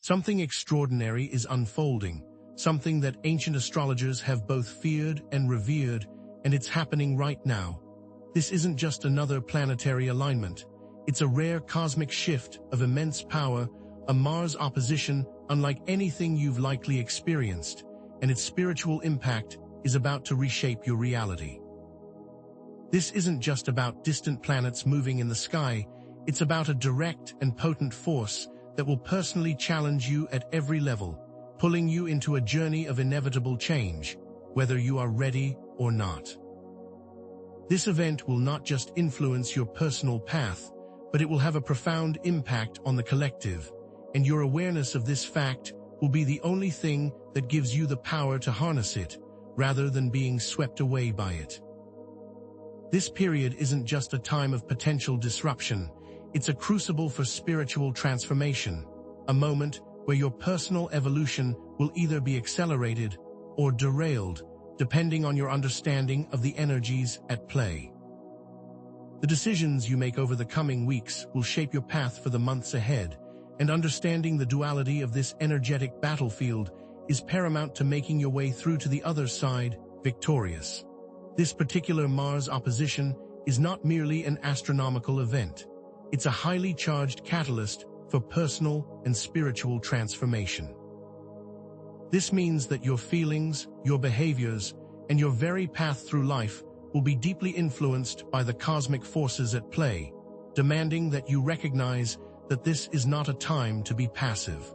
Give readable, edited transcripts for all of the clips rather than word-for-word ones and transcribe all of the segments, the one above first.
Something extraordinary is unfolding, something that ancient astrologers have both feared and revered, and it's happening right now. This isn't just another planetary alignment. It's a rare cosmic shift of immense power, a Mars opposition unlike anything you've likely experienced, and its spiritual impact is about to reshape your reality. This isn't just about distant planets moving in the sky, it's about a direct and potent force that will personally challenge you at every level, pulling you into a journey of inevitable change, whether you are ready or not. This event will not just influence your personal path, but it will have a profound impact on the collective, and your awareness of this fact will be the only thing that gives you the power to harness it, rather than being swept away by it. This period isn't just a time of potential disruption, it's a crucible for spiritual transformation, a moment where your personal evolution will either be accelerated or derailed, depending on your understanding of the energies at play. The decisions you make over the coming weeks will shape your path for the months ahead, and understanding the duality of this energetic battlefield is paramount to making your way through to the other side victorious. This particular Mars opposition is not merely an astronomical event. It's a highly charged catalyst for personal and spiritual transformation. This means that your feelings, your behaviors, and your very path through life will be deeply influenced by the cosmic forces at play, demanding that you recognize that this is not a time to be passive.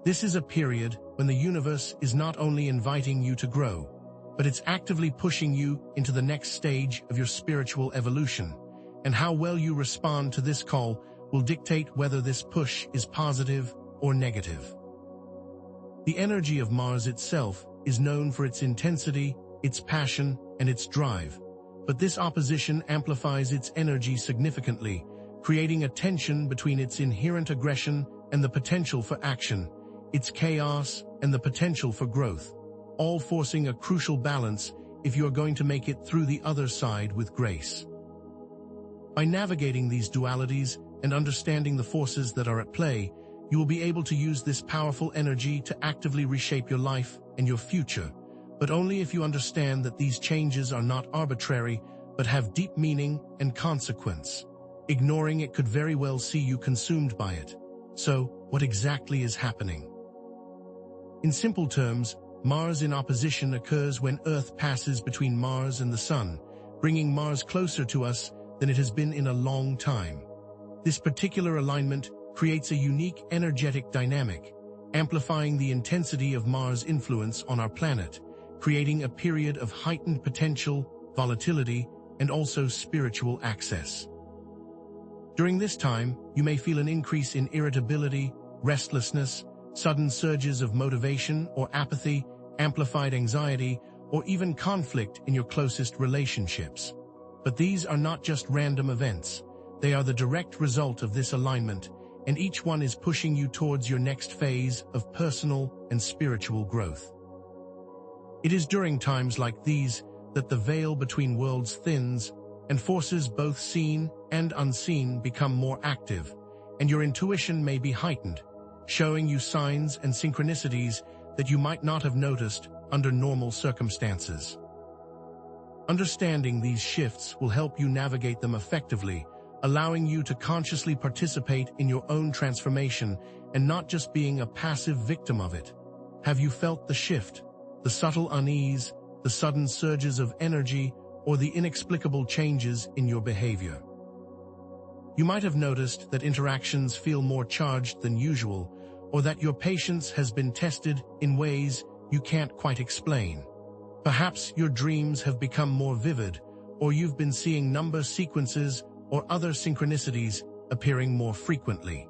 This is a period when the universe is not only inviting you to grow, but it's actively pushing you into the next stage of your spiritual evolution, and how well you respond to this call will dictate whether this push is positive or negative. The energy of Mars itself is known for its intensity, its passion, and its drive, but this opposition amplifies its energy significantly, creating a tension between its inherent aggression and the potential for action, its chaos and the potential for growth, all forcing a crucial balance if you are going to make it through the other side with grace. By navigating these dualities and understanding the forces that are at play, you will be able to use this powerful energy to actively reshape your life and your future, but only if you understand that these changes are not arbitrary, but have deep meaning and consequence. Ignoring it could very well see you consumed by it. So, what exactly is happening? In simple terms, Mars in opposition occurs when Earth passes between Mars and the Sun, bringing Mars closer to us than it has been in a long time. This particular alignment creates a unique energetic dynamic, amplifying the intensity of Mars' influence on our planet, creating a period of heightened potential, volatility, and also spiritual access. During this time, you may feel an increase in irritability, restlessness, sudden surges of motivation or apathy, amplified anxiety, or even conflict in your closest relationships. But these are not just random events. They are the direct result of this alignment, and each one is pushing you towards your next phase of personal and spiritual growth. It is during times like these that the veil between worlds thins, and forces both seen and unseen become more active, and your intuition may be heightened, showing you signs and synchronicities that you might not have noticed under normal circumstances. Understanding these shifts will help you navigate them effectively, allowing you to consciously participate in your own transformation and not just being a passive victim of it. Have you felt the shift, the subtle unease, the sudden surges of energy, or the inexplicable changes in your behavior? You might have noticed that interactions feel more charged than usual, or that your patience has been tested in ways you can't quite explain. Perhaps your dreams have become more vivid, or you've been seeing number sequences or other synchronicities appearing more frequently.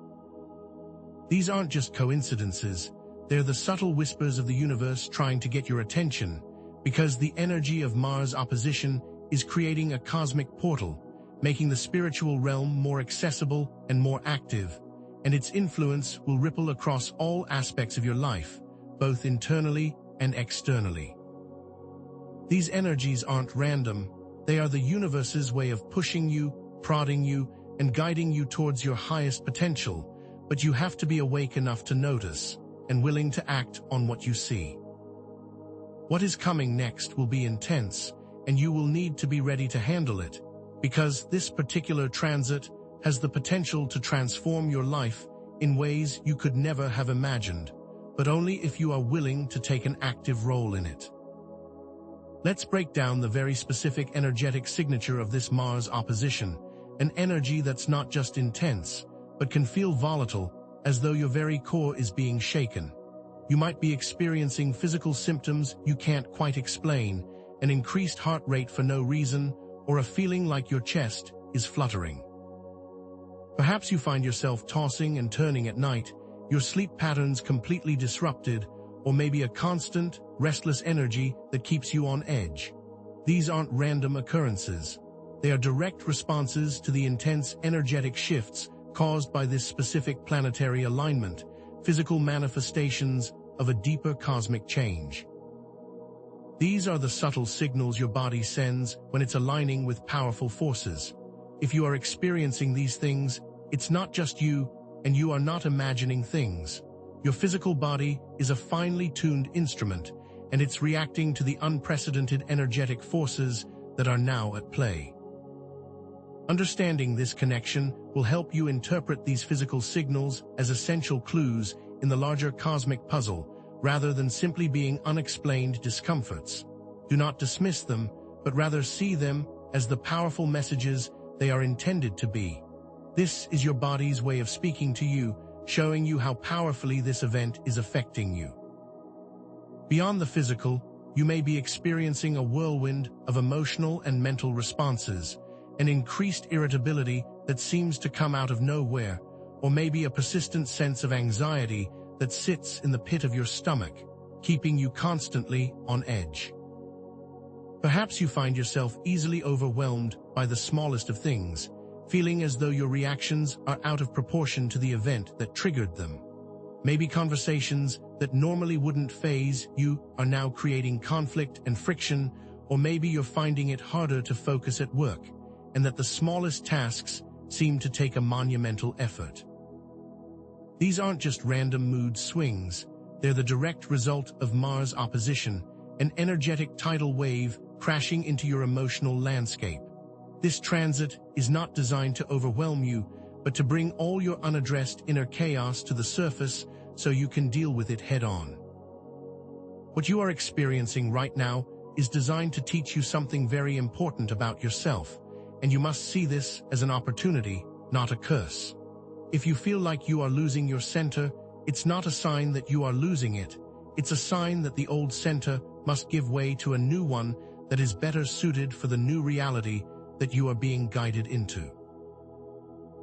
These aren't just coincidences, they're the subtle whispers of the universe trying to get your attention, because the energy of Mars opposition is creating a cosmic portal, making the spiritual realm more accessible and more active, and its influence will ripple across all aspects of your life, both internally and externally. These energies aren't random, they are the universe's way of pushing you, prodding you, and guiding you towards your highest potential, but you have to be awake enough to notice and willing to act on what you see. What is coming next will be intense, and you will need to be ready to handle it, because this particular transit has the potential to transform your life in ways you could never have imagined, but only if you are willing to take an active role in it. Let's break down the very specific energetic signature of this Mars opposition, an energy that's not just intense, but can feel volatile, as though your very core is being shaken. You might be experiencing physical symptoms you can't quite explain, an increased heart rate for no reason, or a feeling like your chest is fluttering. Perhaps you find yourself tossing and turning at night, your sleep patterns completely disrupted, or maybe a constant, restless energy that keeps you on edge. These aren't random occurrences. They are direct responses to the intense energetic shifts caused by this specific planetary alignment, physical manifestations of a deeper cosmic change. These are the subtle signals your body sends when it's aligning with powerful forces. If you are experiencing these things, it's not just you, and you are not imagining things. Your physical body is a finely tuned instrument, and it's reacting to the unprecedented energetic forces that are now at play. Understanding this connection will help you interpret these physical signals as essential clues in the larger cosmic puzzle, rather than simply being unexplained discomforts. Do not dismiss them, but rather see them as the powerful messages they are intended to be. This is your body's way of speaking to you, showing you how powerfully this event is affecting you. Beyond the physical, you may be experiencing a whirlwind of emotional and mental responses, an increased irritability that seems to come out of nowhere, or maybe a persistent sense of anxiety that sits in the pit of your stomach, keeping you constantly on edge. Perhaps you find yourself easily overwhelmed by the smallest of things, feeling as though your reactions are out of proportion to the event that triggered them. Maybe conversations that normally wouldn't faze you are now creating conflict and friction, or maybe you're finding it harder to focus at work, and that the smallest tasks seem to take a monumental effort. These aren't just random mood swings, they're the direct result of Mars opposition, an energetic tidal wave crashing into your emotional landscape. This transit is not designed to overwhelm you, but to bring all your unaddressed inner chaos to the surface so you can deal with it head-on. What you are experiencing right now is designed to teach you something very important about yourself, and you must see this as an opportunity, not a curse. If you feel like you are losing your center, it's not a sign that you are losing it. It's a sign that the old center must give way to a new one that is better suited for the new reality that you are being guided into.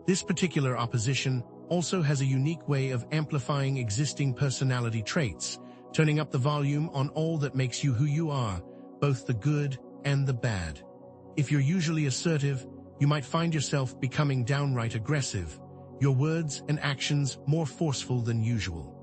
This particular opposition also has a unique way of amplifying existing personality traits, turning up the volume on all that makes you who you are, both the good and the bad. If you're usually assertive, you might find yourself becoming downright aggressive, your words and actions more forceful than usual.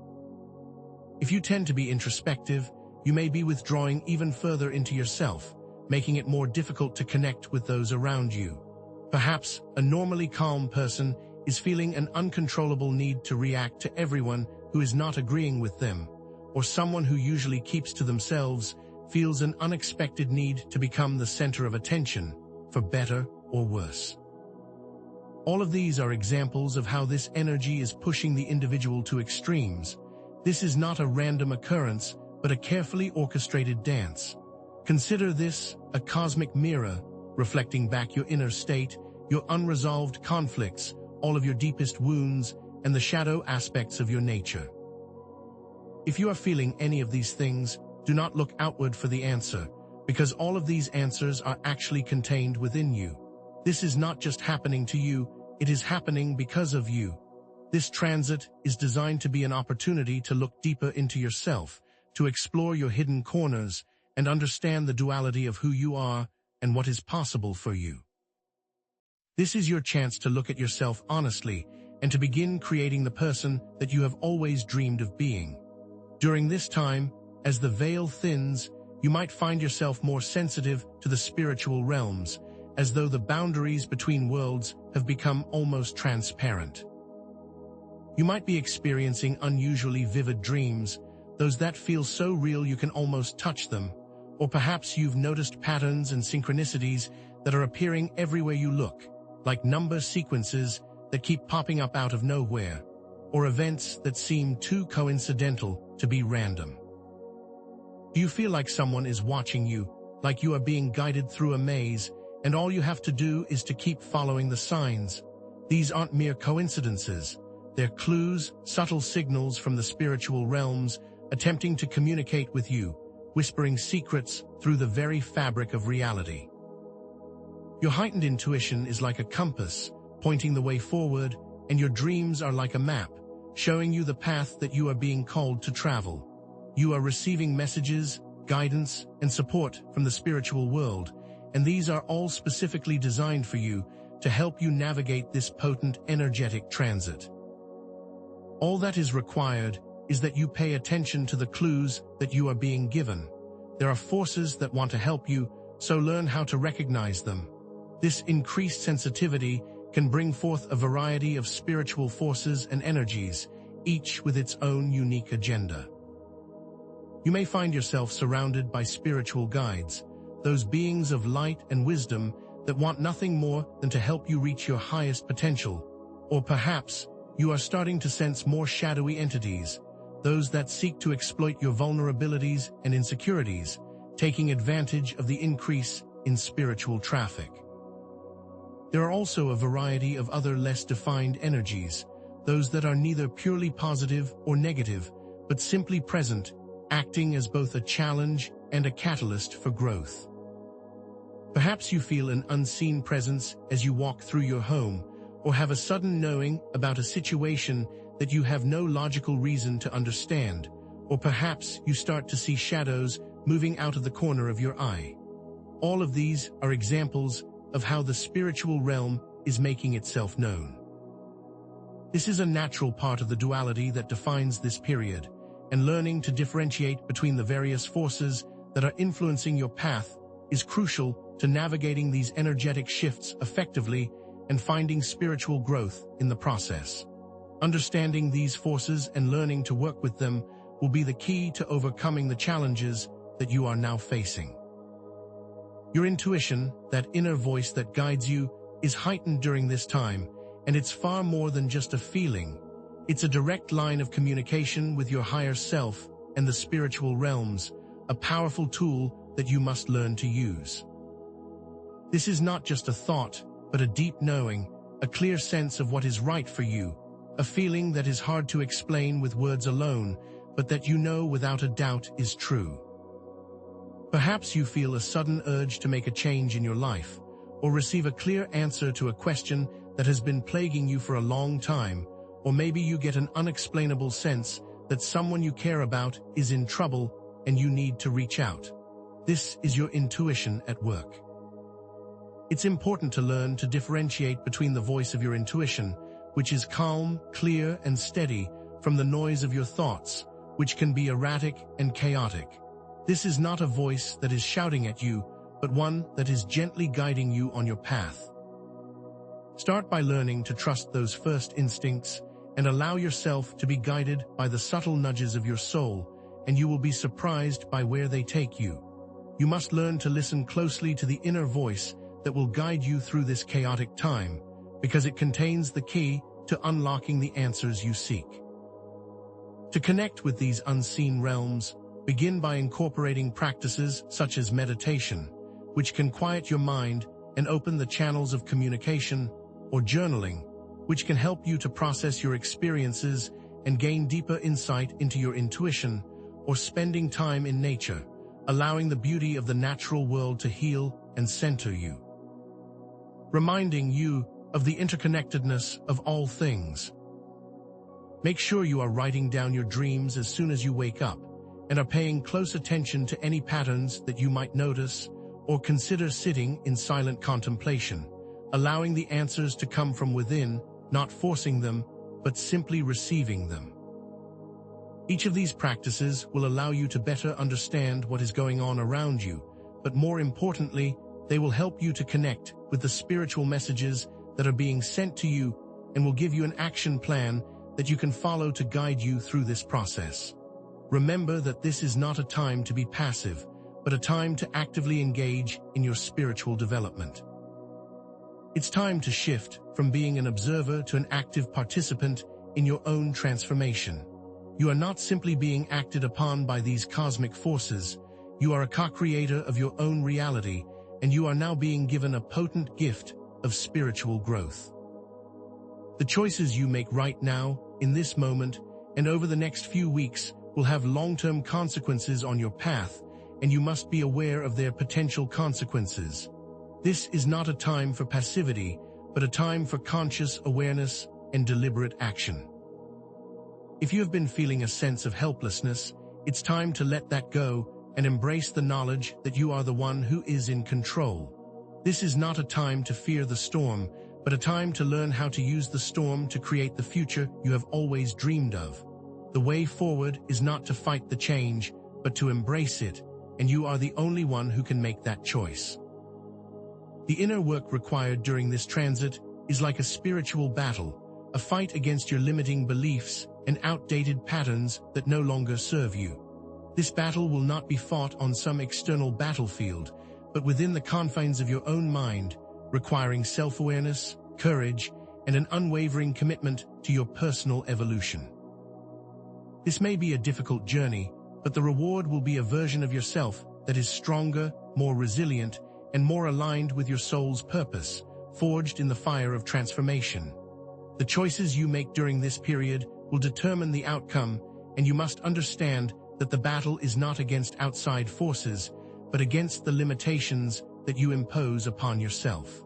If you tend to be introspective, you may be withdrawing even further into yourself, making it more difficult to connect with those around you. Perhaps a normally calm person is feeling an uncontrollable need to react to everyone who is not agreeing with them, or someone who usually keeps to themselves feels an unexpected need to become the center of attention, for better or worse. All of these are examples of how this energy is pushing the individual to extremes. This is not a random occurrence, but a carefully orchestrated dance. Consider this a cosmic mirror, reflecting back your inner state, your unresolved conflicts, all of your deepest wounds, and the shadow aspects of your nature. If you are feeling any of these things, do not look outward for the answer, because all of these answers are actually contained within you. This is not just happening to you, it is happening because of you. This transit is designed to be an opportunity to look deeper into yourself, to explore your hidden corners, and understand the duality of who you are and what is possible for you. This is your chance to look at yourself honestly and to begin creating the person that you have always dreamed of being. During this time, as the veil thins, you might find yourself more sensitive to the spiritual realms, as though the boundaries between worlds have become almost transparent. You might be experiencing unusually vivid dreams, those that feel so real you can almost touch them. Or perhaps you've noticed patterns and synchronicities that are appearing everywhere you look, like number sequences that keep popping up out of nowhere, or events that seem too coincidental to be random. Do you feel like someone is watching you, like you are being guided through a maze, and all you have to do is to keep following the signs? These aren't mere coincidences. They're clues, subtle signals from the spiritual realms, attempting to communicate with you, whispering secrets through the very fabric of reality. Your heightened intuition is like a compass, pointing the way forward, and your dreams are like a map, showing you the path that you are being called to travel. You are receiving messages, guidance, and support from the spiritual world, and these are all specifically designed for you to help you navigate this potent energetic transit. All that is required is that you pay attention to the clues that you are being given. There are forces that want to help you, so learn how to recognize them. This increased sensitivity can bring forth a variety of spiritual forces and energies, each with its own unique agenda. You may find yourself surrounded by spiritual guides, those beings of light and wisdom that want nothing more than to help you reach your highest potential. Or perhaps you are starting to sense more shadowy entities, those that seek to exploit your vulnerabilities and insecurities, taking advantage of the increase in spiritual traffic. There are also a variety of other less defined energies, those that are neither purely positive or negative, but simply present, acting as both a challenge and a catalyst for growth. Perhaps you feel an unseen presence as you walk through your home, or have a sudden knowing about a situation that you have no logical reason to understand, or perhaps you start to see shadows moving out of the corner of your eye. All of these are examples of how the spiritual realm is making itself known. This is a natural part of the duality that defines this period, and learning to differentiate between the various forces that are influencing your path is crucial to navigating these energetic shifts effectively and finding spiritual growth in the process. Understanding these forces and learning to work with them will be the key to overcoming the challenges that you are now facing. Your intuition, that inner voice that guides you, is heightened during this time, and it's far more than just a feeling. It's a direct line of communication with your higher self and the spiritual realms, a powerful tool that you must learn to use. This is not just a thought, but a deep knowing, a clear sense of what is right for you, a feeling that is hard to explain with words alone, but that you know without a doubt is true. Perhaps you feel a sudden urge to make a change in your life, or receive a clear answer to a question that has been plaguing you for a long time, or maybe you get an unexplainable sense that someone you care about is in trouble and you need to reach out. This is your intuition at work. It's important to learn to differentiate between the voice of your intuition, which is calm, clear, and steady, from the noise of your thoughts, which can be erratic and chaotic. This is not a voice that is shouting at you, but one that is gently guiding you on your path. Start by learning to trust those first instincts and allow yourself to be guided by the subtle nudges of your soul, and you will be surprised by where they take you. You must learn to listen closely to the inner voice that will guide you through this chaotic time, because it contains the key to unlocking the answers you seek. To connect with these unseen realms, begin by incorporating practices such as meditation, which can quiet your mind and open the channels of communication, or journaling, which can help you to process your experiences and gain deeper insight into your intuition, or spending time in nature, allowing the beauty of the natural world to heal and center you, reminding you of the interconnectedness of all things. Make sure you are writing down your dreams as soon as you wake up, and are paying close attention to any patterns that you might notice, or consider sitting in silent contemplation, allowing the answers to come from within, not forcing them, but simply receiving them. Each of these practices will allow you to better understand what is going on around you, but more importantly, they will help you to connect with the spiritual messages that are being sent to you and will give you an action plan that you can follow to guide you through this process. Remember that this is not a time to be passive, but a time to actively engage in your spiritual development. It's time to shift from being an observer to an active participant in your own transformation. You are not simply being acted upon by these cosmic forces. You are a co-creator of your own reality, and you are now being given a potent gift of spiritual growth. The choices you make right now, in this moment, and over the next few weeks will have long-term consequences on your path, and you must be aware of their potential consequences. This is not a time for passivity, but a time for conscious awareness and deliberate action. If you have been feeling a sense of helplessness, it's time to let that go and embrace the knowledge that you are the one who is in control. This is not a time to fear the storm, but a time to learn how to use the storm to create the future you have always dreamed of. The way forward is not to fight the change, but to embrace it, and you are the only one who can make that choice. The inner work required during this transit is like a spiritual battle, a fight against your limiting beliefs and outdated patterns that no longer serve you. This battle will not be fought on some external battlefield, but within the confines of your own mind, requiring self-awareness, courage, and an unwavering commitment to your personal evolution. This may be a difficult journey, but the reward will be a version of yourself that is stronger, more resilient, and more aligned with your soul's purpose, forged in the fire of transformation. The choices you make during this period will determine the outcome, and you must understand that the battle is not against outside forces, but against the limitations that you impose upon yourself.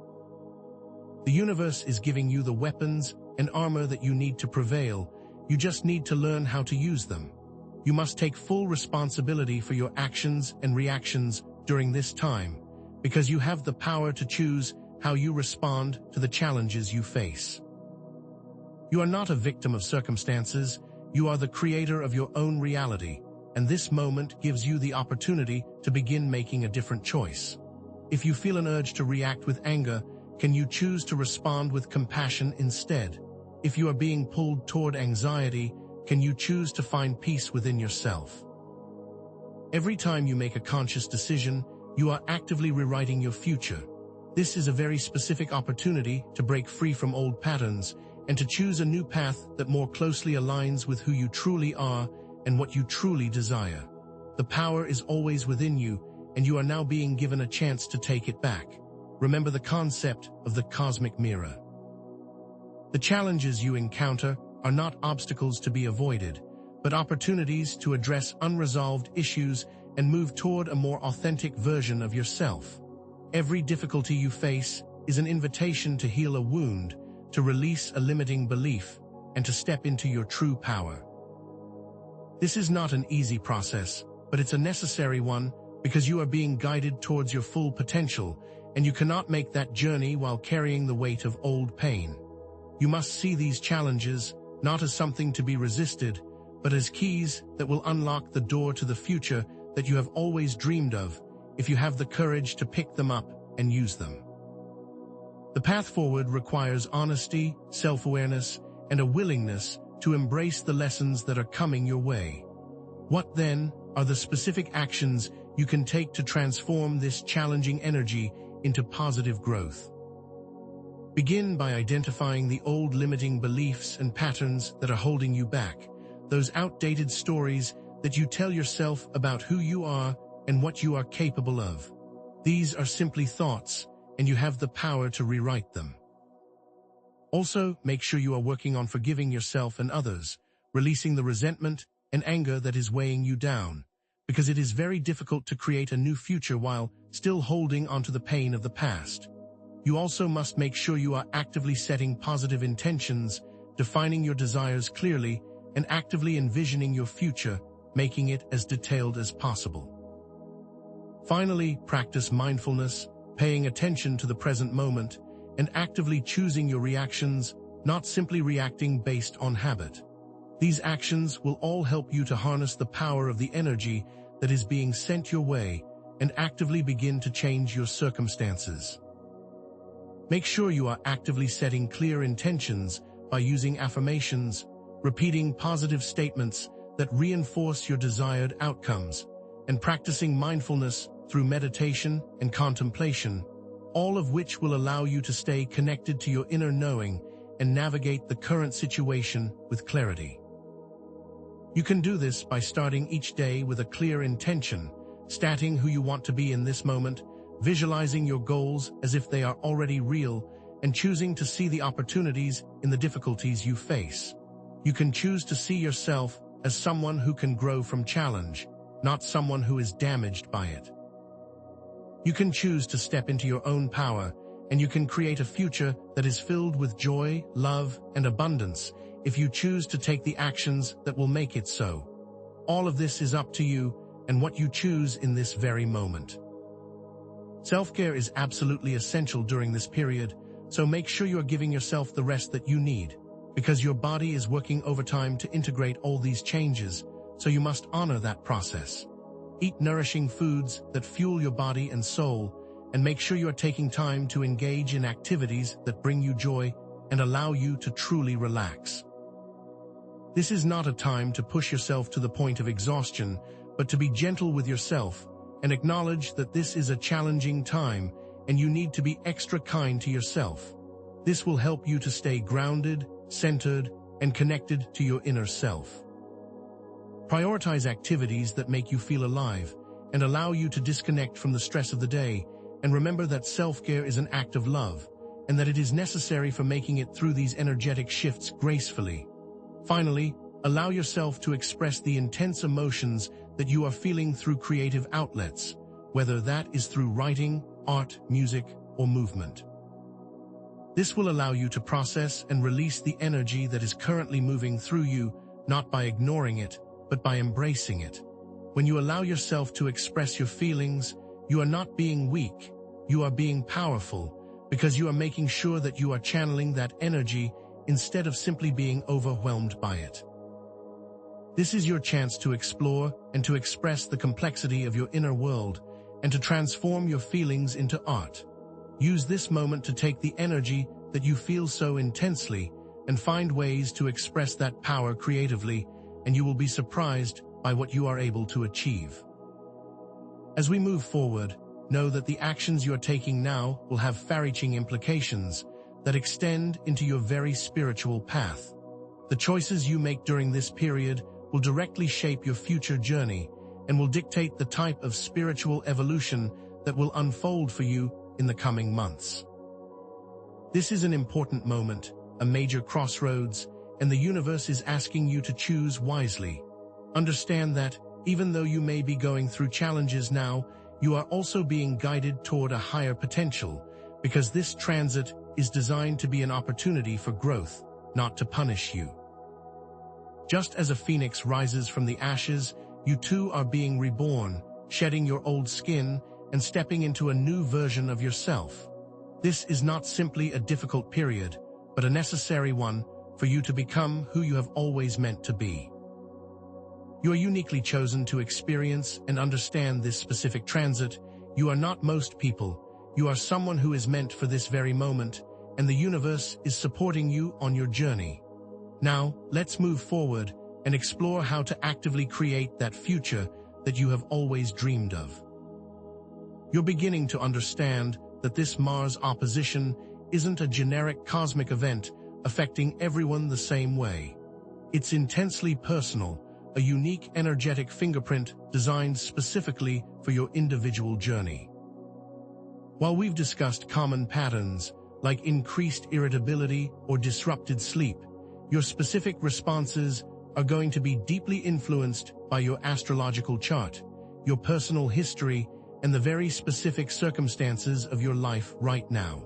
The universe is giving you the weapons and armor that you need to prevail. You just need to learn how to use them. You must take full responsibility for your actions and reactions during this time, because you have the power to choose how you respond to the challenges you face. You are not a victim of circumstances, you are the creator of your own reality, and this moment gives you the opportunity to begin making a different choice. If you feel an urge to react with anger, can you choose to respond with compassion instead? If you are being pulled toward anxiety, can you choose to find peace within yourself? Every time you make a conscious decision, you are actively rewriting your future. This is a very specific opportunity to break free from old patterns and to choose a new path that more closely aligns with who you truly are and what you truly desire. The power is always within you, and you are now being given a chance to take it back. Remember the concept of the cosmic mirror. The challenges you encounter are not obstacles to be avoided, but opportunities to address unresolved issues and move toward a more authentic version of yourself. Every difficulty you face is an invitation to heal a wound, to release a limiting belief, and to step into your true power. This is not an easy process, but it's a necessary one because you are being guided towards your full potential, and you cannot make that journey while carrying the weight of old pain. You must see these challenges not as something to be resisted, but as keys that will unlock the door to the future that you have always dreamed of, if you have the courage to pick them up and use them. The path forward requires honesty, self-awareness, and a willingness to embrace the lessons that are coming your way. What then are the specific actions you can take to transform this challenging energy into positive growth? Begin by identifying the old limiting beliefs and patterns that are holding you back, those outdated stories that you tell yourself about who you are and what you are capable of. These are simply thoughts, and you have the power to rewrite them. Also, make sure you are working on forgiving yourself and others, releasing the resentment and anger that is weighing you down, because it is very difficult to create a new future while still holding onto the pain of the past. You also must make sure you are actively setting positive intentions, defining your desires clearly, and actively envisioning your future, making it as detailed as possible. Finally, practice mindfulness, paying attention to the present moment, and actively choosing your reactions, not simply reacting based on habit. These actions will all help you to harness the power of the energy that is being sent your way and actively begin to change your circumstances. Make sure you are actively setting clear intentions by using affirmations, repeating positive statements that reinforce your desired outcomes, and practicing mindfulness through meditation and contemplation, all of which will allow you to stay connected to your inner knowing and navigate the current situation with clarity. You can do this by starting each day with a clear intention, stating who you want to be in this moment, visualizing your goals as if they are already real, and choosing to see the opportunities in the difficulties you face. You can choose to see yourself as someone who can grow from challenge, not someone who is damaged by it. You can choose to step into your own power, and you can create a future that is filled with joy, love, and abundance if you choose to take the actions that will make it so. All of this is up to you and what you choose in this very moment. Self-care is absolutely essential during this period, so make sure you are giving yourself the rest that you need, because your body is working overtime to integrate all these changes, so you must honor that process. Eat nourishing foods that fuel your body and soul, and make sure you are taking time to engage in activities that bring you joy and allow you to truly relax. This is not a time to push yourself to the point of exhaustion, but to be gentle with yourself and acknowledge that this is a challenging time and you need to be extra kind to yourself. This will help you to stay grounded, centered, and connected to your inner self. Prioritize activities that make you feel alive and allow you to disconnect from the stress of the day, and remember that self-care is an act of love and that it is necessary for making it through these energetic shifts gracefully. Finally, allow yourself to express the intense emotions that you are feeling through creative outlets, whether that is through writing, art, music, or movement. This will allow you to process and release the energy that is currently moving through you, not by ignoring it, but by embracing it. When you allow yourself to express your feelings, you are not being weak, you are being powerful, because you are making sure that you are channeling that energy instead of simply being overwhelmed by it. This is your chance to explore and to express the complexity of your inner world and to transform your feelings into art. Use this moment to take the energy that you feel so intensely and find ways to express that power creatively, and you will be surprised by what you are able to achieve. As we move forward, know that the actions you are taking now will have far-reaching implications that extend into your very spiritual path. The choices you make during this period will directly shape your future journey and will dictate the type of spiritual evolution that will unfold for you in the coming months. This is an important moment, a major crossroads, and the universe is asking you to choose wisely. Understand that, even though you may be going through challenges now, you are also being guided toward a higher potential, because this transit is designed to be an opportunity for growth, not to punish you. Just as a phoenix rises from the ashes, you too are being reborn, shedding your old skin and stepping into a new version of yourself. This is not simply a difficult period, but a necessary one for you to become who you have always meant to be. You are uniquely chosen to experience and understand this specific transit. You are not most people. You are someone who is meant for this very moment, and the universe is supporting you on your journey. Now, let's move forward and explore how to actively create that future that you have always dreamed of. You're beginning to understand that this Mars opposition isn't a generic cosmic event affecting everyone the same way. It's intensely personal, a unique energetic fingerprint designed specifically for your individual journey. While we've discussed common patterns like increased irritability or disrupted sleep, your specific responses are going to be deeply influenced by your astrological chart, your personal history, and the very specific circumstances of your life right now.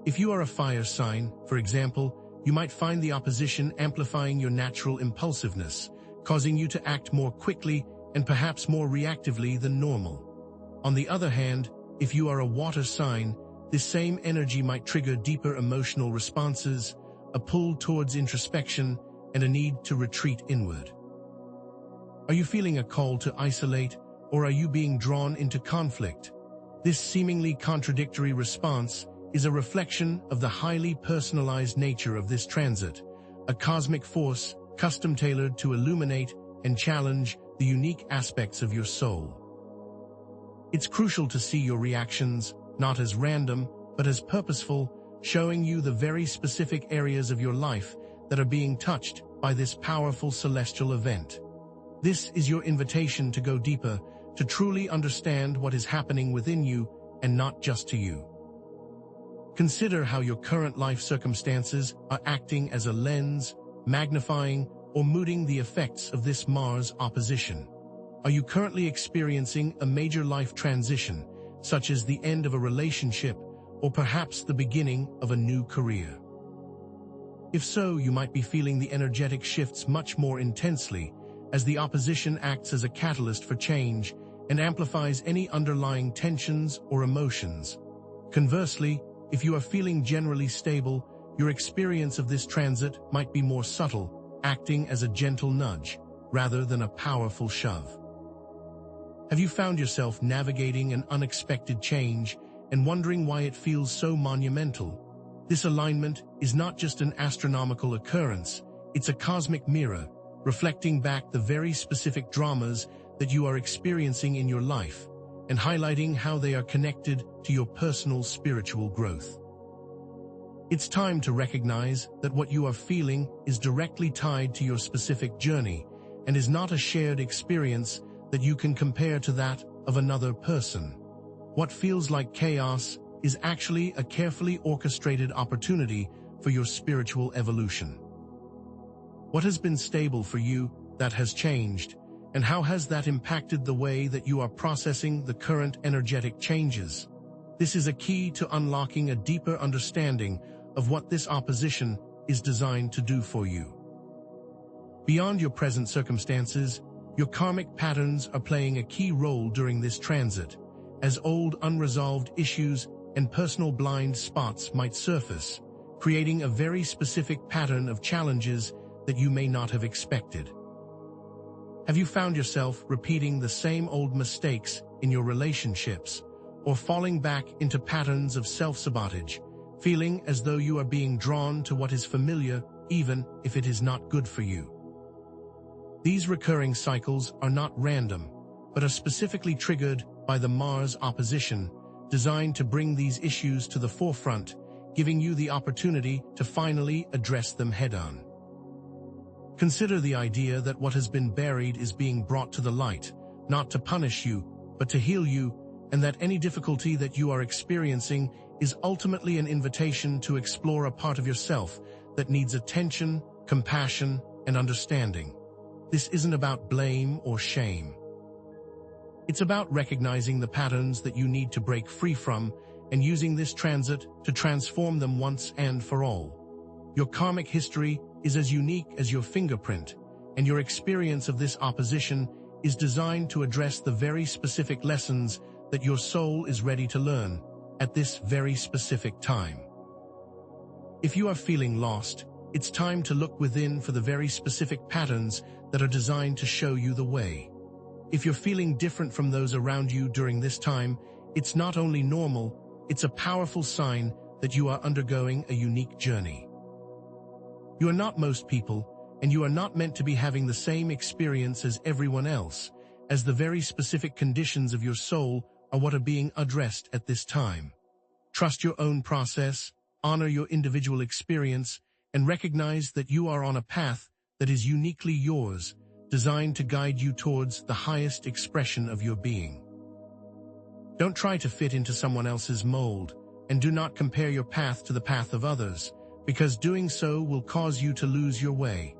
If you are a fire sign, for example, you might find the opposition amplifying your natural impulsiveness, causing you to act more quickly and perhaps more reactively than normal. On the other hand, if you are a water sign, this same energy might trigger deeper emotional responses, a pull towards introspection, and a need to retreat inward. Are you feeling a call to isolate, or are you being drawn into conflict? This seemingly contradictory response is a reflection of the highly personalized nature of this transit, a cosmic force custom-tailored to illuminate and challenge the unique aspects of your soul. It's crucial to see your reactions not as random, but as purposeful, showing you the very specific areas of your life that are being touched by this powerful celestial event. This is your invitation to go deeper, to truly understand what is happening within you and not just to you. Consider how your current life circumstances are acting as a lens, magnifying or muting the effects of this Mars opposition. Are you currently experiencing a major life transition, such as the end of a relationship or perhaps the beginning of a new career? If so, you might be feeling the energetic shifts much more intensely, as the opposition acts as a catalyst for change and amplifies any underlying tensions or emotions. Conversely, if you are feeling generally stable, your experience of this transit might be more subtle, acting as a gentle nudge rather than a powerful shove. Have you found yourself navigating an unexpected change and wondering why it feels so monumental? This alignment is not just an astronomical occurrence, it's a cosmic mirror, reflecting back the very specific dramas that you are experiencing in your life and highlighting how they are connected to your personal spiritual growth. It's time to recognize that what you are feeling is directly tied to your specific journey and is not a shared experience that you can compare to that of another person. What feels like chaos is actually a carefully orchestrated opportunity for your spiritual evolution. What has been stable for you that has changed, and how has that impacted the way that you are processing the current energetic changes? This is a key to unlocking a deeper understanding of what this opposition is designed to do for you. Beyond your present circumstances, your karmic patterns are playing a key role during this transit, as old unresolved issues and personal blind spots might surface, creating a very specific pattern of challenges that you may not have expected. Have you found yourself repeating the same old mistakes in your relationships, or falling back into patterns of self-sabotage, feeling as though you are being drawn to what is familiar even if it is not good for you? These recurring cycles are not random, but are specifically triggered by the Mars opposition, designed to bring these issues to the forefront, giving you the opportunity to finally address them head-on. Consider the idea that what has been buried is being brought to the light, not to punish you, but to heal you, and that any difficulty that you are experiencing is ultimately an invitation to explore a part of yourself that needs attention, compassion, and understanding. This isn't about blame or shame. It's about recognizing the patterns that you need to break free from and using this transit to transform them once and for all. Your karmic history is as unique as your fingerprint, and your experience of this opposition is designed to address the very specific lessons that your soul is ready to learn at this very specific time. If you are feeling lost, it's time to look within for the very specific patterns that are designed to show you the way. If you're feeling different from those around you during this time, it's not only normal, it's a powerful sign that you are undergoing a unique journey. You are not most people, and you are not meant to be having the same experience as everyone else, as the very specific conditions of your soul are what are being addressed at this time. Trust your own process, honor your individual experience, and recognize that you are on a path that is uniquely yours, designed to guide you towards the highest expression of your being. Don't try to fit into someone else's mold, and do not compare your path to the path of others, because doing so will cause you to lose your way.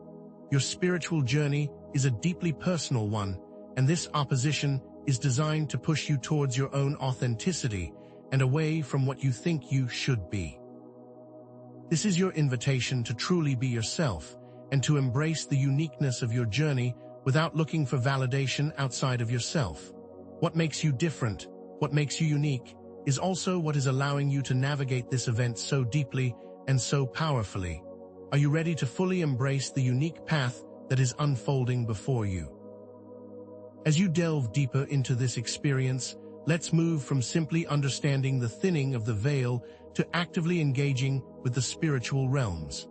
Your spiritual journey is a deeply personal one, and this opposition is designed to push you towards your own authenticity and away from what you think you should be. This is your invitation to truly be yourself and to embrace the uniqueness of your journey without looking for validation outside of yourself. What makes you different, what makes you unique, is also what is allowing you to navigate this event so deeply and so powerfully. Are you ready to fully embrace the unique path that is unfolding before you? As you delve deeper into this experience, let's move from simply understanding the thinning of the veil to actively engaging with the spiritual realms.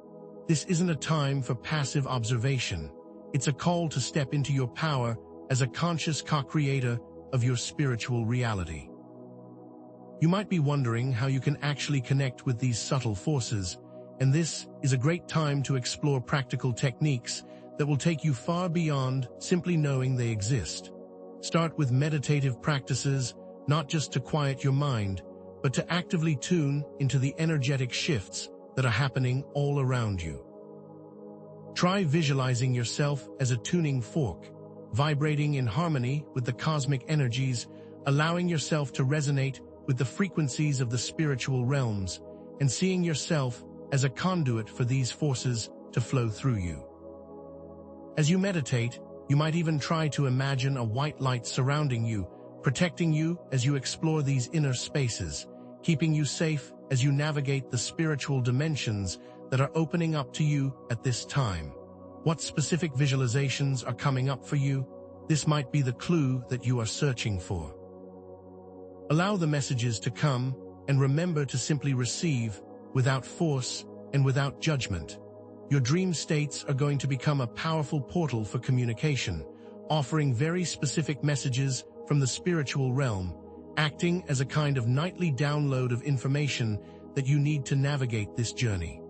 This isn't a time for passive observation. It's a call to step into your power as a conscious co-creator of your spiritual reality. You might be wondering how you can actually connect with these subtle forces, and this is a great time to explore practical techniques that will take you far beyond simply knowing they exist. Start with meditative practices, not just to quiet your mind, but to actively tune into the energetic shifts that are happening all around you. Try visualizing yourself as a tuning fork, vibrating in harmony with the cosmic energies, allowing yourself to resonate with the frequencies of the spiritual realms, and seeing yourself as a conduit for these forces to flow through you. As you meditate, you might even try to imagine a white light surrounding you, protecting you as you explore these inner spaces, keeping you safe as you navigate the spiritual dimensions that are opening up to you at this time. What specific visualizations are coming up for you? This might be the clue that you are searching for. Allow the messages to come, and remember to simply receive, without force and without judgment. Your dream states are going to become a powerful portal for communication, offering very specific messages from the spiritual realm, acting as a kind of nightly download of information that you need to navigate this journey.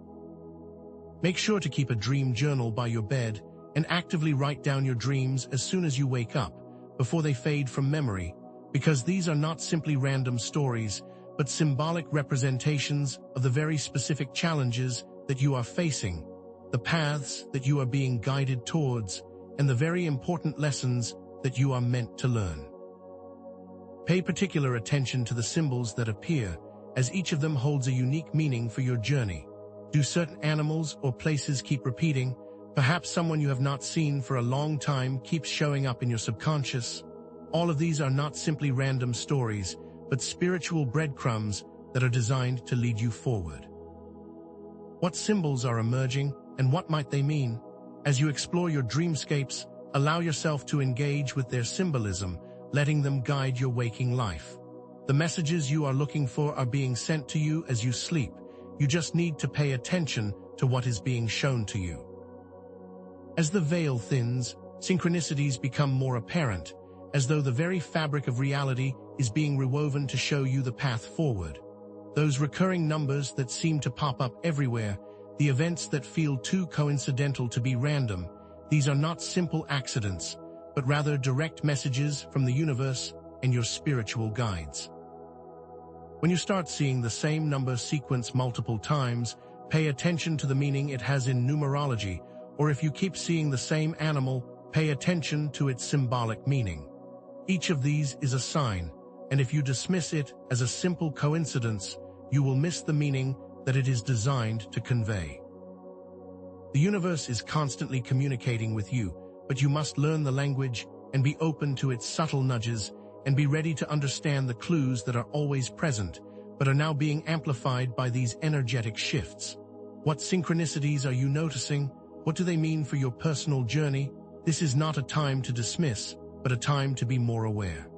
Make sure to keep a dream journal by your bed and actively write down your dreams as soon as you wake up, before they fade from memory, because these are not simply random stories, but symbolic representations of the very specific challenges that you are facing, the paths that you are being guided towards, and the very important lessons that you are meant to learn. Pay particular attention to the symbols that appear, as each of them holds a unique meaning for your journey. Do certain animals or places keep repeating? Perhaps someone you have not seen for a long time keeps showing up in your subconscious. All of these are not simply random stories, but spiritual breadcrumbs that are designed to lead you forward. What symbols are emerging, and what might they mean? As you explore your dreamscapes, allow yourself to engage with their symbolism, letting them guide your waking life. The messages you are looking for are being sent to you as you sleep. You just need to pay attention to what is being shown to you. As the veil thins, synchronicities become more apparent, as though the very fabric of reality is being rewoven to show you the path forward. Those recurring numbers that seem to pop up everywhere, the events that feel too coincidental to be random, these are not simple accidents, but rather direct messages from the universe and your spiritual guides. When you start seeing the same number sequence multiple times, pay attention to the meaning it has in numerology, or if you keep seeing the same animal, pay attention to its symbolic meaning. Each of these is a sign, and if you dismiss it as a simple coincidence, you will miss the meaning that it is designed to convey. The universe is constantly communicating with you, but you must learn the language and be open to its subtle nudges, and be ready to understand the clues that are always present, but are now being amplified by these energetic shifts. What synchronicities are you noticing? What do they mean for your personal journey? This is not a time to dismiss, but a time to be more aware.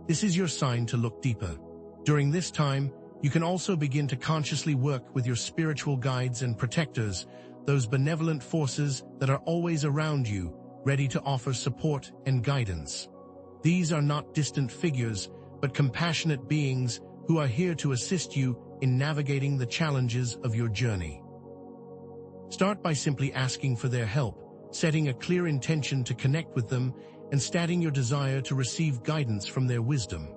This is your sign to look deeper. During this time, you can also begin to consciously work with your spiritual guides and protectors, those benevolent forces that are always around you, ready to offer support and guidance. These are not distant figures, but compassionate beings who are here to assist you in navigating the challenges of your journey. Start by simply asking for their help, setting a clear intention to connect with them, and stating your desire to receive guidance from their wisdom.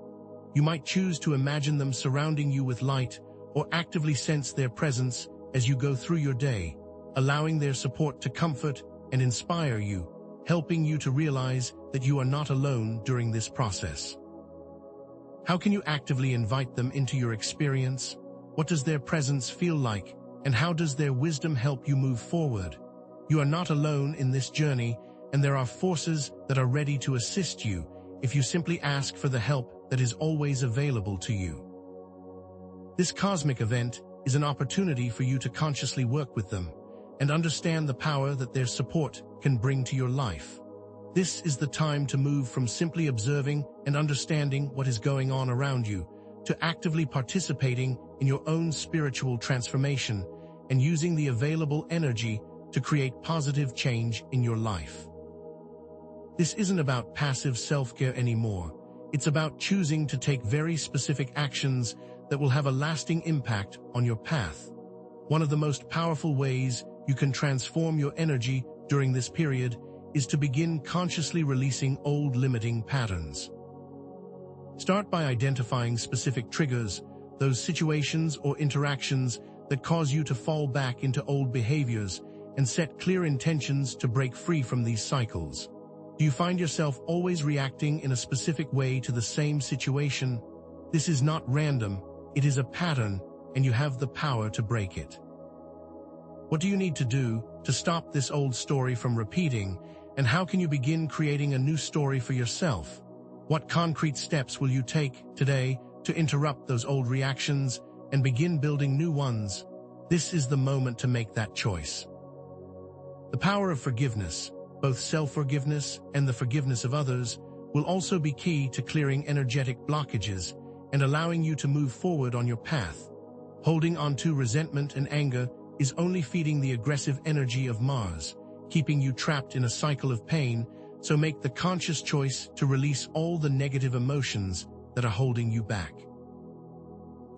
You might choose to imagine them surrounding you with light, or actively sense their presence as you go through your day, allowing their support to comfort and inspire you, helping you to realize that you are not alone during this process. How can you actively invite them into your experience? What does their presence feel like, and how does their wisdom help you move forward? You are not alone in this journey, and there are forces that are ready to assist you if you simply ask for the help that is always available to you. This cosmic event is an opportunity for you to consciously work with them and understand the power that their support can bring to your life. This is the time to move from simply observing and understanding what is going on around you to actively participating in your own spiritual transformation and using the available energy to create positive change in your life. This isn't about passive self-care anymore. It's about choosing to take very specific actions that will have a lasting impact on your path. One of the most powerful ways you can transform your energy during this period is to begin consciously releasing old limiting patterns. Start by identifying specific triggers, those situations or interactions that cause you to fall back into old behaviors, and set clear intentions to break free from these cycles. Do you find yourself always reacting in a specific way to the same situation? This is not random, it is a pattern, and you have the power to break it. What do you need to do to stop this old story from repeating, and how can you begin creating a new story for yourself? What concrete steps will you take today to interrupt those old reactions and begin building new ones? This is the moment to make that choice. The power of forgiveness, both self-forgiveness and the forgiveness of others, will also be key to clearing energetic blockages and allowing you to move forward on your path. Holding on to resentment and anger is only feeding the aggressive energy of Mars, keeping you trapped in a cycle of pain, so make the conscious choice to release all the negative emotions that are holding you back.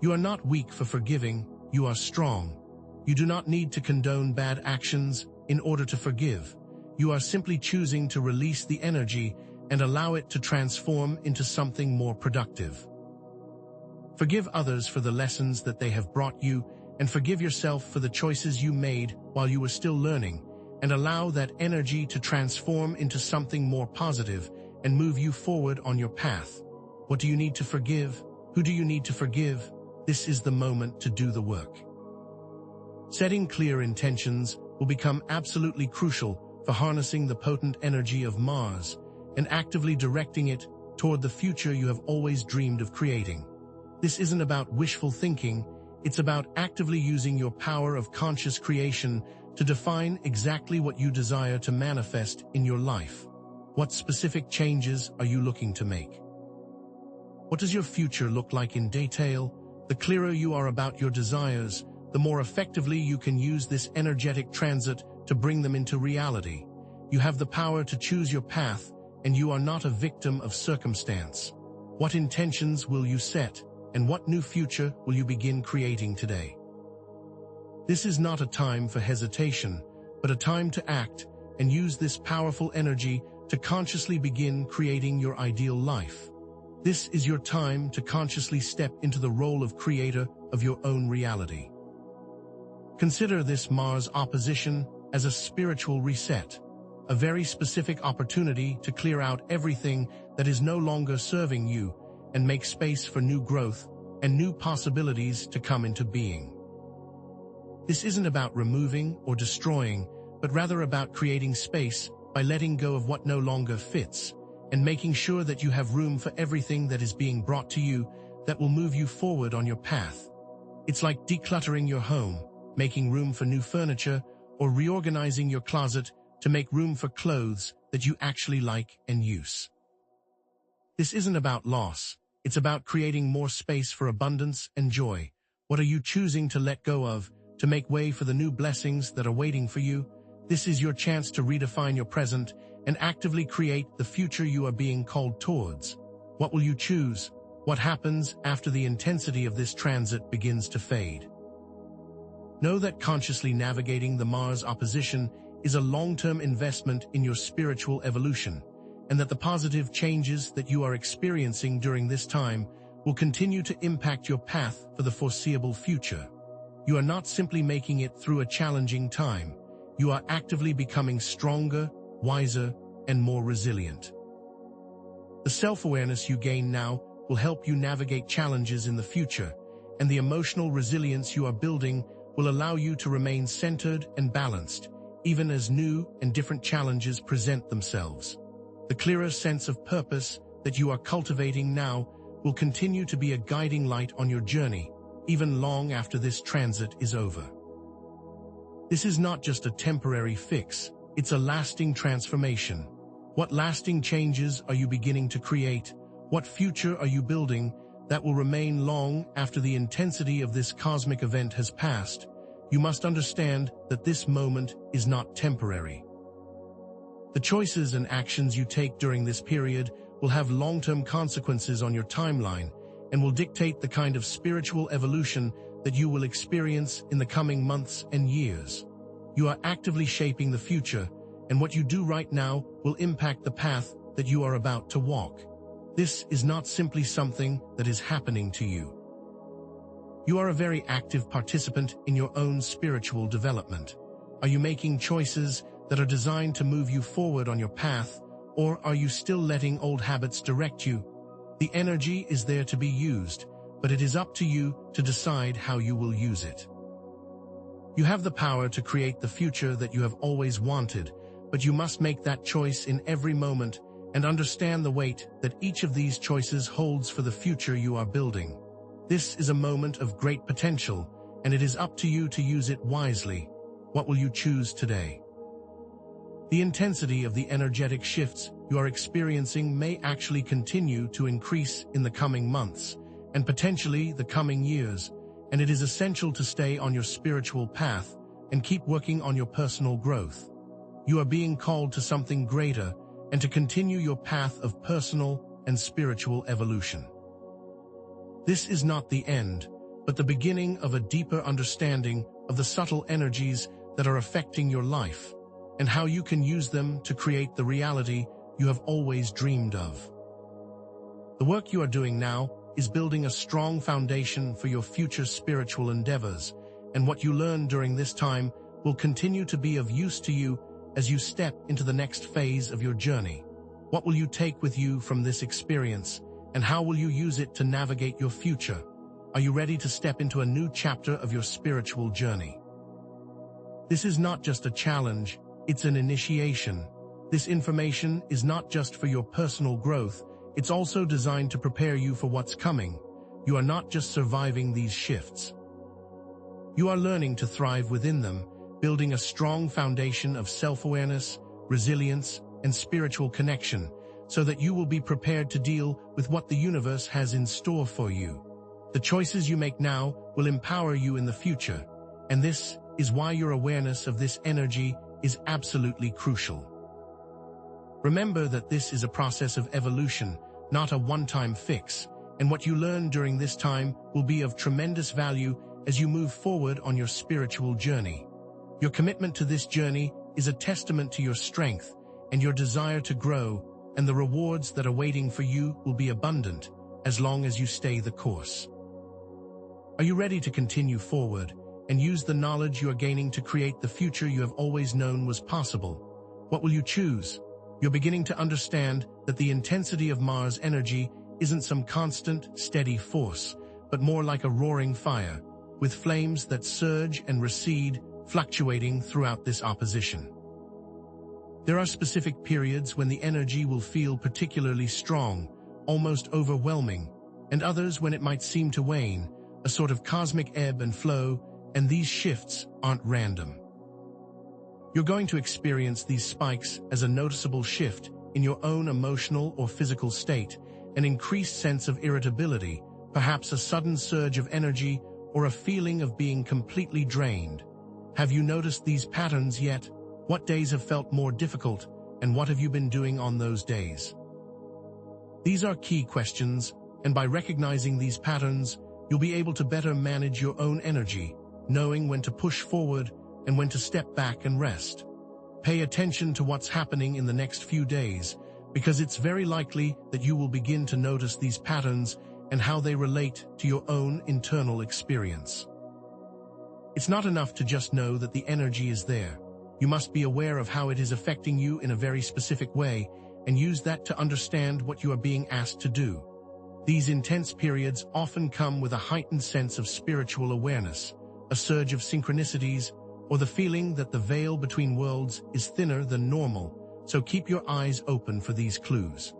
You are not weak for forgiving, you are strong. You do not need to condone bad actions in order to forgive. You are simply choosing to release the energy and allow it to transform into something more productive. Forgive others for the lessons that they have brought you, and forgive yourself for the choices you made while you were still learning, and allow that energy to transform into something more positive and move you forward on your path. What do you need to forgive? Who do you need to forgive? This is the moment to do the work. Setting clear intentions will become absolutely crucial for harnessing the potent energy of Mars and actively directing it toward the future you have always dreamed of creating. This isn't about wishful thinking, it's about actively using your power of conscious creation to define exactly what you desire to manifest in your life. What specific changes are you looking to make? What does your future look like in detail? The clearer you are about your desires, the more effectively you can use this energetic transit to bring them into reality. You have the power to choose your path, and you are not a victim of circumstance. What intentions will you set, and what new future will you begin creating today? This is not a time for hesitation, but a time to act and use this powerful energy to consciously begin creating your ideal life. This is your time to consciously step into the role of creator of your own reality. Consider this Mars opposition as a spiritual reset, a very specific opportunity to clear out everything that is no longer serving you and make space for new growth and new possibilities to come into being. This isn't about removing or destroying, but rather about creating space by letting go of what no longer fits and making sure that you have room for everything that is being brought to you that will move you forward on your path. It's like decluttering your home, making room for new furniture, or reorganizing your closet to make room for clothes that you actually like and use. This isn't about loss, it's about creating more space for abundance and joy. What are you choosing to let go of to make way for the new blessings that are waiting for you? This is your chance to redefine your present and actively create the future you are being called towards. What will you choose? What happens after the intensity of this transit begins to fade? Know that consciously navigating the Mars opposition is a long-term investment in your spiritual evolution, and that the positive changes that you are experiencing during this time will continue to impact your path for the foreseeable future. You are not simply making it through a challenging time. You are actively becoming stronger, wiser, and more resilient. The self-awareness you gain now will help you navigate challenges in the future, and the emotional resilience you are building will allow you to remain centered and balanced, even as new and different challenges present themselves. The clearer sense of purpose that you are cultivating now will continue to be a guiding light on your journey, even long after this transit is over. This is not just a temporary fix, it's a lasting transformation. What lasting changes are you beginning to create? What future are you building that will remain long after the intensity of this cosmic event has passed? you must understand that this moment is not temporary. The choices and actions you take during this period will have long-term consequences on your timeline and will dictate the kind of spiritual evolution that you will experience in the coming months and years. You are actively shaping the future, and what you do right now will impact the path that you are about to walk. This is not simply something that is happening to you. You are a very active participant in your own spiritual development. Are you making choices that are designed to move you forward on your path, or are you still letting old habits direct you? The energy is there to be used, but it is up to you to decide how you will use it. You have the power to create the future that you have always wanted, but you must make that choice in every moment and understand the weight that each of these choices holds for the future you are building. This is a moment of great potential, and it is up to you to use it wisely. What will you choose today? The intensity of the energetic shifts you are experiencing may actually continue to increase in the coming months, and potentially the coming years, and it is essential to stay on your spiritual path and keep working on your personal growth. You are being called to something greater and to continue your path of personal and spiritual evolution. This is not the end, but the beginning of a deeper understanding of the subtle energies that are affecting your life, and how you can use them to create the reality you have always dreamed of. The work you are doing now is building a strong foundation for your future spiritual endeavors, and what you learn during this time will continue to be of use to you as you step into the next phase of your journey. What will you take with you from this experience, and how will you use it to navigate your future? Are you ready to step into a new chapter of your spiritual journey? This is not just a challenge, it's an initiation. This information is not just for your personal growth, it's also designed to prepare you for what's coming. You are not just surviving these shifts. You are learning to thrive within them, building a strong foundation of self-awareness, resilience, and spiritual connection, so that you will be prepared to deal with what the universe has in store for you. The choices you make now will empower you in the future, and this is why your awareness of this energy is absolutely crucial. Remember that this is a process of evolution, not a one-time fix, and what you learn during this time will be of tremendous value as you move forward on your spiritual journey. Your commitment to this journey is a testament to your strength and your desire to grow, and the rewards that are waiting for you will be abundant as long as you stay the course. Are you ready to continue forward and use the knowledge you are gaining to create the future you have always known was possible? What will you choose? You're beginning to understand that the intensity of Mars energy isn't some constant, steady force, but more like a roaring fire, with flames that surge and recede, fluctuating throughout this opposition. There are specific periods when the energy will feel particularly strong, almost overwhelming, and others when it might seem to wane, a sort of cosmic ebb and flow, and these shifts aren't random. You're going to experience these spikes as a noticeable shift in your own emotional or physical state, an increased sense of irritability, perhaps a sudden surge of energy, or a feeling of being completely drained. Have you noticed these patterns yet? What days have felt more difficult, and what have you been doing on those days? These are key questions, and by recognizing these patterns, you'll be able to better manage your own energy, knowing when to push forward and when to step back and rest. Pay attention to what's happening in the next few days, because it's very likely that you will begin to notice these patterns and how they relate to your own internal experience. It's not enough to just know that the energy is there. You must be aware of how it is affecting you in a very specific way and use that to understand what you are being asked to do. These intense periods often come with a heightened sense of spiritual awareness, a surge of synchronicities, or the feeling that the veil between worlds is thinner than normal, so keep your eyes open for these clues.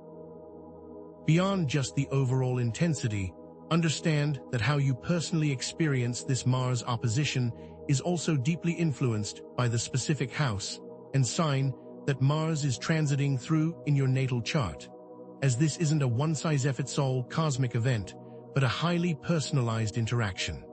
Beyond just the overall intensity, understand that how you personally experience this Mars opposition is also deeply influenced by the specific house and sign that Mars is transiting through in your natal chart, as this isn't a one-size-fits-all cosmic event, but a highly personalized interaction.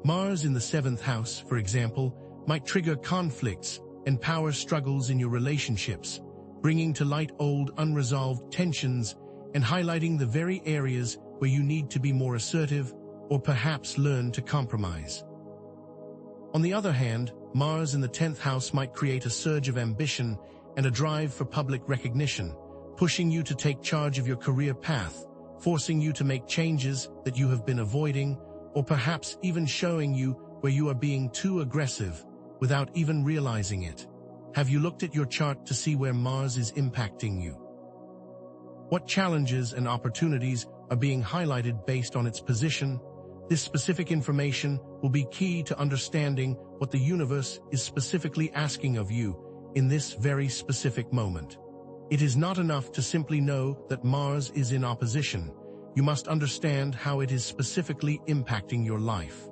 Mars in the 7th house, for example, might trigger conflicts and power struggles in your relationships, bringing to light old unresolved tensions and highlighting the very areas where you need to be more assertive or perhaps learn to compromise. On the other hand, Mars in the 10th house might create a surge of ambition and a drive for public recognition, pushing you to take charge of your career path, forcing you to make changes that you have been avoiding, or perhaps even showing you where you are being too aggressive without even realizing it. Have you looked at your chart to see where Mars is impacting you? What challenges and opportunities are being highlighted based on its position? This specific information will be key to understanding what the universe is specifically asking of you in this very specific moment. It is not enough to simply know that Mars is in opposition. You must understand how it is specifically impacting your life.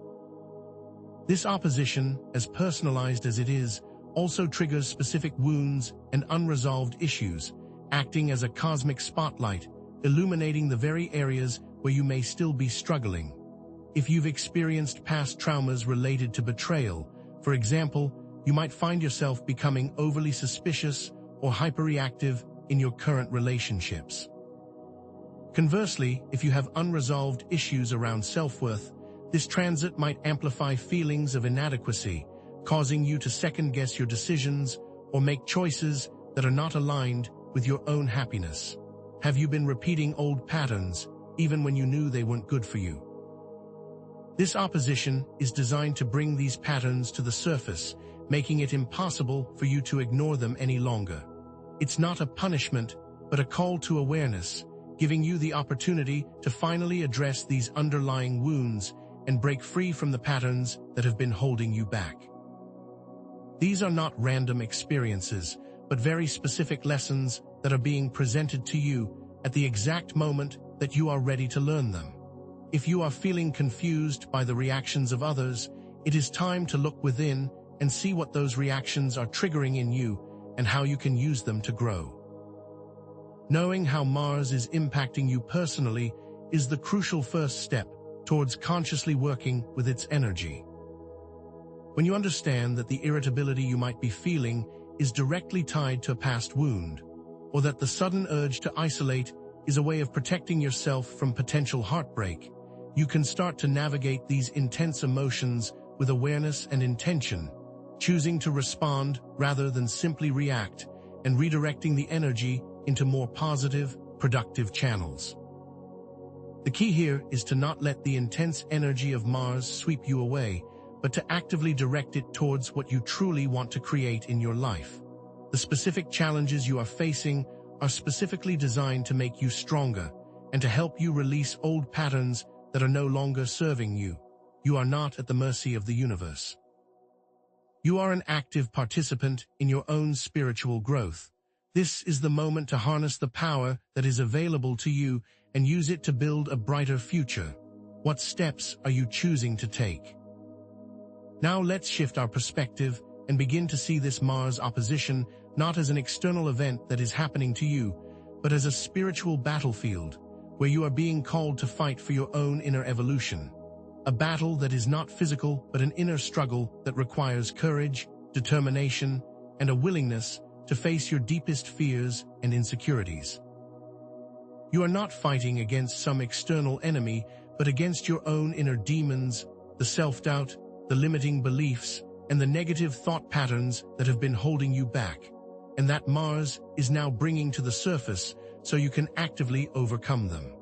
This opposition, as personalized as it is, also triggers specific wounds and unresolved issues, acting as a cosmic spotlight, illuminating the very areas where you may still be struggling. If you've experienced past traumas related to betrayal, for example, you might find yourself becoming overly suspicious or hyperreactive in your current relationships. Conversely, if you have unresolved issues around self-worth, this transit might amplify feelings of inadequacy, causing you to second-guess your decisions or make choices that are not aligned with your own happiness. Have you been repeating old patterns, even when you knew they weren't good for you? This opposition is designed to bring these patterns to the surface, making it impossible for you to ignore them any longer. It's not a punishment, but a call to awareness, giving you the opportunity to finally address these underlying wounds and break free from the patterns that have been holding you back. These are not random experiences, but very specific lessons that are being presented to you at the exact moment that you are ready to learn them. If you are feeling confused by the reactions of others, it is time to look within and see what those reactions are triggering in you and how you can use them to grow. Knowing how Mars is impacting you personally is the crucial first step towards consciously working with its energy. When you understand that the irritability you might be feeling is directly tied to a past wound, or that the sudden urge to isolate is a way of protecting yourself from potential heartbreak, you can start to navigate these intense emotions with awareness and intention, choosing to respond rather than simply react, and redirecting the energy into more positive, productive channels. The key here is to not let the intense energy of Mars sweep you away, but to actively direct it towards what you truly want to create in your life. The specific challenges you are facing are specifically designed to make you stronger and to help you release old patterns that are no longer serving you. You are not at the mercy of the universe. You are an active participant in your own spiritual growth. This is the moment to harness the power that is available to you and use it to build a brighter future. What steps are you choosing to take? Now let's shift our perspective and begin to see this Mars opposition not as an external event that is happening to you, but as a spiritual battlefield where you are being called to fight for your own inner evolution. A battle that is not physical, but an inner struggle that requires courage, determination, and a willingness to face your deepest fears and insecurities. You are not fighting against some external enemy, but against your own inner demons, the self-doubt, the limiting beliefs, and the negative thought patterns that have been holding you back, and that Mars is now bringing to the surface so you can actively overcome them.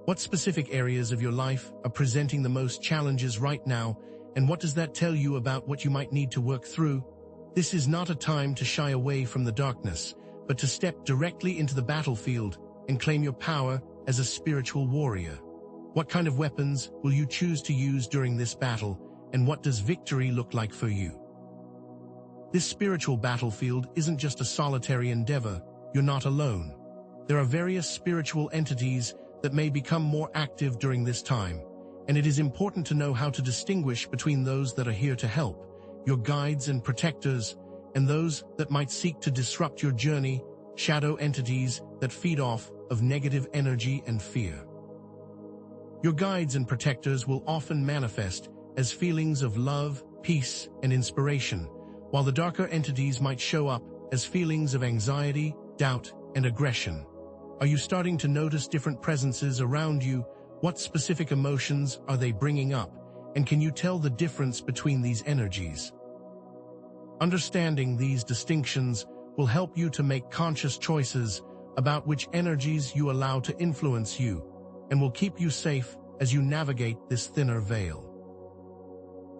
What specific areas of your life are presenting the most challenges right now, and what does that tell you about what you might need to work through? This is not a time to shy away from the darkness, but to step directly into the battlefield and claim your power as a spiritual warrior. What kind of weapons will you choose to use during this battle, and what does victory look like for you? This spiritual battlefield isn't just a solitary endeavor. You're not alone. There are various spiritual entities that may become more active during this time, and it is important to know how to distinguish between those that are here to help, your guides and protectors, and those that might seek to disrupt your journey, shadow entities that feed off of negative energy and fear. Your guides and protectors will often manifest as feelings of love, peace, and inspiration, while the darker entities might show up as feelings of anxiety, doubt, and aggression. Are you starting to notice different presences around you? What specific emotions are they bringing up? And can you tell the difference between these energies? Understanding these distinctions will help you to make conscious choices about which energies you allow to influence you, and will keep you safe as you navigate this thinner veil.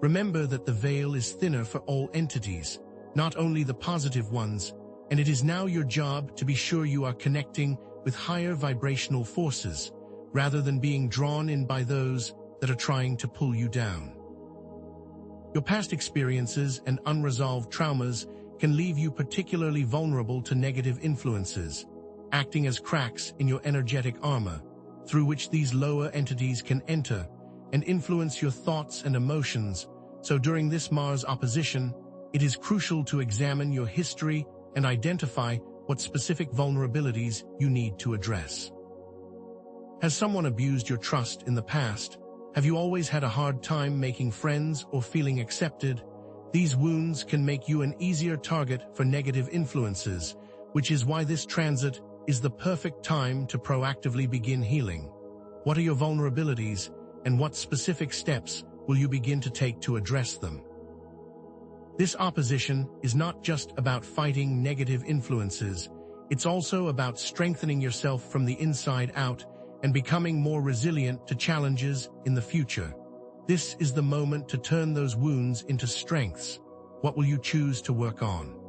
Remember that the veil is thinner for all entities, not only the positive ones, and it is now your job to be sure you are connecting with higher vibrational forces, rather than being drawn in by those that are trying to pull you down. Your past experiences and unresolved traumas can leave you particularly vulnerable to negative influences, acting as cracks in your energetic armor, through which these lower entities can enter and influence your thoughts and emotions. So during this Mars opposition, it is crucial to examine your history and identify what specific vulnerabilities you need to address. Has someone abused your trust in the past? Have you always had a hard time making friends or feeling accepted? These wounds can make you an easier target for negative influences, which is why this transit is the perfect time to proactively begin healing. What are your vulnerabilities, and what specific steps will you begin to take to address them? This opposition is not just about fighting negative influences, it's also about strengthening yourself from the inside out and becoming more resilient to challenges in the future. This is the moment to turn those wounds into strengths. What will you choose to work on?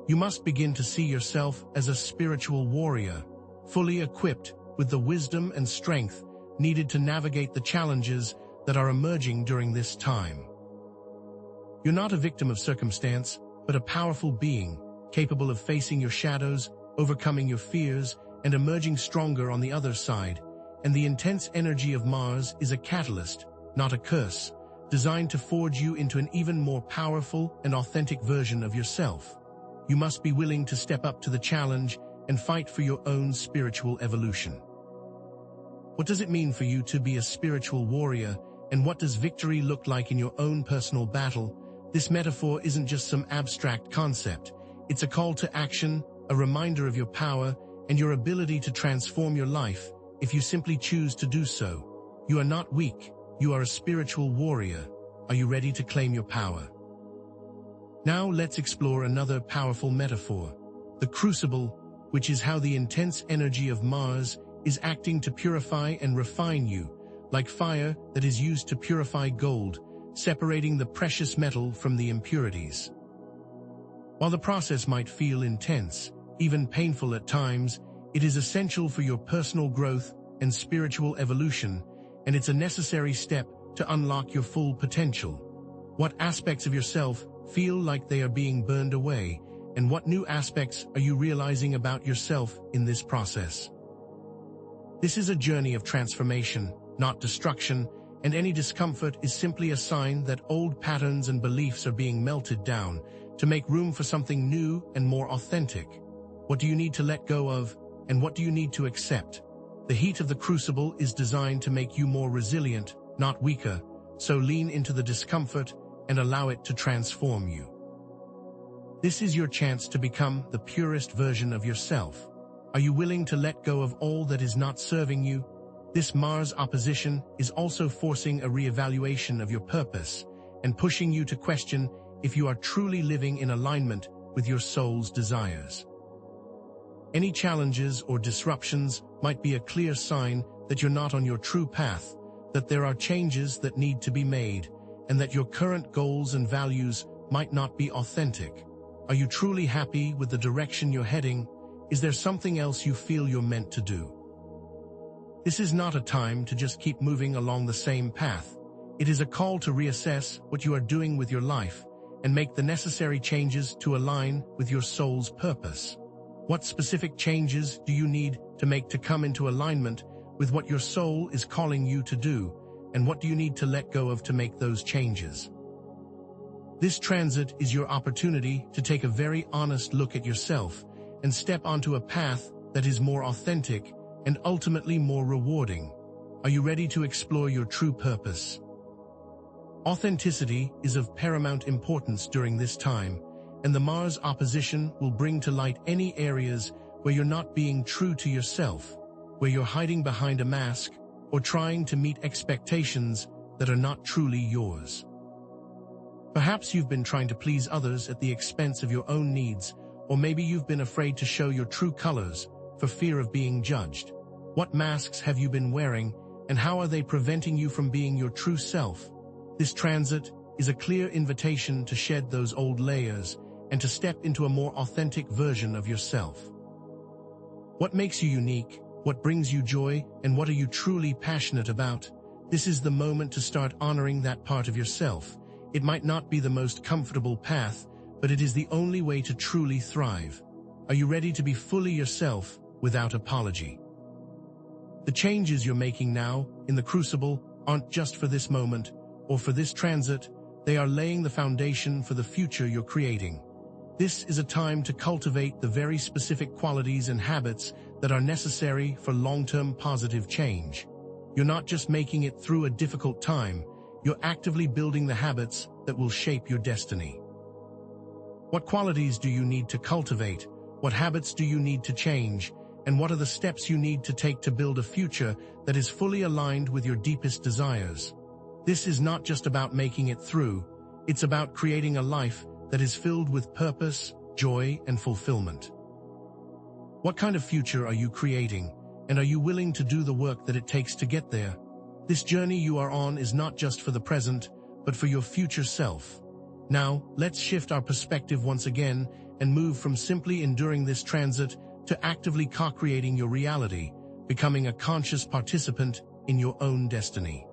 You must begin to see yourself as a spiritual warrior, fully equipped with the wisdom and strength needed to navigate the challenges that are emerging during this time. You're not a victim of circumstance, but a powerful being, capable of facing your shadows, overcoming your fears, and emerging stronger on the other side. And the intense energy of Mars is a catalyst, not a curse, designed to forge you into an even more powerful and authentic version of yourself. You must be willing to step up to the challenge and fight for your own spiritual evolution. What does it mean for you to be a spiritual warrior, and what does victory look like in your own personal battle? This metaphor isn't just some abstract concept. It's a call to action, a reminder of your power and your ability to transform your life if you simply choose to do so. You are not weak. You are a spiritual warrior. Are you ready to claim your power? Now let's explore another powerful metaphor, the crucible, which is how the intense energy of Mars is acting to purify and refine you, like fire that is used to purify gold, separating the precious metal from the impurities. While the process might feel intense, even painful at times, it is essential for your personal growth and spiritual evolution, and it's a necessary step to unlock your full potential. What aspects of yourself feel like they are being burned away, and what new aspects are you realizing about yourself in this process? This is a journey of transformation, not destruction, and any discomfort is simply a sign that old patterns and beliefs are being melted down to make room for something new and more authentic. What do you need to let go of, and what do you need to accept? The heat of the crucible is designed to make you more resilient, not weaker, so lean into the discomfort and allow it to transform you. This is your chance to become the purest version of yourself. Are you willing to let go of all that is not serving you? This Mars opposition is also forcing a reevaluation of your purpose and pushing you to question if you are truly living in alignment with your soul's desires. Any challenges or disruptions might be a clear sign that you're not on your true path, that there are changes that need to be made, and that your current goals and values might not be authentic. Are you truly happy with the direction you're heading? Is there something else you feel you're meant to do? This is not a time to just keep moving along the same path. It is a call to reassess what you are doing with your life and make the necessary changes to align with your soul's purpose. What specific changes do you need to make to come into alignment with what your soul is calling you to do, and what do you need to let go of to make those changes? This transit is your opportunity to take a very honest look at yourself and step onto a path that is more authentic and ultimately more rewarding. Are you ready to explore your true purpose? Authenticity is of paramount importance during this time, and the Mars opposition will bring to light any areas where you're not being true to yourself, where you're hiding behind a mask, or trying to meet expectations that are not truly yours. Perhaps you've been trying to please others at the expense of your own needs, or maybe you've been afraid to show your true colors for fear of being judged. What masks have you been wearing, and how are they preventing you from being your true self? This transit is a clear invitation to shed those old layers and to step into a more authentic version of yourself. What makes you unique? What brings you joy? And what are you truly passionate about? This is the moment to start honoring that part of yourself. It might not be the most comfortable path, but it is the only way to truly thrive. Are you ready to be fully yourself without apology? The changes you're making now, in the crucible, aren't just for this moment or for this transit. They are laying the foundation for the future you're creating. This is a time to cultivate the very specific qualities and habits that are necessary for long-term positive change. You're not just making it through a difficult time, you're actively building the habits that will shape your destiny. What qualities do you need to cultivate? What habits do you need to change? And what are the steps you need to take to build a future that is fully aligned with your deepest desires? This is not just about making it through, it's about creating a life that is filled with purpose, joy, and fulfillment. What kind of future are you creating, and are you willing to do the work that it takes to get there? This journey you are on is not just for the present, but for your future self. Now, let's shift our perspective once again and move from simply enduring this transit to actively co-creating your reality, becoming a conscious participant in your own destiny.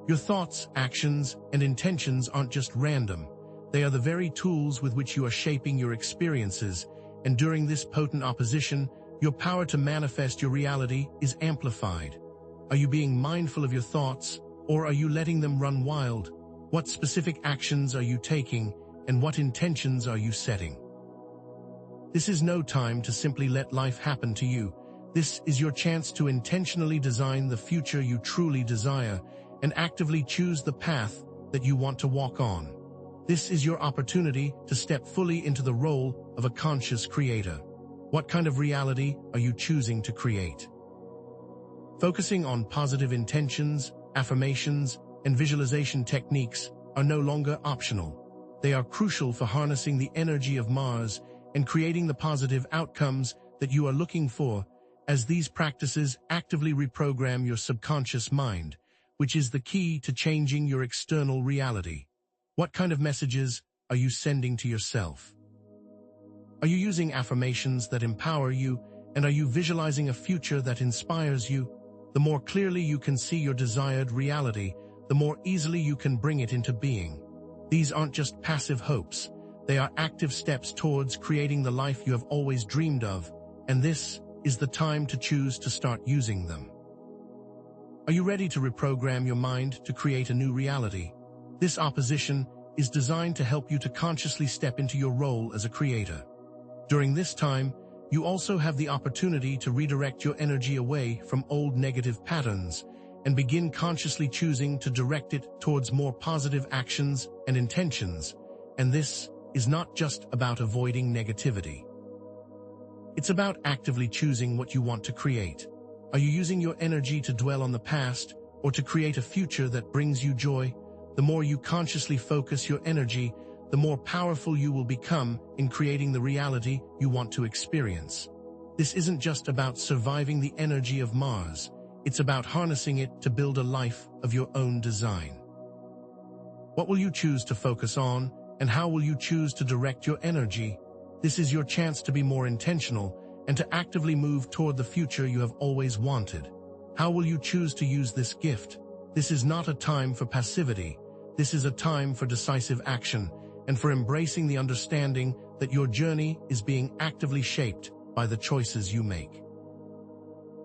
Your thoughts, actions, and intentions aren't just random. They are the very tools with which you are shaping your experiences, and during this potent opposition, your power to manifest your reality is amplified. Are you being mindful of your thoughts, or are you letting them run wild? What specific actions are you taking, and what intentions are you setting? This is no time to simply let life happen to you. This is your chance to intentionally design the future you truly desire and actively choose the path that you want to walk on. This is your opportunity to step fully into the role of a conscious creator. What kind of reality are you choosing to create? Focusing on positive intentions, affirmations, and visualization techniques are no longer optional. They are crucial for harnessing the energy of Mars and creating the positive outcomes that you are looking for, as these practices actively reprogram your subconscious mind, which is the key to changing your external reality. What kind of messages are you sending to yourself? Are you using affirmations that empower you, and are you visualizing a future that inspires you? The more clearly you can see your desired reality, the more easily you can bring it into being. These aren't just passive hopes. They are active steps towards creating the life you have always dreamed of, and this is the time to choose to start using them. Are you ready to reprogram your mind to create a new reality? This opposition is designed to help you to consciously step into your role as a creator. During this time, you also have the opportunity to redirect your energy away from old negative patterns and begin consciously choosing to direct it towards more positive actions and intentions. And this is not just about avoiding negativity. It's about actively choosing what you want to create. Are you using your energy to dwell on the past or to create a future that brings you joy? The more you consciously focus your energy, the more powerful you will become in creating the reality you want to experience. This isn't just about surviving the energy of Mars. It's about harnessing it to build a life of your own design. What will you choose to focus on, and how will you choose to direct your energy? This is your chance to be more intentional and to actively move toward the future you have always wanted. How will you choose to use this gift? This is not a time for passivity. This is a time for decisive action and for embracing the understanding that your journey is being actively shaped by the choices you make.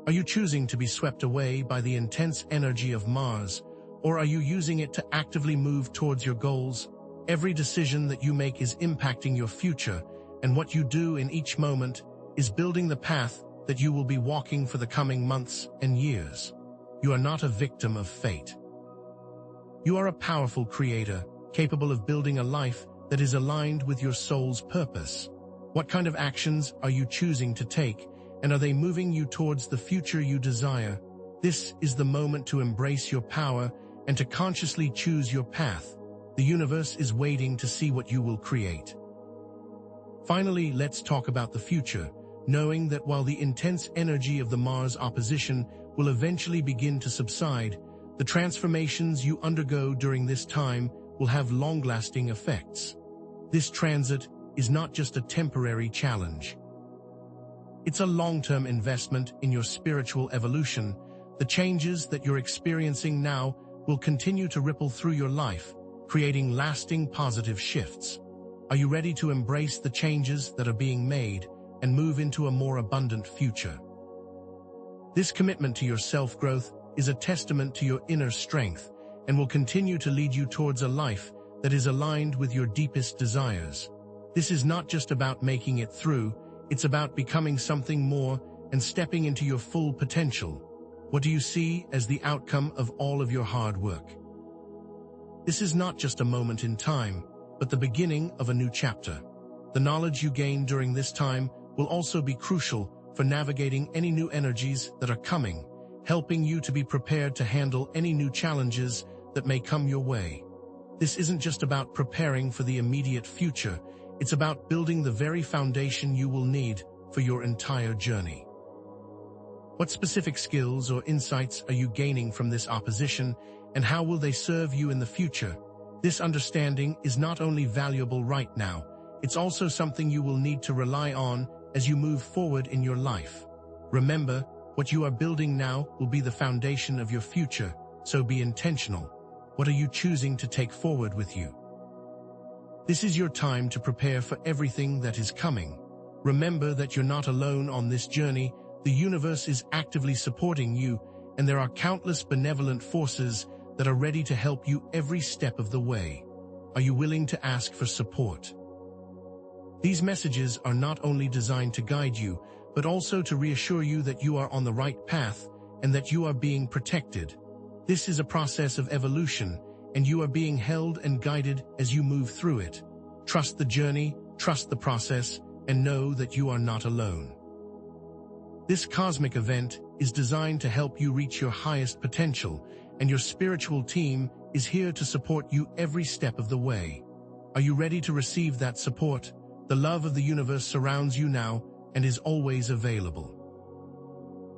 Are you choosing to be swept away by the intense energy of Mars, or are you using it to actively move towards your goals? Every decision that you make is impacting your future, and what you do in each moment is building the path that you will be walking for the coming months and years. You are not a victim of fate. You are a powerful creator, capable of building a life that is aligned with your soul's purpose. What kind of actions are you choosing to take, and are they moving you towards the future you desire? This is the moment to embrace your power and to consciously choose your path. The universe is waiting to see what you will create. Finally, let's talk about the future, knowing that while the intense energy of the Mars opposition will eventually begin to subside, the transformations you undergo during this time will have long-lasting effects. This transit is not just a temporary challenge. It's a long-term investment in your spiritual evolution. The changes that you're experiencing now will continue to ripple through your life, creating lasting positive shifts. Are you ready to embrace the changes that are being made and move into a more abundant future? This commitment to your self-growth is a testament to your inner strength and will continue to lead you towards a life that is aligned with your deepest desires. This is not just about making it through, it's about becoming something more and stepping into your full potential. What do you see as the outcome of all of your hard work? This is not just a moment in time, but the beginning of a new chapter. The knowledge you gain during this time will also be crucial for navigating any new energies that are coming, helping you to be prepared to handle any new challenges that may come your way. This isn't just about preparing for the immediate future, it's about building the very foundation you will need for your entire journey. What specific skills or insights are you gaining from this opposition, and how will they serve you in the future? This understanding is not only valuable right now, it's also something you will need to rely on as you move forward in your life. Remember, what you are building now will be the foundation of your future, so be intentional. What are you choosing to take forward with you? This is your time to prepare for everything that is coming. Remember that you're not alone on this journey. The universe is actively supporting you, and there are countless benevolent forces that are ready to help you every step of the way. Are you willing to ask for support? These messages are not only designed to guide you, but also to reassure you that you are on the right path and that you are being protected. This is a process of evolution, and you are being held and guided as you move through it. Trust the journey, trust the process, and know that you are not alone. This cosmic event is designed to help you reach your highest potential, and your spiritual team is here to support you every step of the way. Are you ready to receive that support? The love of the universe surrounds you now and is always available.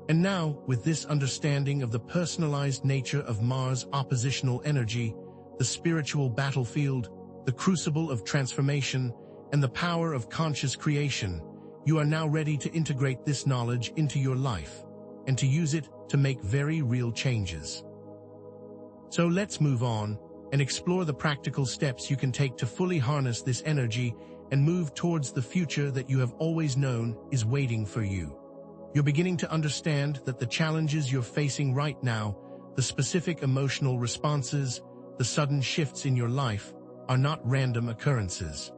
And now, with this understanding of the personalized nature of Mars' oppositional energy, the spiritual battlefield, the crucible of transformation, and the power of conscious creation, you are now ready to integrate this knowledge into your life and to use it to make very real changes. So let's move on and explore the practical steps you can take to fully harness this energy and move towards the future that you have always known is waiting for you. You're beginning to understand that the challenges you're facing right now, the specific emotional responses, the sudden shifts in your life, are not random occurrences.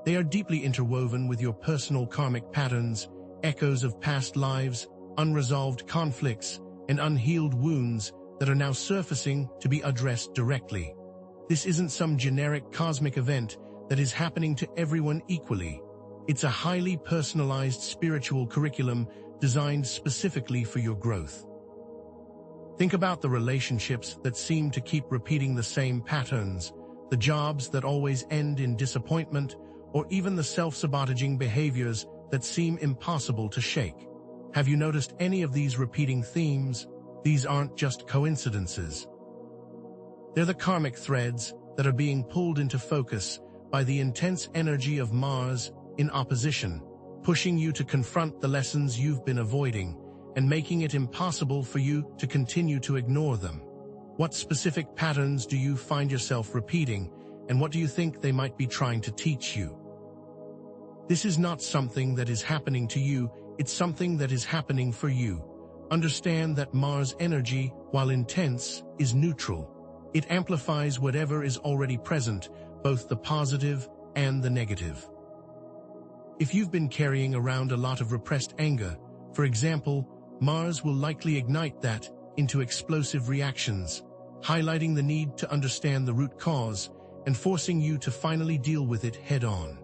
They are deeply interwoven with your personal karmic patterns, echoes of past lives, unresolved conflicts, and unhealed wounds that are now surfacing to be addressed directly. This isn't some generic cosmic event that is happening to everyone equally. It's a highly personalized spiritual curriculum designed specifically for your growth. Think about the relationships that seem to keep repeating the same patterns, the jobs that always end in disappointment, or even the self-sabotaging behaviors that seem impossible to shake. Have you noticed any of these repeating themes? These aren't just coincidences. They're the karmic threads that are being pulled into focus by the intense energy of Mars in opposition, pushing you to confront the lessons you've been avoiding and making it impossible for you to continue to ignore them. What specific patterns do you find yourself repeating, and what do you think they might be trying to teach you? This is not something that is happening to you, it's something that is happening for you. Understand that Mars energy, while intense, is neutral. It amplifies whatever is already present, both the positive and the negative. If you've been carrying around a lot of repressed anger, for example, Mars will likely ignite that into explosive reactions, highlighting the need to understand the root cause and forcing you to finally deal with it head-on.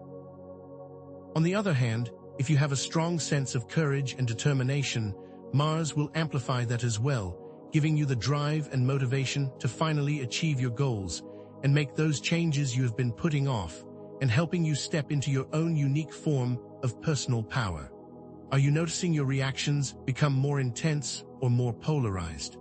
On the other hand, if you have a strong sense of courage and determination, Mars will amplify that as well, giving you the drive and motivation to finally achieve your goals and make those changes you have been putting off, and helping you step into your own unique form of personal power. Are you noticing your reactions become more intense or more polarized?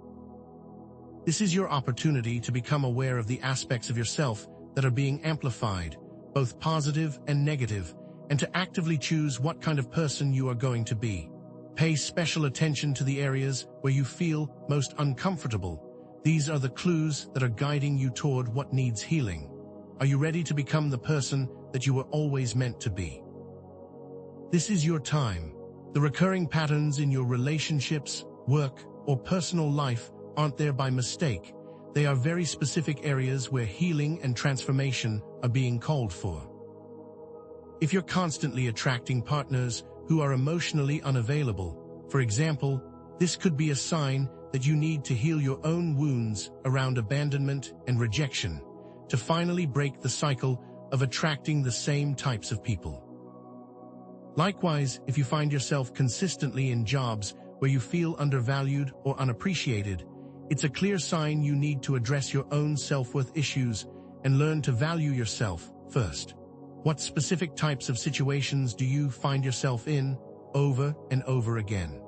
This is your opportunity to become aware of the aspects of yourself that are being amplified, both positive and negative, and to actively choose what kind of person you are going to be. Pay special attention to the areas where you feel most uncomfortable. These are the clues that are guiding you toward what needs healing. Are you ready to become the person that you were always meant to be? This is your time. The recurring patterns in your relationships, work, or personal life aren't there by mistake. They are very specific areas where healing and transformation are being called for. If you're constantly attracting partners who are emotionally unavailable, for example, this could be a sign that you need to heal your own wounds around abandonment and rejection to finally break the cycle of attracting the same types of people. Likewise, if you find yourself consistently in jobs where you feel undervalued or unappreciated, it's a clear sign you need to address your own self-worth issues and learn to value yourself first. What specific types of situations do you find yourself in over and over again?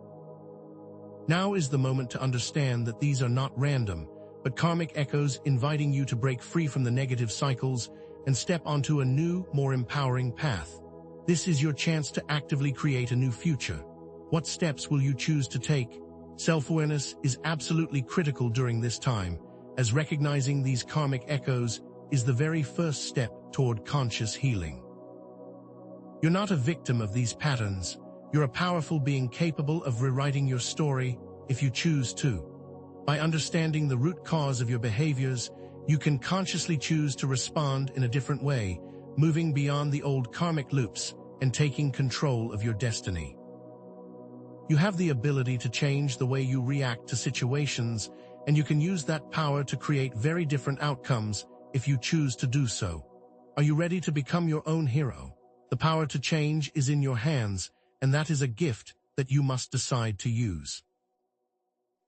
Now is the moment to understand that these are not random, but karmic echoes inviting you to break free from the negative cycles and step onto a new, more empowering path. This is your chance to actively create a new future. What steps will you choose to take? Self-awareness is absolutely critical during this time, as recognizing these karmic echoes is the very first step toward conscious healing. You're not a victim of these patterns. You're a powerful being capable of rewriting your story if you choose to. By understanding the root cause of your behaviors, you can consciously choose to respond in a different way, moving beyond the old karmic loops and taking control of your destiny. You have the ability to change the way you react to situations, and you can use that power to create very different outcomes if you choose to do so. Are you ready to become your own hero? The power to change is in your hands, and that is a gift that you must decide to use.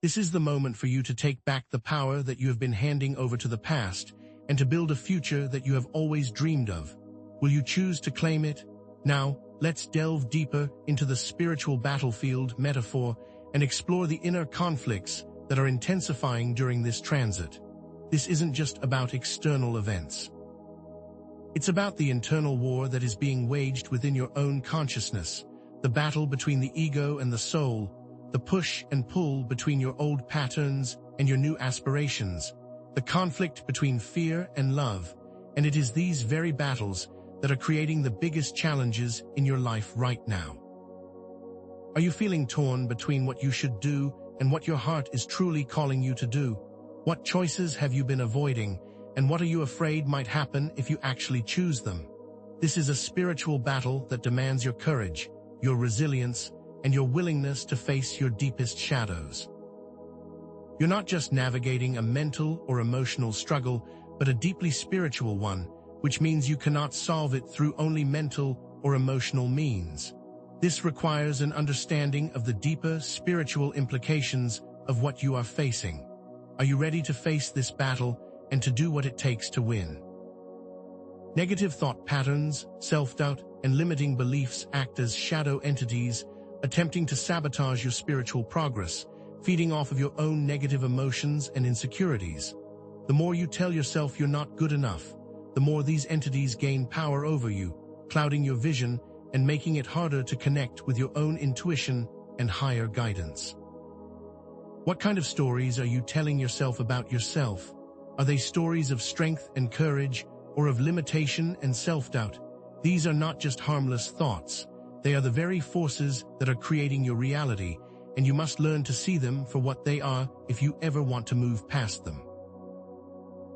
This is the moment for you to take back the power that you have been handing over to the past and to build a future that you have always dreamed of. Will you choose to claim it? Now, let's delve deeper into the spiritual battlefield metaphor and explore the inner conflicts that are intensifying during this transit. This isn't just about external events. It's about the internal war that is being waged within your own consciousness, the battle between the ego and the soul, the push and pull between your old patterns and your new aspirations, the conflict between fear and love, and it is these very battles that are creating the biggest challenges in your life right now. Are you feeling torn between what you should do and what your heart is truly calling you to do? What choices have you been avoiding, and what are you afraid might happen if you actually choose them? This is a spiritual battle that demands your courage, your resilience, and your willingness to face your deepest shadows. You're not just navigating a mental or emotional struggle, but a deeply spiritual one, which means you cannot solve it through only mental or emotional means. This requires an understanding of the deeper spiritual implications of what you are facing. Are you ready to face this battle and to do what it takes to win? Negative thought patterns, self-doubt, and limiting beliefs act as shadow entities, attempting to sabotage your spiritual progress, feeding off of your own negative emotions and insecurities. The more you tell yourself you're not good enough, the more these entities gain power over you, clouding your vision and making it harder to connect with your own intuition and higher guidance. What kind of stories are you telling yourself about yourself? Are they stories of strength and courage, or of limitation and self-doubt? These are not just harmless thoughts. They are the very forces that are creating your reality, and you must learn to see them for what they are if you ever want to move past them.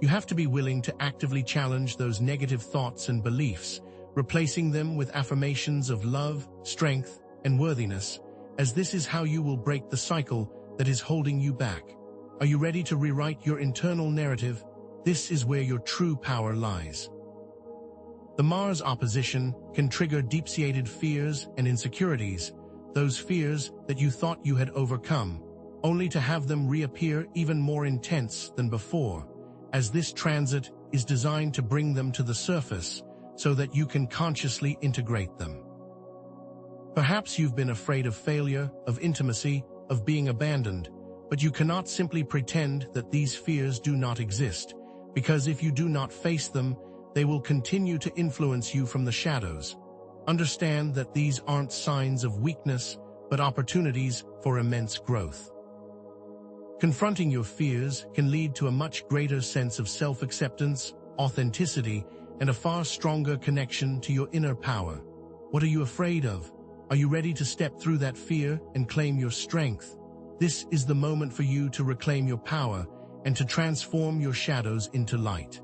You have to be willing to actively challenge those negative thoughts and beliefs, replacing them with affirmations of love, strength, and worthiness, as this is how you will break the cycle that is holding you back. Are you ready to rewrite your internal narrative? This is where your true power lies. The Mars opposition can trigger deep-seated fears and insecurities, those fears that you thought you had overcome, only to have them reappear even more intense than before, as this transit is designed to bring them to the surface so that you can consciously integrate them. Perhaps you've been afraid of failure, of intimacy, of being abandoned, but you cannot simply pretend that these fears do not exist, because if you do not face them, they will continue to influence you from the shadows. Understand that these aren't signs of weakness, but opportunities for immense growth. Confronting your fears can lead to a much greater sense of self-acceptance, authenticity, and a far stronger connection to your inner power. What are you afraid of? Are you ready to step through that fear and claim your strength? This is the moment for you to reclaim your power and to transform your shadows into light.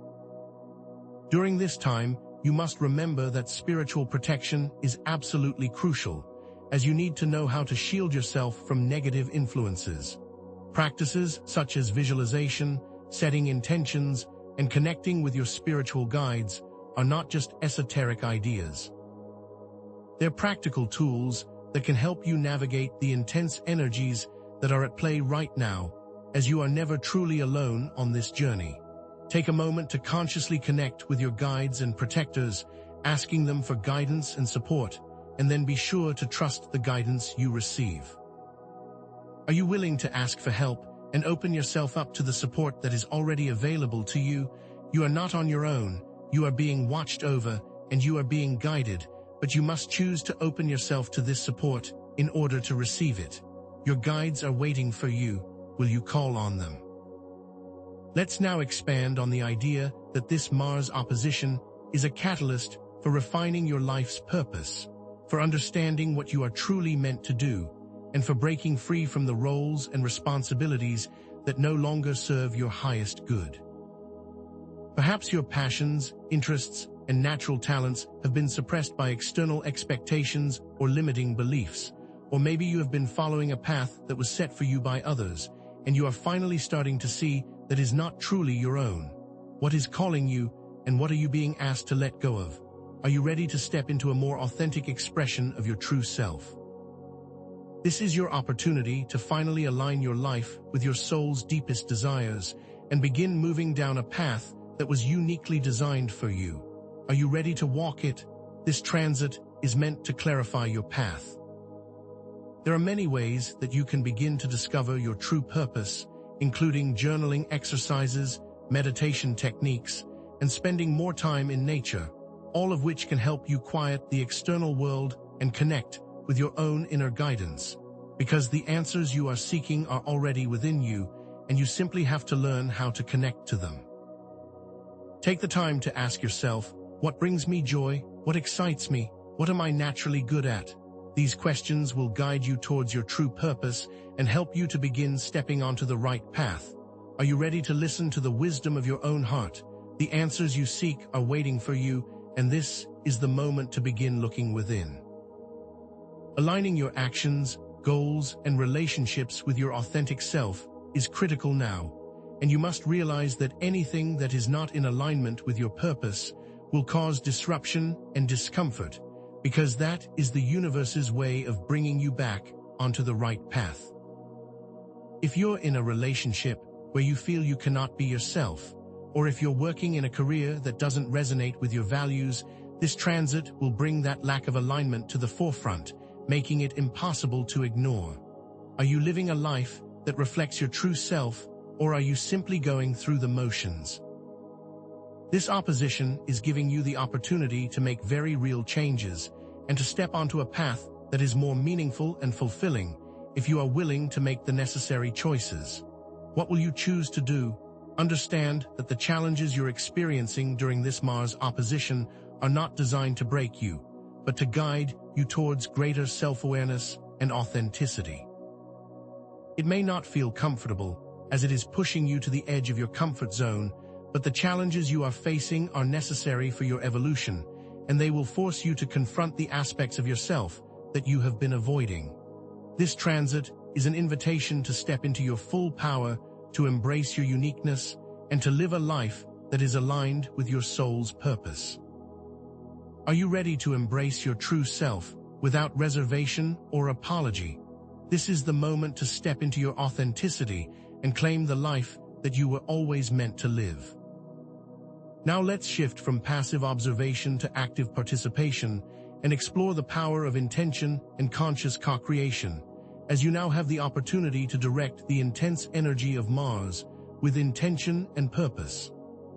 During this time, you must remember that spiritual protection is absolutely crucial, as you need to know how to shield yourself from negative influences. Practices such as visualization, setting intentions, and connecting with your spiritual guides are not just esoteric ideas. They're practical tools that can help you navigate the intense energies that are at play right now, as you are never truly alone on this journey. Take a moment to consciously connect with your guides and protectors, asking them for guidance and support, and then be sure to trust the guidance you receive. Are you willing to ask for help and open yourself up to the support that is already available to you? You are not on your own, you are being watched over, and you are being guided, but you must choose to open yourself to this support in order to receive it. Your guides are waiting for you. Will you call on them? Let's now expand on the idea that this Mars opposition is a catalyst for refining your life's purpose, for understanding what you are truly meant to do, and for breaking free from the roles and responsibilities that no longer serve your highest good. Perhaps your passions, interests, and natural talents have been suppressed by external expectations or limiting beliefs, or maybe you have been following a path that was set for you by others, and you are finally starting to see that is not truly your own. What is calling you, and what are you being asked to let go of? Are you ready to step into a more authentic expression of your true self? This is your opportunity to finally align your life with your soul's deepest desires and begin moving down a path that was uniquely designed for you. Are you ready to walk it? This transit is meant to clarify your path. There are many ways that you can begin to discover your true purpose, including journaling exercises, meditation techniques, and spending more time in nature, all of which can help you quiet the external world and connect with your own inner guidance, because the answers you are seeking are already within you, and you simply have to learn how to connect to them. Take the time to ask yourself, what brings me joy? What excites me? What am I naturally good at? These questions will guide you towards your true purpose and help you to begin stepping onto the right path. Are you ready to listen to the wisdom of your own heart? The answers you seek are waiting for you, and this is the moment to begin looking within. Aligning your actions, goals, and relationships with your authentic self is critical now, and you must realize that anything that is not in alignment with your purpose will cause disruption and discomfort, because that is the universe's way of bringing you back onto the right path. If you're in a relationship where you feel you cannot be yourself, or if you're working in a career that doesn't resonate with your values, this transit will bring that lack of alignment to the forefront, making it impossible to ignore. Are you living a life that reflects your true self, or are you simply going through the motions? This opposition is giving you the opportunity to make very real changes and to step onto a path that is more meaningful and fulfilling if you are willing to make the necessary choices. What will you choose to do? Understand that the challenges you're experiencing during this Mars opposition are not designed to break you, but to guide you towards greater self-awareness and authenticity. It may not feel comfortable, as it is pushing you to the edge of your comfort zone, but the challenges you are facing are necessary for your evolution, and they will force you to confront the aspects of yourself that you have been avoiding. This transit is an invitation to step into your full power to embrace your uniqueness, and to live a life that is aligned with your soul's purpose. Are you ready to embrace your true self without reservation or apology? This is the moment to step into your authenticity and claim the life that you were always meant to live. Now let's shift from passive observation to active participation and explore the power of intention and conscious co-creation, as you now have the opportunity to direct the intense energy of Mars with intention and purpose.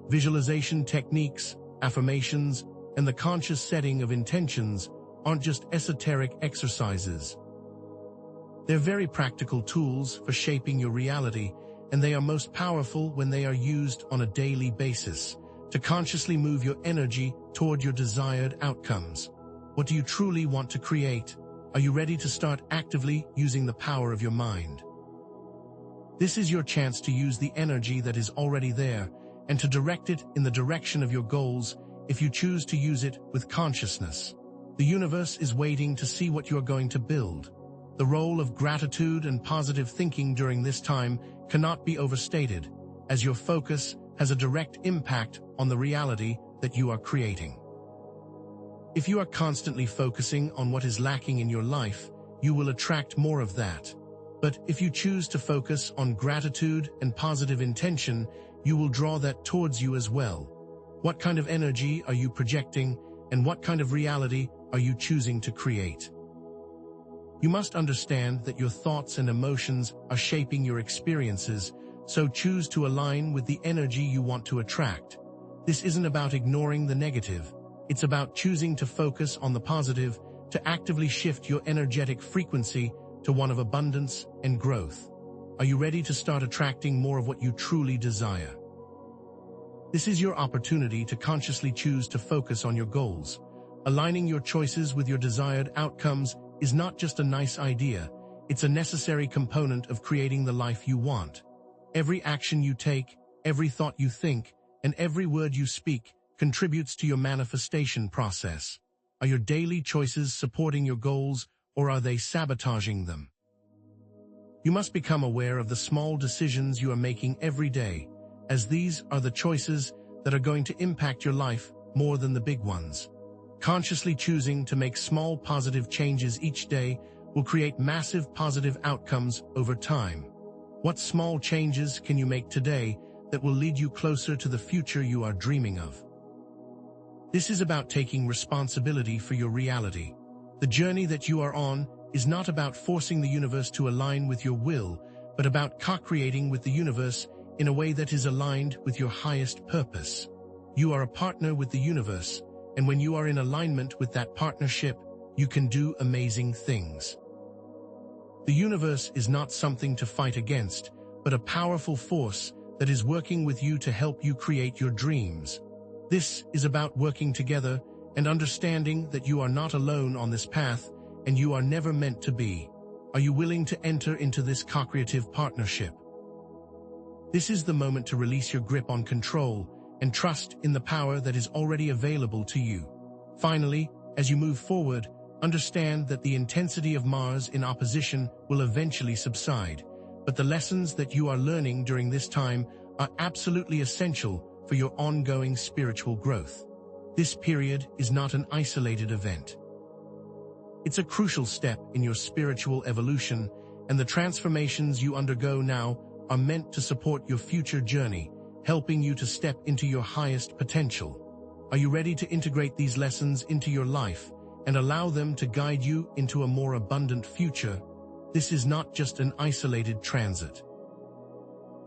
Visualization techniques, affirmations, and the conscious setting of intentions aren't just esoteric exercises. They're very practical tools for shaping your reality, and they are most powerful when they are used on a daily basis to consciously move your energy toward your desired outcomes. What do you truly want to create? Are you ready to start actively using the power of your mind? This is your chance to use the energy that is already there and to direct it in the direction of your goals if you choose to use it with consciousness. The universe is waiting to see what you're going to build. The role of gratitude and positive thinking during this time cannot be overstated, as your focus has a direct impact on the reality that you are creating. If you are constantly focusing on what is lacking in your life, you will attract more of that. But if you choose to focus on gratitude and positive intention, you will draw that towards you as well. What kind of energy are you projecting, and what kind of reality are you choosing to create? You must understand that your thoughts and emotions are shaping your experiences, so choose to align with the energy you want to attract. This isn't about ignoring the negative. It's about choosing to focus on the positive, to actively shift your energetic frequency to one of abundance and growth. Are you ready to start attracting more of what you truly desire? This is your opportunity to consciously choose to focus on your goals. Aligning your choices with your desired outcomes is not just a nice idea, it's a necessary component of creating the life you want. Every action you take, every thought you think, and every word you speak contributes to your manifestation process. Are your daily choices supporting your goals, or are they sabotaging them? You must become aware of the small decisions you are making every day, as these are the choices that are going to impact your life more than the big ones. Consciously choosing to make small positive changes each day will create massive positive outcomes over time. What small changes can you make today that will lead you closer to the future you are dreaming of? This is about taking responsibility for your reality. The journey that you are on is not about forcing the universe to align with your will, but about co-creating with the universe in a way that is aligned with your highest purpose. You are a partner with the universe, and when you are in alignment with that partnership, you can do amazing things. The universe is not something to fight against, but a powerful force that is working with you to help you create your dreams. This is about working together and understanding that you are not alone on this path, and you are never meant to be. Are you willing to enter into this co-creative partnership? This is the moment to release your grip on control and trust in the power that is already available to you. Finally, as you move forward, understand that the intensity of Mars in opposition will eventually subside, but the lessons that you are learning during this time are absolutely essential for your ongoing spiritual growth. This period is not an isolated event. It's a crucial step in your spiritual evolution, and the transformations you undergo now are meant to support your future journey, helping you to step into your highest potential. Are you ready to integrate these lessons into your life and allow them to guide you into a more abundant future? This is not just an isolated transit.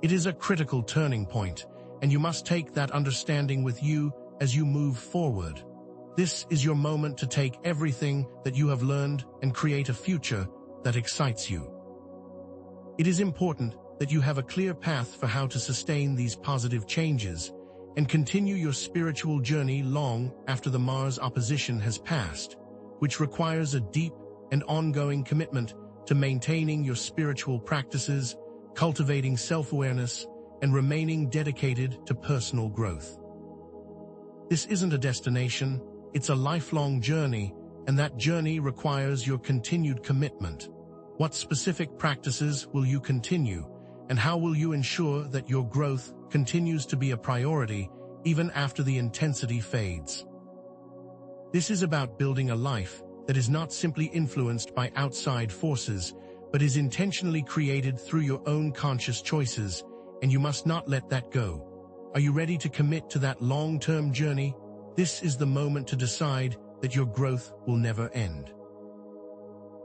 It is a critical turning point, and you must take that understanding with you as you move forward. This is your moment to take everything that you have learned and create a future that excites you. It is important that you have a clear path for how to sustain these positive changes and continue your spiritual journey long after the Mars opposition has passed, which requires a deep and ongoing commitment to maintaining your spiritual practices, cultivating self-awareness, and remaining dedicated to personal growth. This isn't a destination, it's a lifelong journey, and that journey requires your continued commitment. What specific practices will you continue, And how will you ensure that your growth continues to be a priority even after the intensity fades? This is about building a life that is not simply influenced by outside forces, but is intentionally created through your own conscious choices, and you must not let that go. Are you ready to commit to that long-term journey? This is the moment to decide that your growth will never end.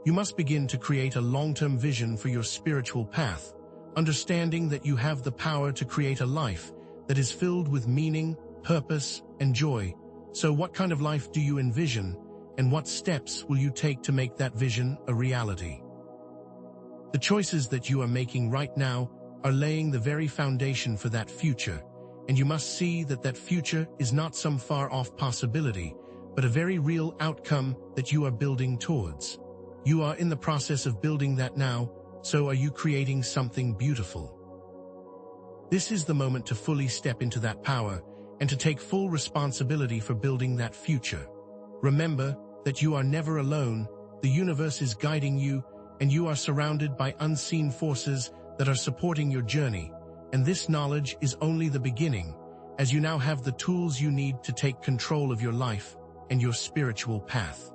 You must begin to create a long-term vision for your spiritual path, understanding that you have the power to create a life that is filled with meaning, purpose, and joy. So what kind of life do you envision, and what steps will you take to make that vision a reality? The choices that you are making right now are laying the very foundation for that future, and you must see that that future is not some far-off possibility, but a very real outcome that you are building towards. You are in the process of building that now, so are you creating something beautiful? This is the moment to fully step into that power and to take full responsibility for building that future. Remember that you are never alone, the universe is guiding you, and you are surrounded by unseen forces that are supporting your journey, and this knowledge is only the beginning, as you now have the tools you need to take control of your life and your spiritual path.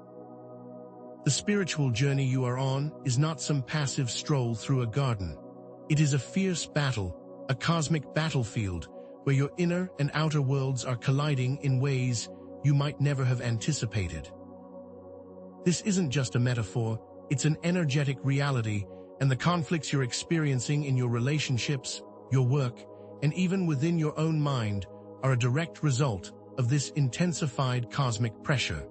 The spiritual journey you are on is not some passive stroll through a garden. It is a fierce battle, a cosmic battlefield, where your inner and outer worlds are colliding in ways you might never have anticipated. This isn't just a metaphor, it's an energetic reality, and the conflicts you're experiencing in your relationships, your work, and even within your own mind are a direct result of this intensified cosmic pressure.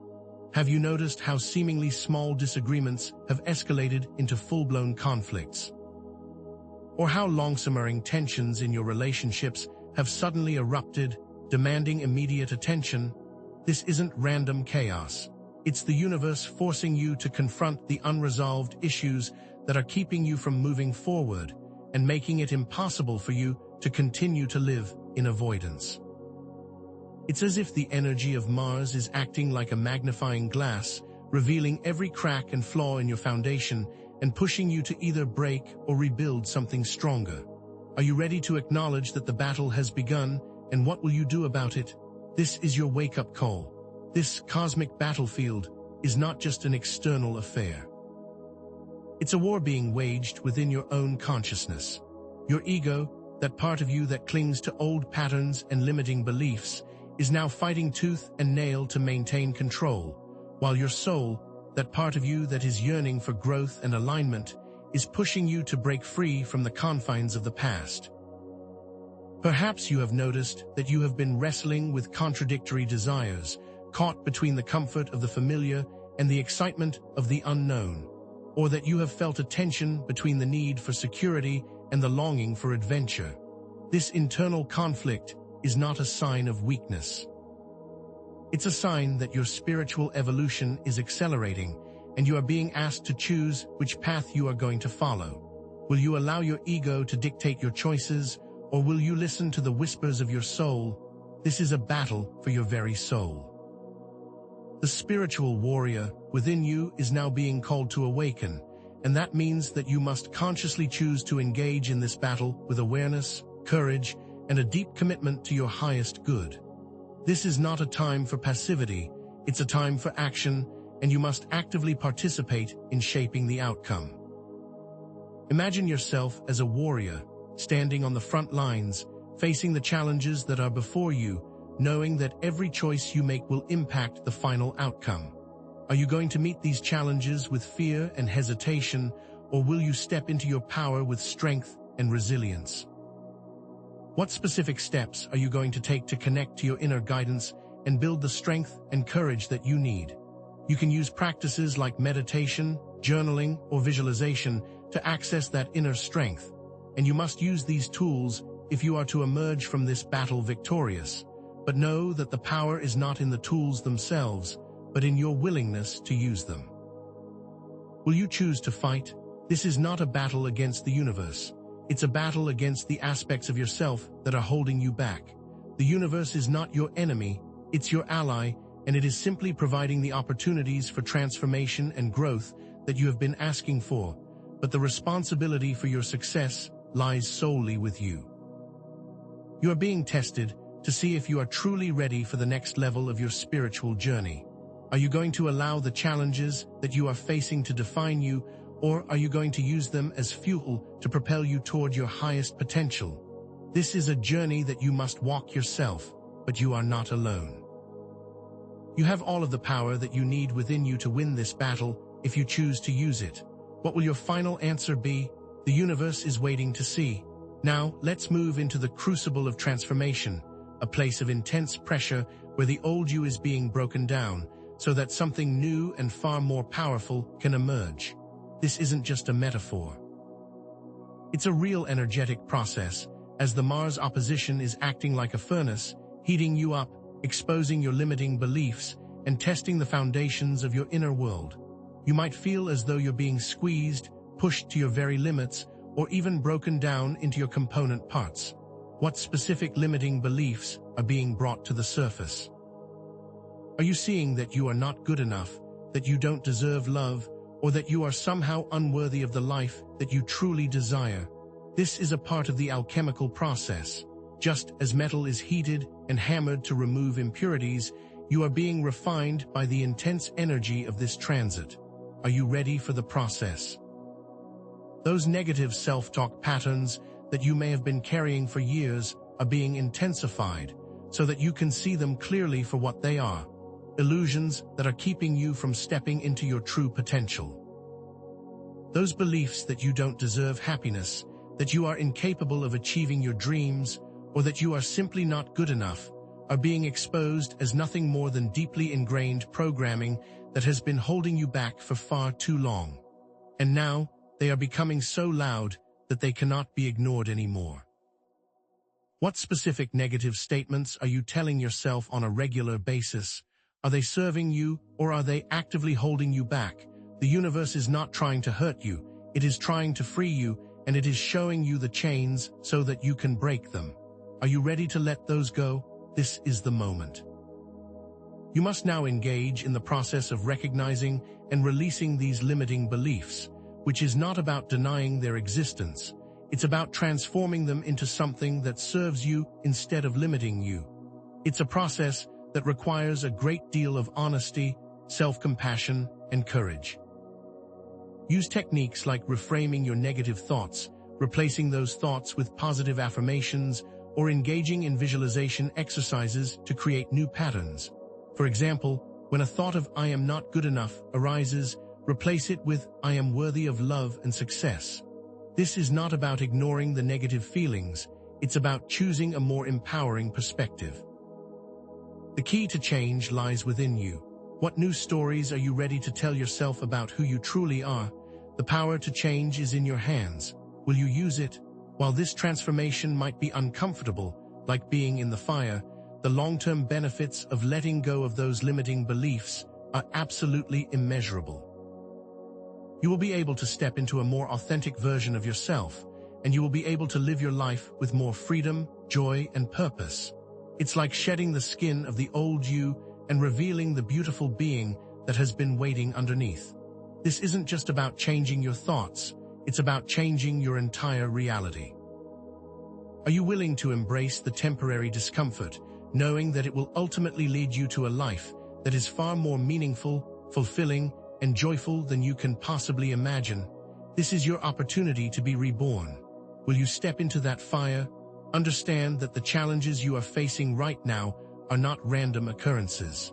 Have you noticed how seemingly small disagreements have escalated into full-blown conflicts? Or how long-simmering tensions in your relationships have suddenly erupted, demanding immediate attention? This isn't random chaos. It's the universe forcing you to confront the unresolved issues that are keeping you from moving forward and making it impossible for you to continue to live in avoidance. It's as if the energy of Mars is acting like a magnifying glass, revealing every crack and flaw in your foundation and pushing you to either break or rebuild something stronger. Are you ready to acknowledge that the battle has begun, and what will you do about it? This is your wake-up call. This cosmic battlefield is not just an external affair. It's a war being waged within your own consciousness. Your ego, that part of you that clings to old patterns and limiting beliefs, is now fighting tooth and nail to maintain control, while your soul, that part of you that is yearning for growth and alignment, is pushing you to break free from the confines of the past. Perhaps you have noticed that you have been wrestling with contradictory desires, caught between the comfort of the familiar and the excitement of the unknown, or that you have felt a tension between the need for security and the longing for adventure. This internal conflict is not a sign of weakness. It's a sign that your spiritual evolution is accelerating, and you are being asked to choose which path you are going to follow. Will you allow your ego to dictate your choices, or will you listen to the whispers of your soul? This is a battle for your very soul. The spiritual warrior within you is now being called to awaken, and that means that you must consciously choose to engage in this battle with awareness, courage, and a deep commitment to your highest good. This is not a time for passivity, it's a time for action, and you must actively participate in shaping the outcome. Imagine yourself as a warrior, standing on the front lines, facing the challenges that are before you, knowing that every choice you make will impact the final outcome. Are you going to meet these challenges with fear and hesitation, or will you step into your power with strength and resilience? What specific steps are you going to take to connect to your inner guidance and build the strength and courage that you need? You can use practices like meditation, journaling, or visualization to access that inner strength, and you must use these tools if you are to emerge from this battle victorious. But know that the power is not in the tools themselves, but in your willingness to use them. Will you choose to fight? This is not a battle against the universe. It's a battle against the aspects of yourself that are holding you back. The universe is not your enemy, it's your ally, and it is simply providing the opportunities for transformation and growth that you have been asking for. But the responsibility for your success lies solely with you. You are being tested to see if you are truly ready for the next level of your spiritual journey. Are you going to allow the challenges that you are facing to define you, or are you going to use them as fuel to propel you toward your highest potential? This is a journey that you must walk yourself, but you are not alone. You have all of the power that you need within you to win this battle if you choose to use it. What will your final answer be? The universe is waiting to see. Now, let's move into the crucible of transformation, a place of intense pressure where the old you is being broken down, so that something new and far more powerful can emerge. This isn't just a metaphor. It's a real energetic process, as the Mars opposition is acting like a furnace, heating you up, exposing your limiting beliefs, and testing the foundations of your inner world. You might feel as though you're being squeezed, pushed to your very limits, or even broken down into your component parts. What specific limiting beliefs are being brought to the surface? Are you seeing that you are not good enough, that you don't deserve love, or that you are somehow unworthy of the life that you truly desire? This is a part of the alchemical process. Just as metal is heated and hammered to remove impurities, you are being refined by the intense energy of this transit. Are you ready for the process? Those negative self-talk patterns that you may have been carrying for years are being intensified so that you can see them clearly for what they are: illusions that are keeping you from stepping into your true potential. Those beliefs that you don't deserve happiness, that you are incapable of achieving your dreams, or that you are simply not good enough, are being exposed as nothing more than deeply ingrained programming that has been holding you back for far too long. And now, they are becoming so loud that they cannot be ignored anymore. What specific negative statements are you telling yourself on a regular basis? Are they serving you, or are they actively holding you back? The universe is not trying to hurt you, it is trying to free you, and it is showing you the chains so that you can break them. Are you ready to let those go? This is the moment. You must now engage in the process of recognizing and releasing these limiting beliefs, which is not about denying their existence. It's about transforming them into something that serves you instead of limiting you. It's a process that requires a great deal of honesty, self-compassion, and courage. Use techniques like reframing your negative thoughts, replacing those thoughts with positive affirmations, or engaging in visualization exercises to create new patterns. For example, when a thought of "I am not good enough" arises, replace it with "I am worthy of love and success." This is not about ignoring the negative feelings, it's about choosing a more empowering perspective. The key to change lies within you. What new stories are you ready to tell yourself about who you truly are? The power to change is in your hands. Will you use it? While this transformation might be uncomfortable, like being in the fire, the long-term benefits of letting go of those limiting beliefs are absolutely immeasurable. You will be able to step into a more authentic version of yourself, and you will be able to live your life with more freedom, joy, and purpose. It's like shedding the skin of the old you and revealing the beautiful being that has been waiting underneath. This isn't just about changing your thoughts, it's about changing your entire reality. Are you willing to embrace the temporary discomfort, knowing that it will ultimately lead you to a life that is far more meaningful, fulfilling, and joyful than you can possibly imagine? This is your opportunity to be reborn. Will you step into that fire? Understand that the challenges you are facing right now are not random occurrences.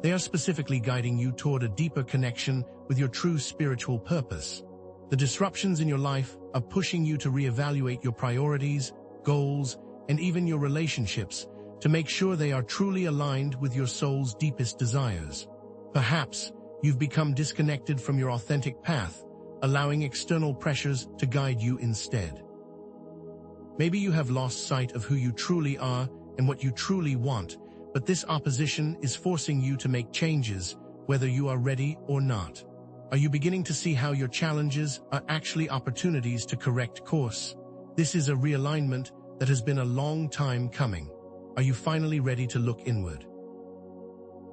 They are specifically guiding you toward a deeper connection with your true spiritual purpose. The disruptions in your life are pushing you to reevaluate your priorities, goals, and even your relationships to make sure they are truly aligned with your soul's deepest desires. Perhaps you've become disconnected from your authentic path, allowing external pressures to guide you instead. Maybe you have lost sight of who you truly are and what you truly want, but this opposition is forcing you to make changes, whether you are ready or not. Are you beginning to see how your challenges are actually opportunities to correct course? This is a realignment that has been a long time coming. Are you finally ready to look inward?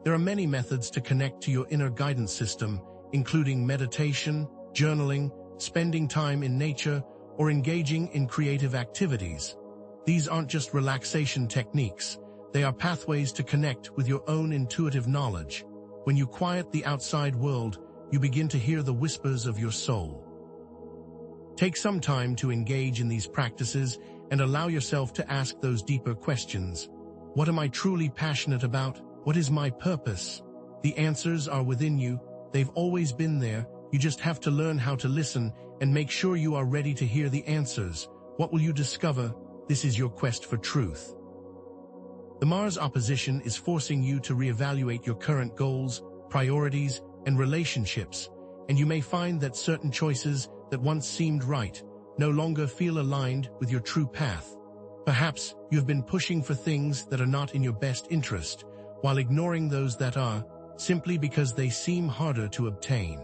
There are many methods to connect to your inner guidance system, including meditation, journaling, spending time in nature, or engaging in creative activities. These aren't just relaxation techniques, they are pathways to connect with your own intuitive knowledge. When you quiet the outside world, you begin to hear the whispers of your soul. Take some time to engage in these practices and allow yourself to ask those deeper questions. What am I truly passionate about? What is my purpose? The answers are within you. They've always been there. You just have to learn how to listen and make sure you are ready to hear the answers. What will you discover? This is your quest for truth. The Mars opposition is forcing you to reevaluate your current goals, priorities, and relationships, and you may find that certain choices that once seemed right no longer feel aligned with your true path. Perhaps you've been pushing for things that are not in your best interest, while ignoring those that are, simply because they seem harder to obtain.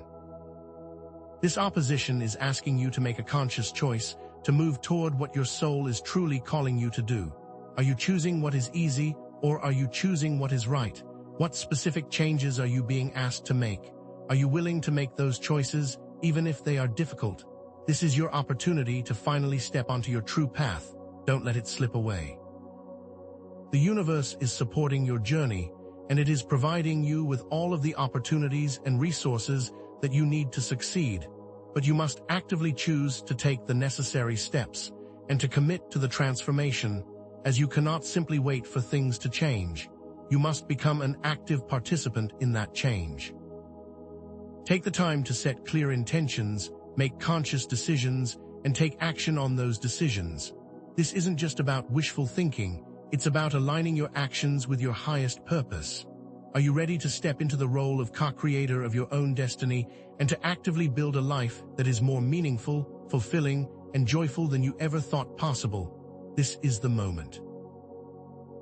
This opposition is asking you to make a conscious choice to move toward what your soul is truly calling you to do. Are you choosing what is easy, or are you choosing what is right? What specific changes are you being asked to make? Are you willing to make those choices, even if they are difficult? This is your opportunity to finally step onto your true path. Don't let it slip away. The universe is supporting your journey, and it is providing you with all of the opportunities and resources that you need to succeed. But you must actively choose to take the necessary steps and to commit to the transformation, as you cannot simply wait for things to change. You must become an active participant in that change. Take the time to set clear intentions, make conscious decisions, and take action on those decisions. This isn't just about wishful thinking, it's about aligning your actions with your highest purpose. Are you ready to step into the role of co-creator of your own destiny and to actively build a life that is more meaningful, fulfilling, and joyful than you ever thought possible? This is the moment.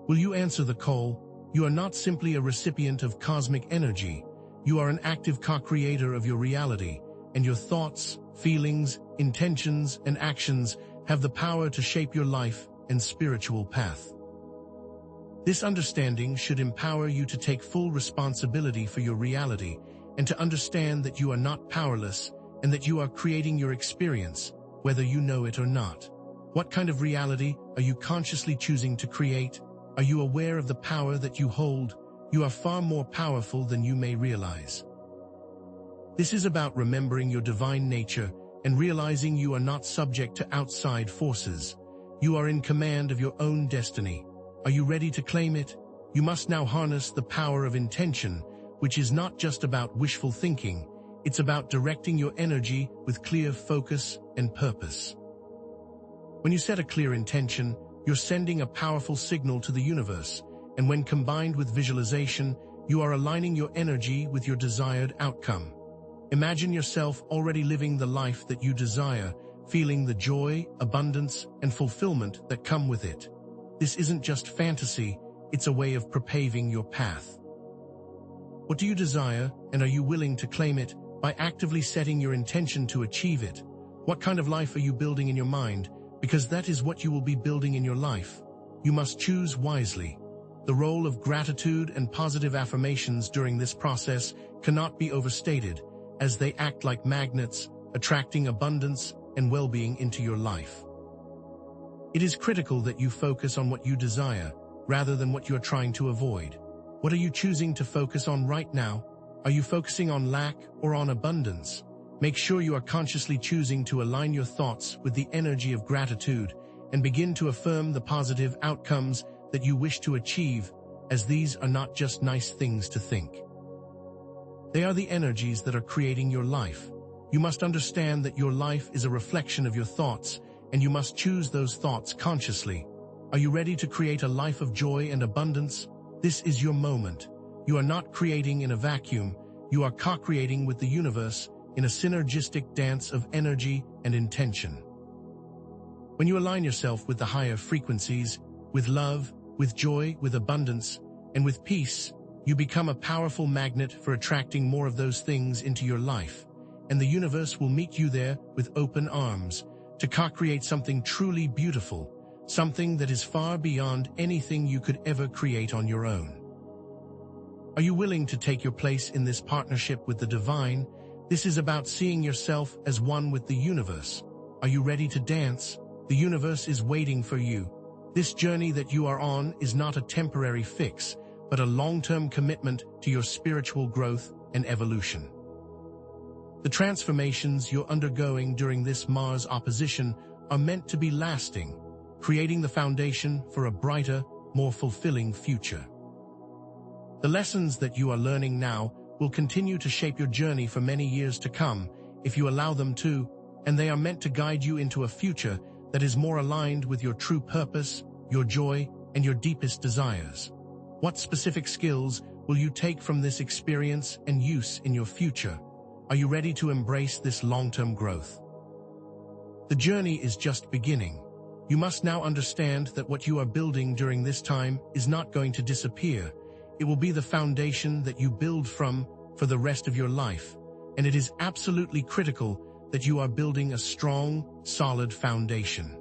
Will you answer the call? You are not simply a recipient of cosmic energy. You are an active co-creator of your reality, and your thoughts, feelings, intentions, and actions have the power to shape your life and spiritual path. This understanding should empower you to take full responsibility for your reality and to understand that you are not powerless and that you are creating your experience, whether you know it or not. What kind of reality are you consciously choosing to create? Are you aware of the power that you hold? You are far more powerful than you may realize. This is about remembering your divine nature and realizing you are not subject to outside forces. You are in command of your own destiny. Are you ready to claim it? You must now harness the power of intention, which is not just about wishful thinking. It's about directing your energy with clear focus and purpose. When you set a clear intention, you're sending a powerful signal to the universe, and when combined with visualization, you are aligning your energy with your desired outcome. Imagine yourself already living the life that you desire, feeling the joy, abundance, and fulfillment that come with it. This isn't just fantasy, it's a way of paving your path. What do you desire, and are you willing to claim it by actively setting your intention to achieve it? What kind of life are you building in your mind? Because that is what you will be building in your life. You must choose wisely. The role of gratitude and positive affirmations during this process cannot be overstated, as they act like magnets, attracting abundance and well-being into your life. It is critical that you focus on what you desire, rather than what you are trying to avoid. What are you choosing to focus on right now? Are you focusing on lack or on abundance? Make sure you are consciously choosing to align your thoughts with the energy of gratitude and begin to affirm the positive outcomes that you wish to achieve, as these are not just nice things to think. They are the energies that are creating your life. You must understand that your life is a reflection of your thoughts, and you must choose those thoughts consciously. Are you ready to create a life of joy and abundance? This is your moment. You are not creating in a vacuum. You are co-creating with the universe in a synergistic dance of energy and intention. When you align yourself with the higher frequencies, with love, with joy, with abundance, and with peace, you become a powerful magnet for attracting more of those things into your life, and the universe will meet you there with open arms to co-create something truly beautiful, something that is far beyond anything you could ever create on your own. Are you willing to take your place in this partnership with the divine? This is about seeing yourself as one with the universe. Are you ready to dance? The universe is waiting for you. This journey that you are on is not a temporary fix, but a long-term commitment to your spiritual growth and evolution. The transformations you're undergoing during this Mars opposition are meant to be lasting, creating the foundation for a brighter, more fulfilling future. The lessons that you are learning now will continue to shape your journey for many years to come, if you allow them to, and they are meant to guide you into a future that is more aligned with your true purpose, your joy, and your deepest desires. What specific skills will you take from this experience and use in your future? Are you ready to embrace this long-term growth? The journey is just beginning. You must now understand that what you are building during this time is not going to disappear. It will be the foundation that you build from for the rest of your life, and it is absolutely critical that you are building a strong, solid foundation.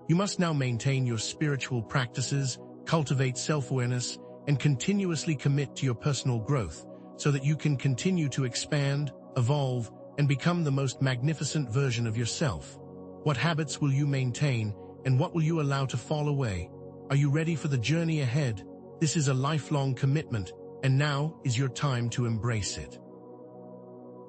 You must now maintain your spiritual practices, cultivate self-awareness, and continuously commit to your personal growth so that you can continue to expand, evolve, and become the most magnificent version of yourself. What habits will you maintain, and what will you allow to fall away? Are you ready for the journey ahead? This is a lifelong commitment, and now is your time to embrace it.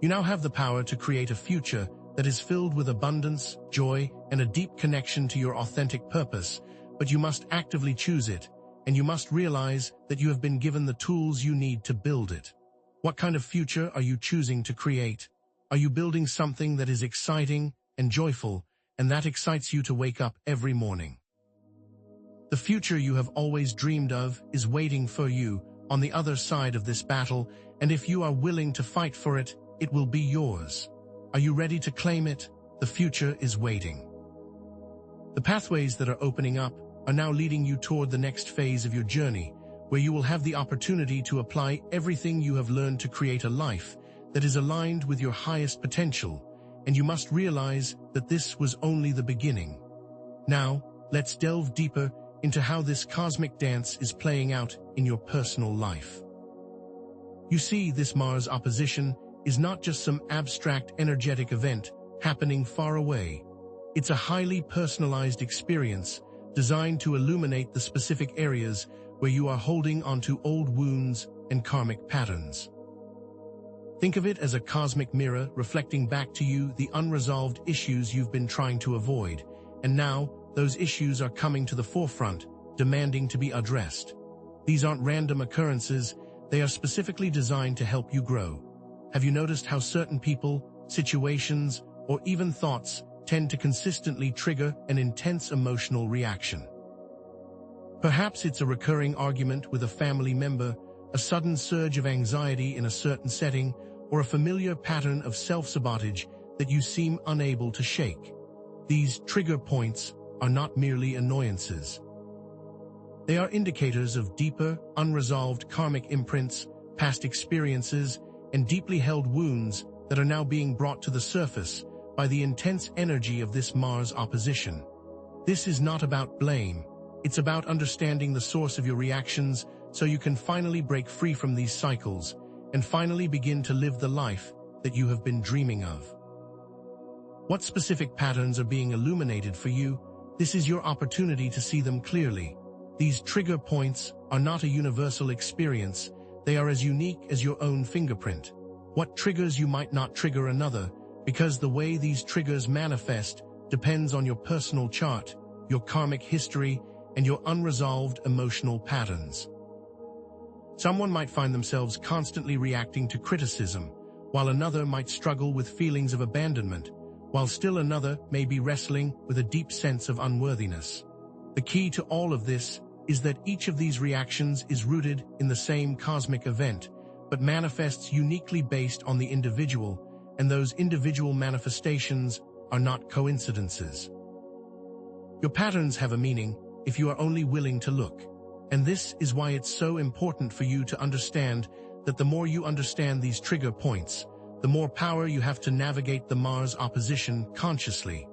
You now have the power to create a future that is filled with abundance, joy, and a deep connection to your authentic purpose, but you must actively choose it, and you must realize that you have been given the tools you need to build it. What kind of future are you choosing to create? Are you building something that is exciting and joyful, and that excites you to wake up every morning? The future you have always dreamed of is waiting for you on the other side of this battle, and if you are willing to fight for it, it will be yours. Are you ready to claim it? The future is waiting. The pathways that are opening up are now leading you toward the next phase of your journey, where you will have the opportunity to apply everything you have learned to create a life that is aligned with your highest potential, and you must realize that this was only the beginning. Now, let's delve deeper into how this cosmic dance is playing out in your personal life. You see, this Mars opposition is not just some abstract energetic event happening far away. It's a highly personalized experience designed to illuminate the specific areas where you are holding onto old wounds and karmic patterns. Think of it as a cosmic mirror reflecting back to you the unresolved issues you've been trying to avoid, and now those issues are coming to the forefront, demanding to be addressed. These aren't random occurrences, they are specifically designed to help you grow. Have you noticed how certain people, situations, or even thoughts tend to consistently trigger an intense emotional reaction? Perhaps it's a recurring argument with a family member, a sudden surge of anxiety in a certain setting, or a familiar pattern of self-sabotage that you seem unable to shake. These trigger points are not merely annoyances. They are indicators of deeper, unresolved karmic imprints, past experiences, and deeply held wounds that are now being brought to the surface by the intense energy of this Mars opposition. This is not about blame. It's about understanding the source of your reactions so you can finally break free from these cycles and finally begin to live the life that you have been dreaming of. What specific patterns are being illuminated for you? This is your opportunity to see them clearly. These trigger points are not a universal experience. They are as unique as your own fingerprint. What triggers you might not trigger another, because the way these triggers manifest depends on your personal chart, your karmic history, and your unresolved emotional patterns. Someone might find themselves constantly reacting to criticism, while another might struggle with feelings of abandonment, while still another may be wrestling with a deep sense of unworthiness. The key to all of this is that each of these reactions is rooted in the same cosmic event, but manifests uniquely based on the individual, and those individual manifestations are not coincidences. Your patterns have a meaning if you are only willing to look. And this is why it's so important for you to understand that the more you understand these trigger points, the more power you have to navigate the Mars opposition consciously.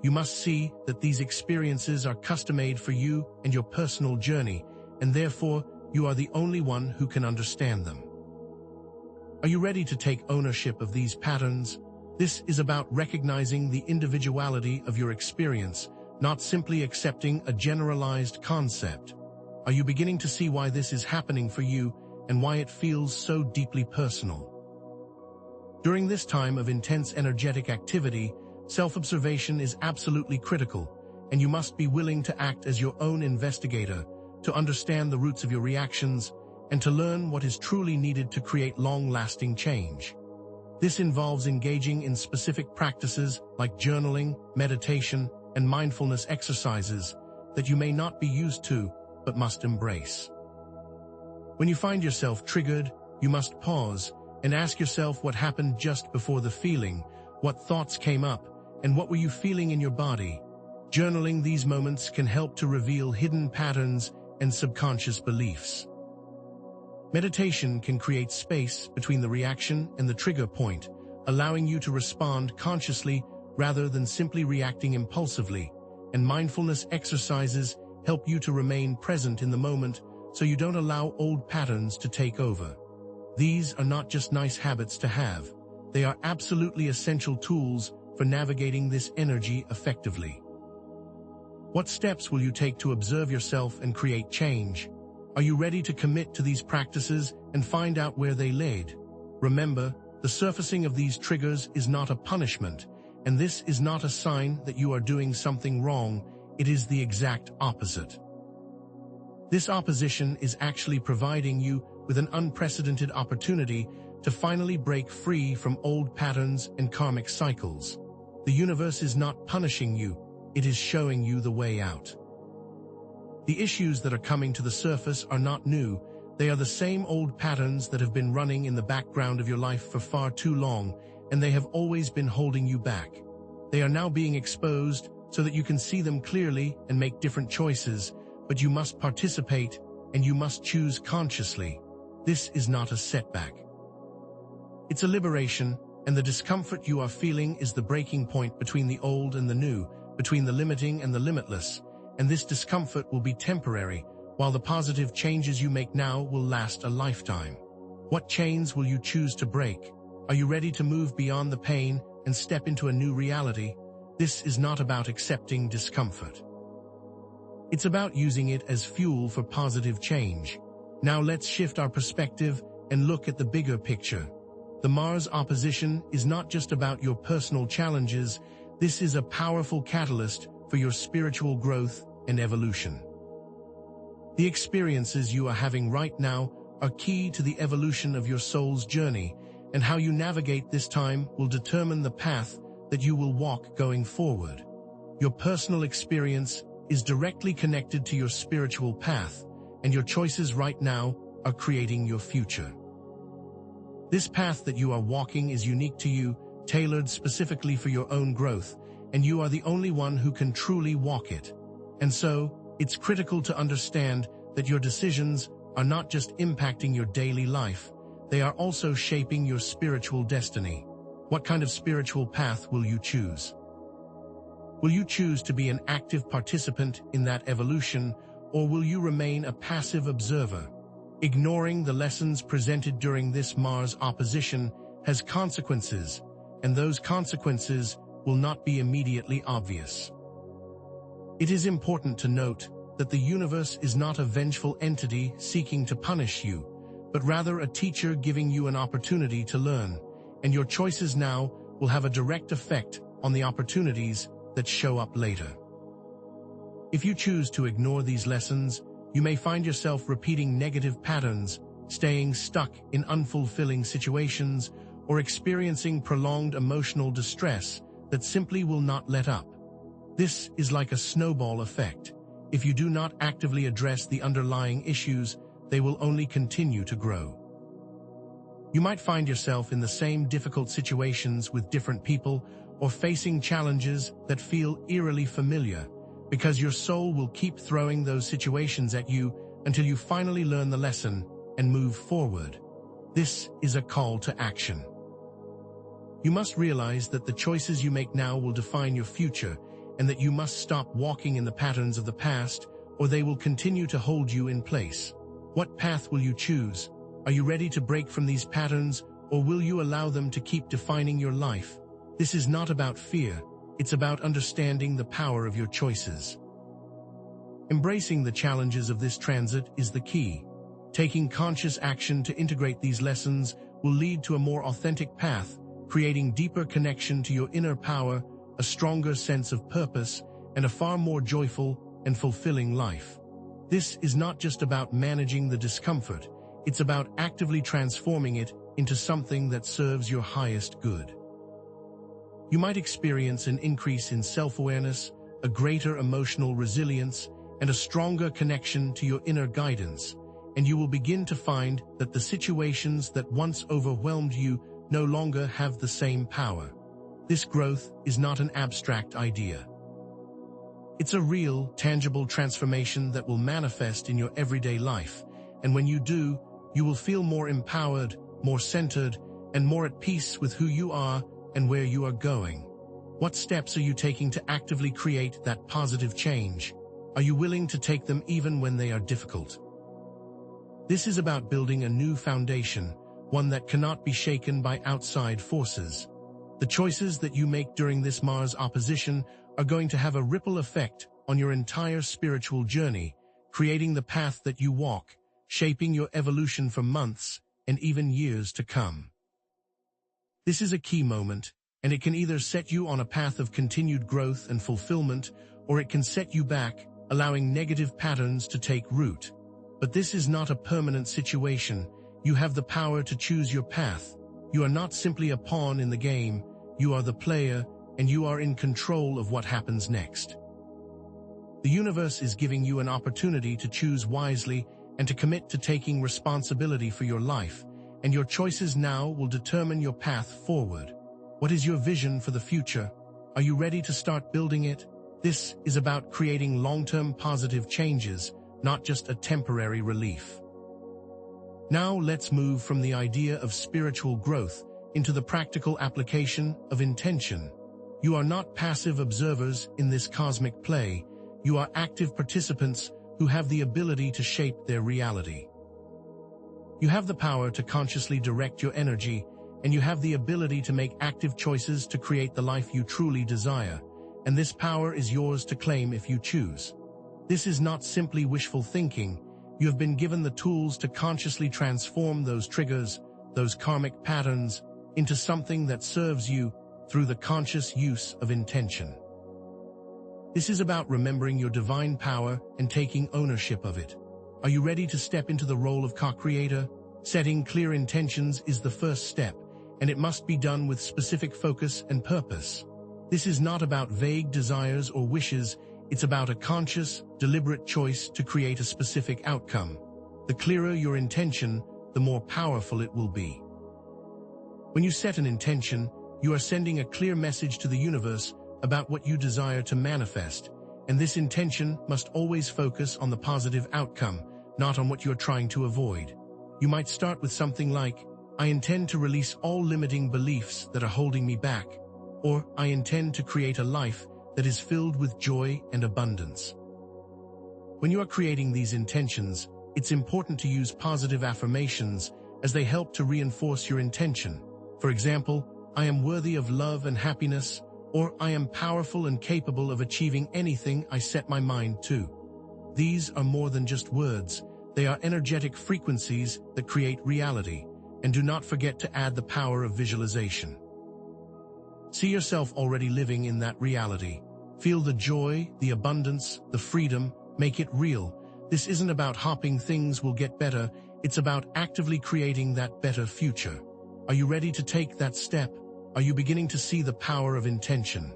You must see that these experiences are custom-made for you and your personal journey, and therefore you are the only one who can understand them. Are you ready to take ownership of these patterns? This is about recognizing the individuality of your experience, not simply accepting a generalized concept. Are you beginning to see why this is happening for you and why it feels so deeply personal? During this time of intense energetic activity, self-observation is absolutely critical, and you must be willing to act as your own investigator, to understand the roots of your reactions, and to learn what is truly needed to create long-lasting change. This involves engaging in specific practices like journaling, meditation, and mindfulness exercises that you may not be used to but must embrace. When you find yourself triggered, you must pause and ask yourself what happened just before the feeling, what thoughts came up, and what were you feeling in your body. Journaling these moments can help to reveal hidden patterns and subconscious beliefs. Meditation can create space between the reaction and the trigger point, allowing you to respond consciously rather than simply reacting impulsively, and mindfulness exercises help you to remain present in the moment so you don't allow old patterns to take over. These are not just nice habits to have, they are absolutely essential tools for navigating this energy effectively. What steps will you take to observe yourself and create change? Are you ready to commit to these practices and find out where they led? Remember, the surfacing of these triggers is not a punishment, and this is not a sign that you are doing something wrong. It is the exact opposite. This opposition is actually providing you with an unprecedented opportunity to finally break free from old patterns and karmic cycles. The universe is not punishing you, it is showing you the way out. The issues that are coming to the surface are not new. They are the same old patterns that have been running in the background of your life for far too long, and they have always been holding you back. They are now being exposed so that you can see them clearly and make different choices, but you must participate and you must choose consciously. This is not a setback. It's a liberation, and the discomfort you are feeling is the breaking point between the old and the new, between the limiting and the limitless, and this discomfort will be temporary, while the positive changes you make now will last a lifetime. What chains will you choose to break? Are you ready to move beyond the pain and step into a new reality? This is not about accepting discomfort. It's about using it as fuel for positive change. Now let's shift our perspective and look at the bigger picture. The Mars opposition is not just about your personal challenges. This is a powerful catalyst for your spiritual growth and evolution. The experiences you are having right now are key to the evolution of your soul's journey, and how you navigate this time will determine the path that you will walk going forward. Your personal experience is directly connected to your spiritual path, and your choices right now are creating your future. This path that you are walking is unique to you, tailored specifically for your own growth, and you are the only one who can truly walk it. And so, it's critical to understand that your decisions are not just impacting your daily life, they are also shaping your spiritual destiny. What kind of spiritual path will you choose? Will you choose to be an active participant in that evolution, or will you remain a passive observer? Ignoring the lessons presented during this Mars opposition has consequences, and those consequences will not be immediately obvious. It is important to note that the universe is not a vengeful entity seeking to punish you, but rather a teacher giving you an opportunity to learn, and your choices now will have a direct effect on the opportunities that show up later. If you choose to ignore these lessons, you may find yourself repeating negative patterns, staying stuck in unfulfilling situations, or experiencing prolonged emotional distress that simply will not let up. This is like a snowball effect. If you do not actively address the underlying issues, they will only continue to grow. You might find yourself in the same difficult situations with different people, or facing challenges that feel eerily familiar, because your soul will keep throwing those situations at you until you finally learn the lesson and move forward. This is a call to action. You must realize that the choices you make now will define your future, and that you must stop walking in the patterns of the past, or they will continue to hold you in place. What path will you choose? Are you ready to break from these patterns, or will you allow them to keep defining your life? This is not about fear, it's about understanding the power of your choices. Embracing the challenges of this transit is the key. Taking conscious action to integrate these lessons will lead to a more authentic path, creating deeper connection to your inner power, a stronger sense of purpose, and a far more joyful and fulfilling life. This is not just about managing the discomfort, it's about actively transforming it into something that serves your highest good. You might experience an increase in self-awareness, a greater emotional resilience, and a stronger connection to your inner guidance, and you will begin to find that the situations that once overwhelmed you no longer have the same power. This growth is not an abstract idea. It's a real, tangible transformation that will manifest in your everyday life, and when you do, you will feel more empowered, more centered, and more at peace with who you are and where you are going. What steps are you taking to actively create that positive change? Are you willing to take them even when they are difficult? This is about building a new foundation, one that cannot be shaken by outside forces. The choices that you make during this Mars opposition are going to have a ripple effect on your entire spiritual journey, creating the path that you walk, shaping your evolution for months and even years to come. This is a key moment, and it can either set you on a path of continued growth and fulfillment, or it can set you back, allowing negative patterns to take root. But this is not a permanent situation. You have the power to choose your path. You are not simply a pawn in the game, you are the player, and you are in control of what happens next. The universe is giving you an opportunity to choose wisely and to commit to taking responsibility for your life, and your choices now will determine your path forward. What is your vision for the future? Are you ready to start building it? This is about creating long-term positive changes, not just a temporary relief. Now let's move from the idea of spiritual growth into the practical application of intention. You are not passive observers in this cosmic play. You are active participants who have the ability to shape their reality. You have the power to consciously direct your energy, and you have the ability to make active choices to create the life you truly desire, and this power is yours to claim if you choose. This is not simply wishful thinking. You have been given the tools to consciously transform those triggers, those karmic patterns, into something that serves you through the conscious use of intention. This is about remembering your divine power and taking ownership of it. Are you ready to step into the role of co-creator? Setting clear intentions is the first step, and it must be done with specific focus and purpose. This is not about vague desires or wishes. It's about a conscious, deliberate choice to create a specific outcome. The clearer your intention, the more powerful it will be. When you set an intention, you are sending a clear message to the universe about what you desire to manifest, and this intention must always focus on the positive outcome, not on what you're trying to avoid. You might start with something like, I intend to release all limiting beliefs that are holding me back, or I intend to create a life that is filled with joy and abundance. When you are creating these intentions, it's important to use positive affirmations as they help to reinforce your intention. For example, I am worthy of love and happiness, or I am powerful and capable of achieving anything I set my mind to. These are more than just words. They are energetic frequencies that create reality, and do not forget to add the power of visualization. See yourself already living in that reality. Feel the joy, the abundance, the freedom. Make it real. This isn't about hoping things will get better. It's about actively creating that better future. Are you ready to take that step? Are you beginning to see the power of intention?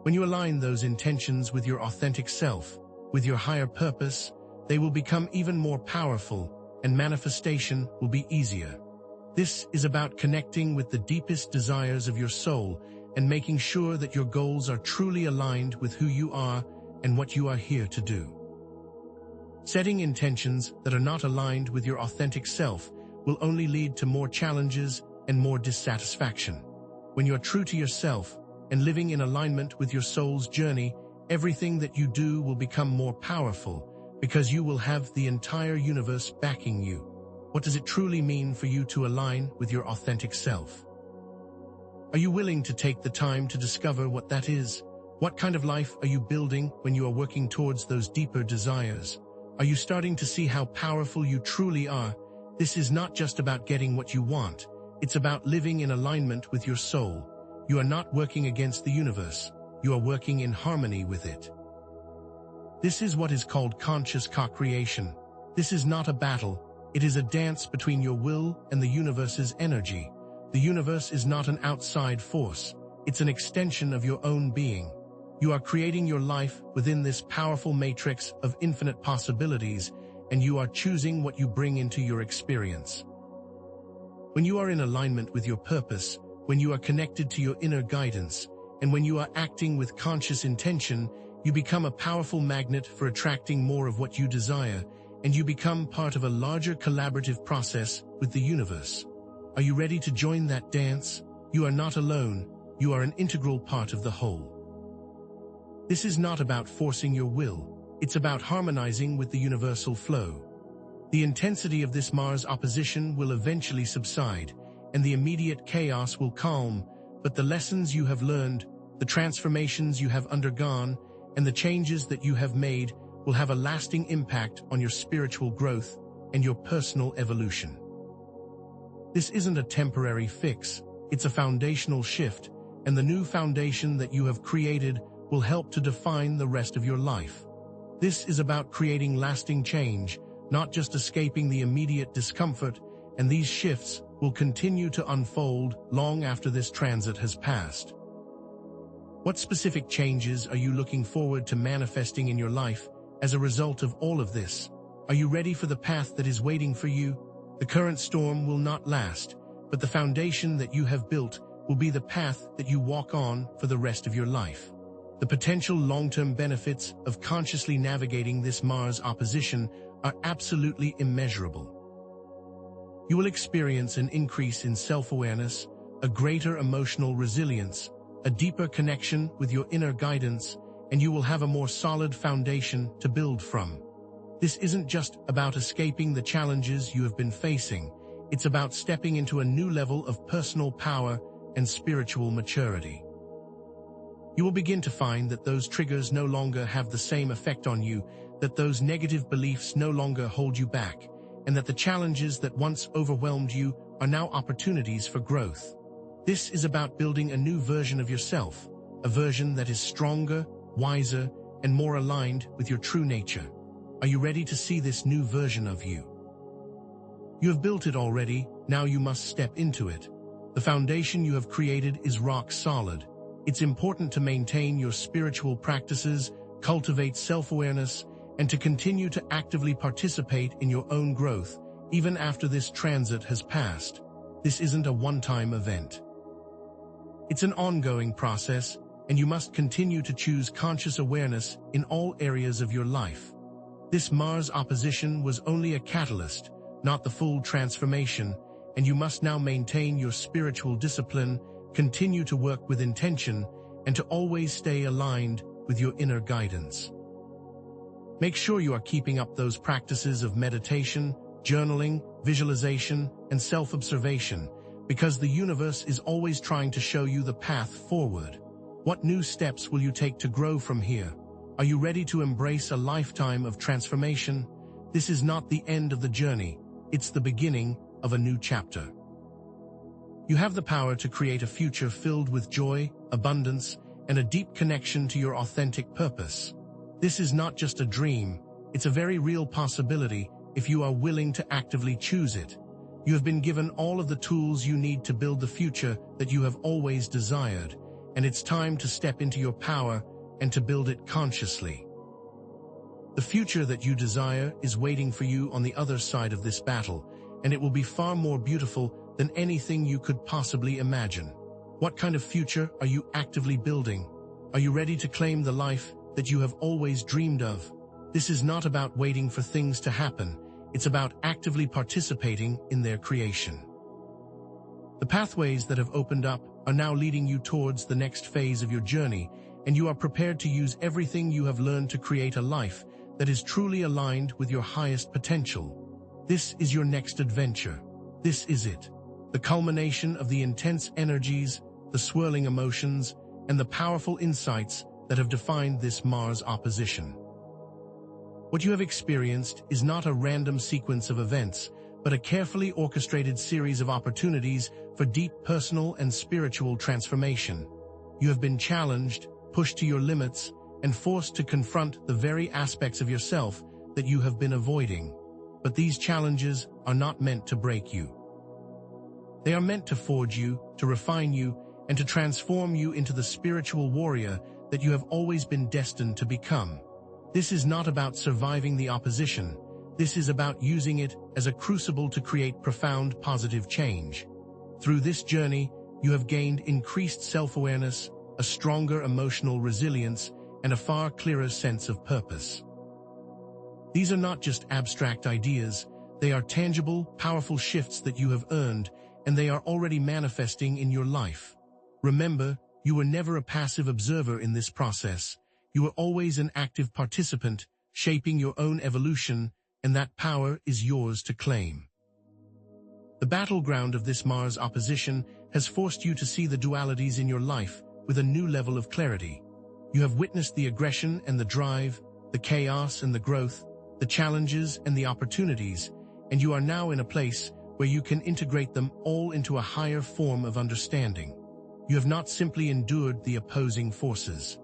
When you align those intentions with your authentic self, with your higher purpose, they will become even more powerful, and manifestation will be easier. This is about connecting with the deepest desires of your soul and making sure that your goals are truly aligned with who you are and what you are here to do. Setting intentions that are not aligned with your authentic self will only lead to more challenges and more dissatisfaction. When you are true to yourself and living in alignment with your soul's journey, everything that you do will become more powerful because you will have the entire universe backing you. What does it truly mean for you to align with your authentic self? Are you willing to take the time to discover what that is? What kind of life are you building when you are working towards those deeper desires? Are you starting to see how powerful you truly are? This is not just about getting what you want. It's about living in alignment with your soul. You are not working against the universe. You are working in harmony with it. This is what is called conscious co-creation. This is not a battle. It is a dance between your will and the universe's energy. The universe is not an outside force. It's an extension of your own being. You are creating your life within this powerful matrix of infinite possibilities, and you are choosing what you bring into your experience. When you are in alignment with your purpose, when you are connected to your inner guidance, and when you are acting with conscious intention, you become a powerful magnet for attracting more of what you desire, and you become part of a larger collaborative process with the universe. Are you ready to join that dance? You are not alone. You are an integral part of the whole. This is not about forcing your will. It's about harmonizing with the universal flow. The intensity of this Mars opposition will eventually subside, and the immediate chaos will calm, but the lessons you have learned, the transformations you have undergone, and the changes that you have made will have a lasting impact on your spiritual growth and your personal evolution. This isn't a temporary fix, it's a foundational shift, and the new foundation that you have created will help to define the rest of your life. This is about creating lasting change, not just escaping the immediate discomfort, and these shifts will continue to unfold long after this transit has passed. What specific changes are you looking forward to manifesting in your life as a result of all of this? Are you ready for the path that is waiting for you? The current storm will not last, but the foundation that you have built will be the path that you walk on for the rest of your life. The potential long-term benefits of consciously navigating this Mars opposition are absolutely immeasurable. You will experience an increase in self-awareness, a greater emotional resilience, a deeper connection with your inner guidance, and you will have a more solid foundation to build from. This isn't just about escaping the challenges you have been facing. It's about stepping into a new level of personal power and spiritual maturity. You will begin to find that those triggers no longer have the same effect on you, that those negative beliefs no longer hold you back, and that the challenges that once overwhelmed you are now opportunities for growth. This is about building a new version of yourself, a version that is stronger, wiser, and more aligned with your true nature. Are you ready to see this new version of you? You have built it already, now you must step into it. The foundation you have created is rock solid. It's important to maintain your spiritual practices, cultivate self-awareness, and to continue to actively participate in your own growth, even after this transit has passed. This isn't a one-time event. It's an ongoing process, and you must continue to choose conscious awareness in all areas of your life. This Mars opposition was only a catalyst, not the full transformation, and you must now maintain your spiritual discipline, continue to work with intention, and to always stay aligned with your inner guidance. Make sure you are keeping up those practices of meditation, journaling, visualization, and self-observation, because the universe is always trying to show you the path forward. What new steps will you take to grow from here? Are you ready to embrace a lifetime of transformation? This is not the end of the journey, it's the beginning of a new chapter. You have the power to create a future filled with joy, abundance, and a deep connection to your authentic purpose. This is not just a dream, it's a very real possibility if you are willing to actively choose it. You have been given all of the tools you need to build the future that you have always desired, and it's time to step into your power and to build it consciously. The future that you desire is waiting for you on the other side of this battle, and it will be far more beautiful than anything you could possibly imagine. What kind of future are you actively building? Are you ready to claim the life that you have always dreamed of? This is not about waiting for things to happen. It's about actively participating in their creation. The pathways that have opened up are now leading you towards the next phase of your journey, and you are prepared to use everything you have learned to create a life that is truly aligned with your highest potential. This is your next adventure. This is it. The culmination of the intense energies, the swirling emotions, and the powerful insights that have defined this Mars opposition. What you have experienced is not a random sequence of events, but a carefully orchestrated series of opportunities for deep personal and spiritual transformation. You have been challenged, pushed to your limits, and forced to confront the very aspects of yourself that you have been avoiding. But these challenges are not meant to break you. They are meant to forge you, to refine you, and to transform you into the spiritual warrior that you have always been destined to become. This is not about surviving the opposition. This is about using it as a crucible to create profound positive change. Through this journey, you have gained increased self-awareness, a stronger emotional resilience, and a far clearer sense of purpose. These are not just abstract ideas, they are tangible, powerful shifts that you have earned, and they are already manifesting in your life. Remember, you were never a passive observer in this process. You were always an active participant, shaping your own evolution, and that power is yours to claim. The battleground of this Mars opposition has forced you to see the dualities in your life with a new level of clarity. You have witnessed the aggression and the drive, the chaos and the growth, the challenges and the opportunities, and you are now in a place where you can integrate them all into a higher form of understanding. You have not simply endured the opposing forces.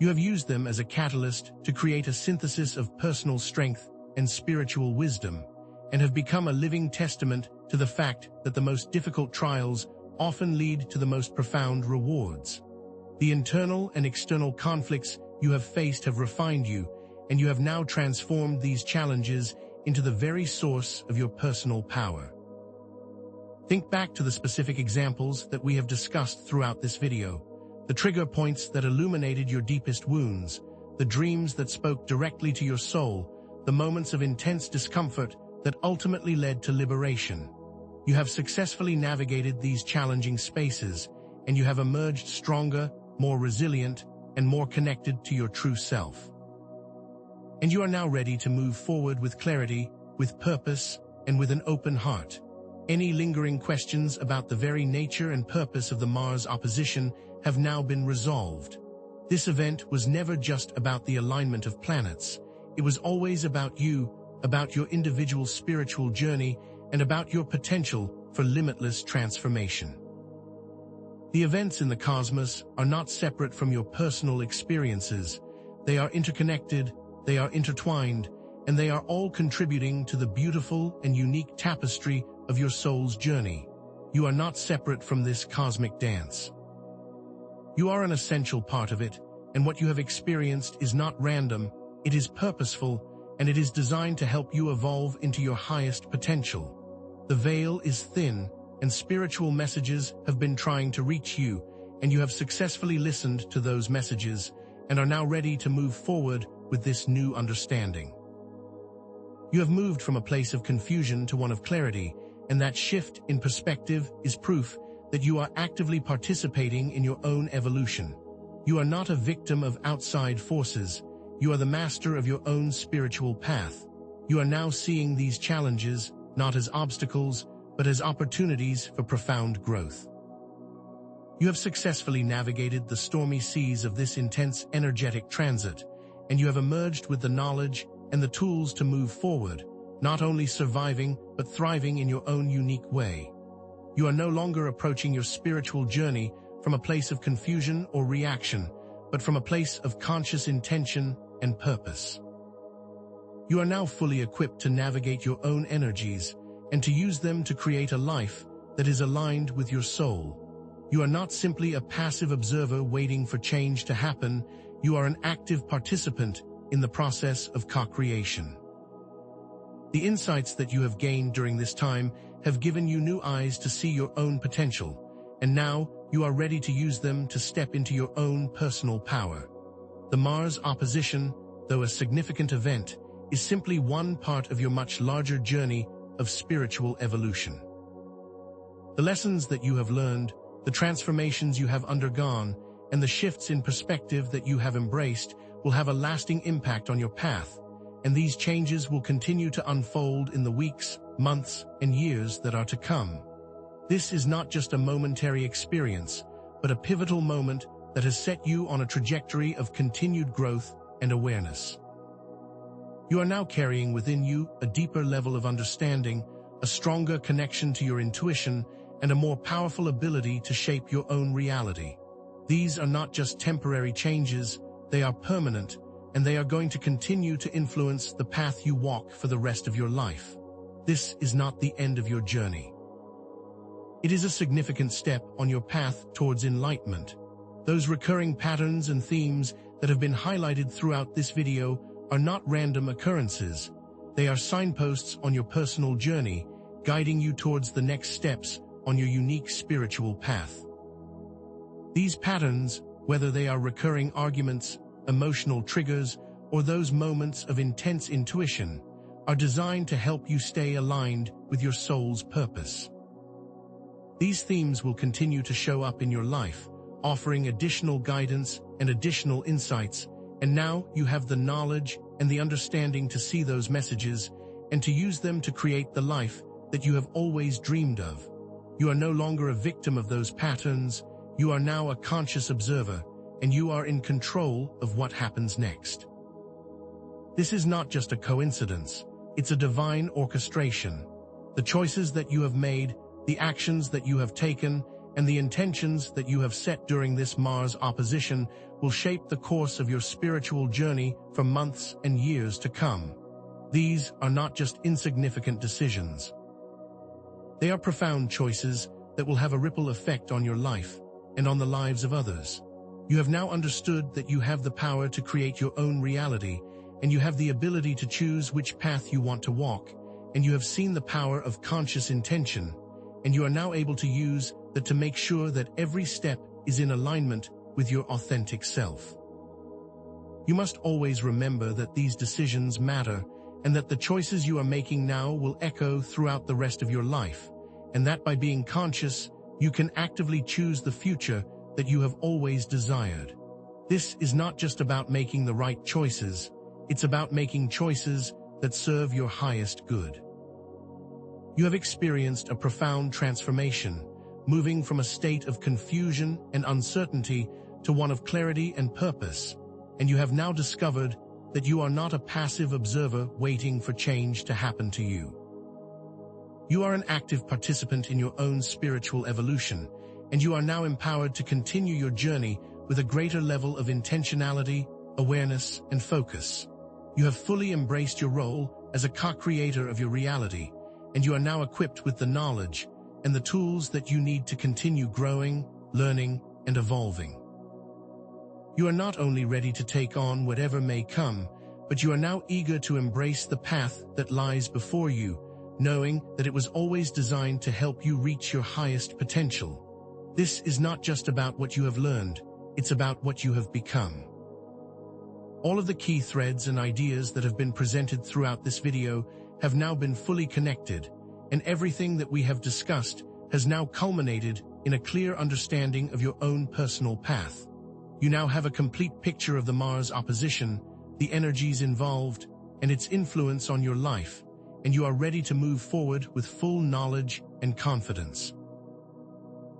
You have used them as a catalyst to create a synthesis of personal strength and spiritual wisdom, and have become a living testament to the fact that the most difficult trials often lead to the most profound rewards. The internal and external conflicts you have faced have refined you, and you have now transformed these challenges into the very source of your personal power. Think back to the specific examples that we have discussed throughout this video, the trigger points that illuminated your deepest wounds, the dreams that spoke directly to your soul, the moments of intense discomfort that ultimately led to liberation. You have successfully navigated these challenging spaces, and you have emerged stronger, more resilient, and more connected to your true self. And you are now ready to move forward with clarity, with purpose, and with an open heart. Any lingering questions about the very nature and purpose of the Mars opposition have now been resolved. This event was never just about the alignment of planets. It was always about you, about your individual spiritual journey, and about your potential for limitless transformation. The events in the cosmos are not separate from your personal experiences. They are interconnected, they are intertwined, and they are all contributing to the beautiful and unique tapestry of your soul's journey. You are not separate from this cosmic dance. You are an essential part of it, and what you have experienced is not random, it is purposeful, and it is designed to help you evolve into your highest potential. The veil is thin, and spiritual messages have been trying to reach you, and you have successfully listened to those messages, and are now ready to move forward with this new understanding. You have moved from a place of confusion to one of clarity, and that shift in perspective is proof that you are actively participating in your own evolution. You are not a victim of outside forces. You are the master of your own spiritual path. You are now seeing these challenges not as obstacles, but as opportunities for profound growth. You have successfully navigated the stormy seas of this intense energetic transit, and you have emerged with the knowledge and the tools to move forward, not only surviving, but thriving in your own unique way. You are no longer approaching your spiritual journey from a place of confusion or reaction, but from a place of conscious intention and purpose. You are now fully equipped to navigate your own energies and to use them to create a life that is aligned with your soul. You are not simply a passive observer waiting for change to happen. You are an active participant in the process of co-creation. The insights that you have gained during this time have given you new eyes to see your own potential, and now you are ready to use them to step into your own personal power. The Mars opposition, though a significant event, is simply one part of your much larger journey of spiritual evolution. The lessons that you have learned, the transformations you have undergone, and the shifts in perspective that you have embraced will have a lasting impact on your path, and these changes will continue to unfold in the weeks, months, and years that are to come. This is not just a momentary experience, but a pivotal moment that has set you on a trajectory of continued growth and awareness. You are now carrying within you a deeper level of understanding, a stronger connection to your intuition, and a more powerful ability to shape your own reality. These are not just temporary changes, they are permanent, and they are going to continue to influence the path you walk for the rest of your life. This is not the end of your journey. It is a significant step on your path towards enlightenment. Those recurring patterns and themes that have been highlighted throughout this video are not random occurrences. They are signposts on your personal journey, guiding you towards the next steps on your unique spiritual path. These patterns, whether they are recurring arguments, emotional triggers, or those moments of intense intuition, are designed to help you stay aligned with your soul's purpose. These themes will continue to show up in your life, offering additional guidance and additional insights, and now you have the knowledge and the understanding to see those messages and to use them to create the life that you have always dreamed of. You are no longer a victim of those patterns, you are now a conscious observer, and you are in control of what happens next. This is not just a coincidence, it's a divine orchestration. The choices that you have made, the actions that you have taken, and the intentions that you have set during this Mars opposition will shape the course of your spiritual journey for months and years to come. These are not just insignificant decisions. They are profound choices that will have a ripple effect on your life and on the lives of others. You have now understood that you have the power to create your own reality, and you have the ability to choose which path you want to walk, and you have seen the power of conscious intention, and you are now able to use that to make sure that every step is in alignment with your authentic self. You must always remember that these decisions matter, and that the choices you are making now will echo throughout the rest of your life, and that by being conscious, you can actively choose the future that you have always desired. This is not just about making the right choices, it's about making choices that serve your highest good. You have experienced a profound transformation, moving from a state of confusion and uncertainty to one of clarity and purpose, and you have now discovered that you are not a passive observer waiting for change to happen to you. You are an active participant in your own spiritual evolution, and you are now empowered to continue your journey with a greater level of intentionality, awareness, and focus. You have fully embraced your role as a co-creator of your reality, and you are now equipped with the knowledge and the tools that you need to continue growing, learning, and evolving. You are not only ready to take on whatever may come, but you are now eager to embrace the path that lies before you, knowing that it was always designed to help you reach your highest potential. This is not just about what you have learned, it's about what you have become. All of the key threads and ideas that have been presented throughout this video have now been fully connected, and everything that we have discussed has now culminated in a clear understanding of your own personal path. You now have a complete picture of the Mars opposition, the energies involved, and its influence on your life, and you are ready to move forward with full knowledge and confidence.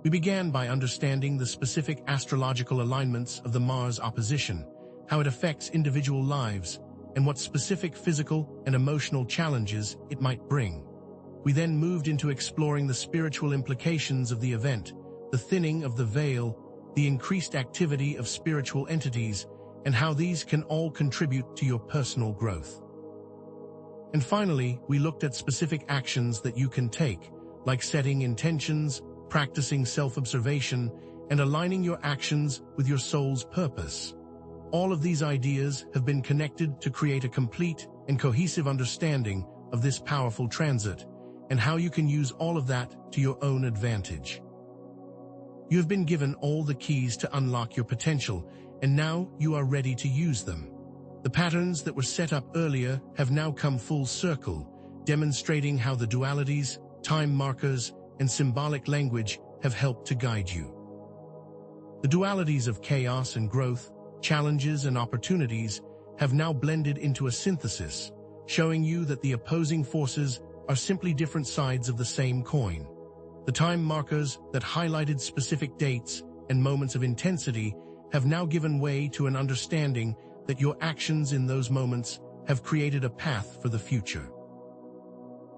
We began by understanding the specific astrological alignments of the Mars opposition, how it affects individual lives, and what specific physical and emotional challenges it might bring. We then moved into exploring the spiritual implications of the event, the thinning of the veil, the increased activity of spiritual entities, and how these can all contribute to your personal growth. And finally, we looked at specific actions that you can take, like setting intentions, practicing self-observation, and aligning your actions with your soul's purpose. All of these ideas have been connected to create a complete and cohesive understanding of this powerful transit, and how you can use all of that to your own advantage. You have been given all the keys to unlock your potential, and now you are ready to use them. The patterns that were set up earlier have now come full circle, demonstrating how the dualities, time markers, and symbolic language have helped to guide you. The dualities of chaos and growth, challenges and opportunities have now blended into a synthesis, showing you that the opposing forces are simply different sides of the same coin. The time markers that highlighted specific dates and moments of intensity have now given way to an understanding that your actions in those moments have created a path for the future.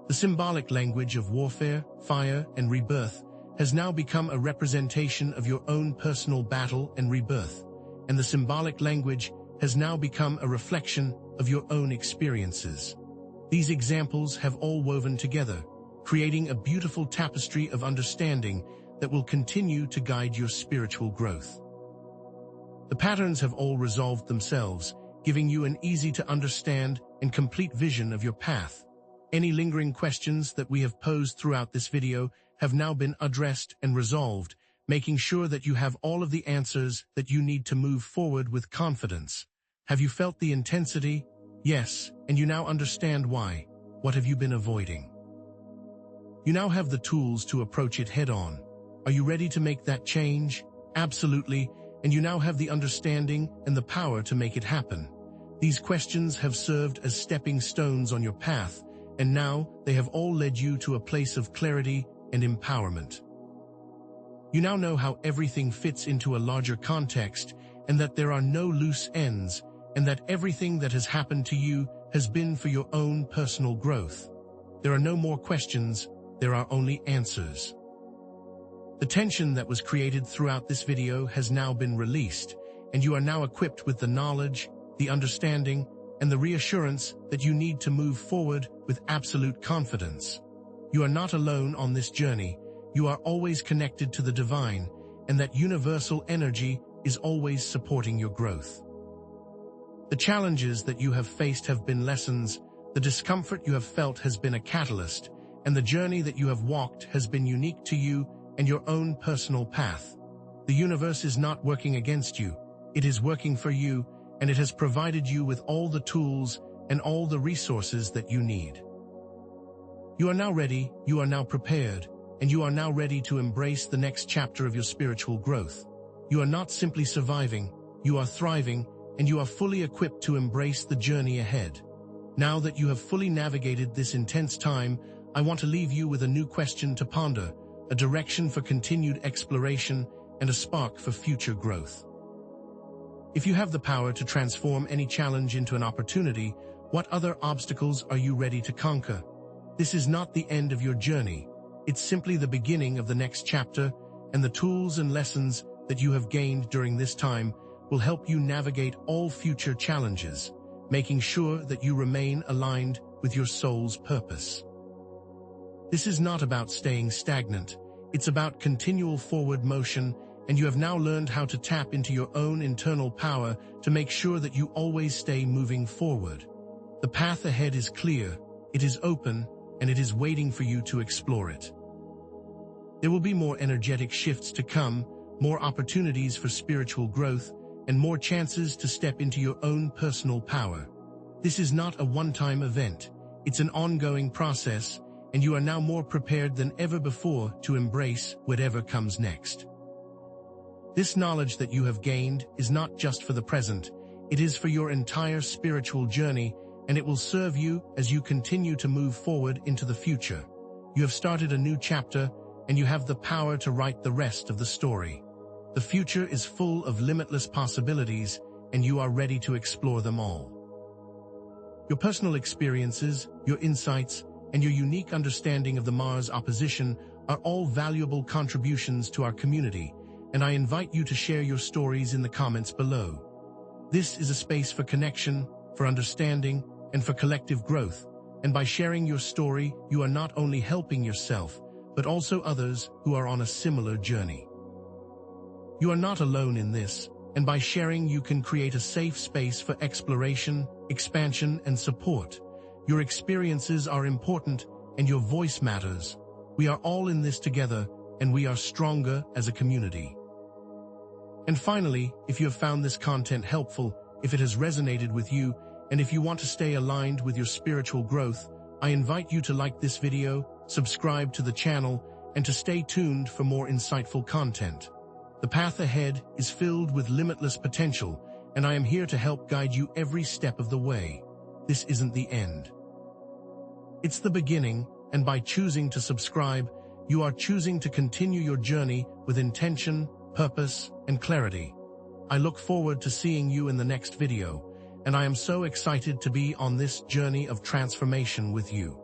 The symbolic language of warfare, fire, and rebirth has now become a representation of your own personal battle and rebirth, and the symbolic language has now become a reflection of your own experiences. These examples have all woven together, creating a beautiful tapestry of understanding that will continue to guide your spiritual growth. The patterns have all resolved themselves, giving you an easy-to-understand and complete vision of your path. Any lingering questions that we have posed throughout this video have now been addressed and resolved, making sure that you have all of the answers that you need to move forward with confidence. Have you felt the intensity? Yes, and you now understand why. What have you been avoiding? You now have the tools to approach it head-on. Are you ready to make that change? Absolutely, and you now have the understanding and the power to make it happen. These questions have served as stepping stones on your path, and now they have all led you to a place of clarity and empowerment. You now know how everything fits into a larger context, and that there are no loose ends, and that everything that has happened to you has been for your own personal growth. There are no more questions, there are only answers. The tension that was created throughout this video has now been released, and you are now equipped with the knowledge, the understanding, and the reassurance that you need to move forward with absolute confidence. You are not alone on this journey. You are always connected to the divine, and that universal energy is always supporting your growth. The challenges that you have faced have been lessons, the discomfort you have felt has been a catalyst, and the journey that you have walked has been unique to you and your own personal path. The universe is not working against you, it is working for you, and it has provided you with all the tools and all the resources that you need. You are now ready, you are now prepared, and you are now ready to embrace the next chapter of your spiritual growth. You are not simply surviving, you are thriving, and you are fully equipped to embrace the journey ahead. Now that you have fully navigated this intense time, I want to leave you with a new question to ponder, a direction for continued exploration, and a spark for future growth. If you have the power to transform any challenge into an opportunity, what other obstacles are you ready to conquer? This is not the end of your journey. It's simply the beginning of the next chapter, and the tools and lessons that you have gained during this time will help you navigate all future challenges, making sure that you remain aligned with your soul's purpose. This is not about staying stagnant. It's about continual forward motion, and you have now learned how to tap into your own internal power to make sure that you always stay moving forward. The path ahead is clear, it is open, and it is waiting for you to explore it. There will be more energetic shifts to come, more opportunities for spiritual growth, and more chances to step into your own personal power. This is not a one-time event. It's an ongoing process, and you are now more prepared than ever before to embrace whatever comes next. This knowledge that you have gained is not just for the present, it is for your entire spiritual journey, and it will serve you as you continue to move forward into the future. You have started a new chapter, and you have the power to write the rest of the story. The future is full of limitless possibilities, and you are ready to explore them all. Your personal experiences, your insights, and your unique understanding of the Mars opposition are all valuable contributions to our community, and I invite you to share your stories in the comments below. This is a space for connection, for understanding, and for collective growth, and by sharing your story, you are not only helping yourself, but also others who are on a similar journey. You are not alone in this, and by sharing you can create a safe space for exploration, expansion, and support. Your experiences are important, and your voice matters. We are all in this together, and we are stronger as a community. And finally, if you have found this content helpful, if it has resonated with you, and if you want to stay aligned with your spiritual growth, I invite you to like this video, subscribe to the channel, and to stay tuned for more insightful content. The path ahead is filled with limitless potential, and I am here to help guide you every step of the way. This isn't the end. It's the beginning, and by choosing to subscribe, You are choosing to continue your journey with intention, purpose, and clarity. I look forward to seeing you in the next video, and I am so excited to be on this journey of transformation with you.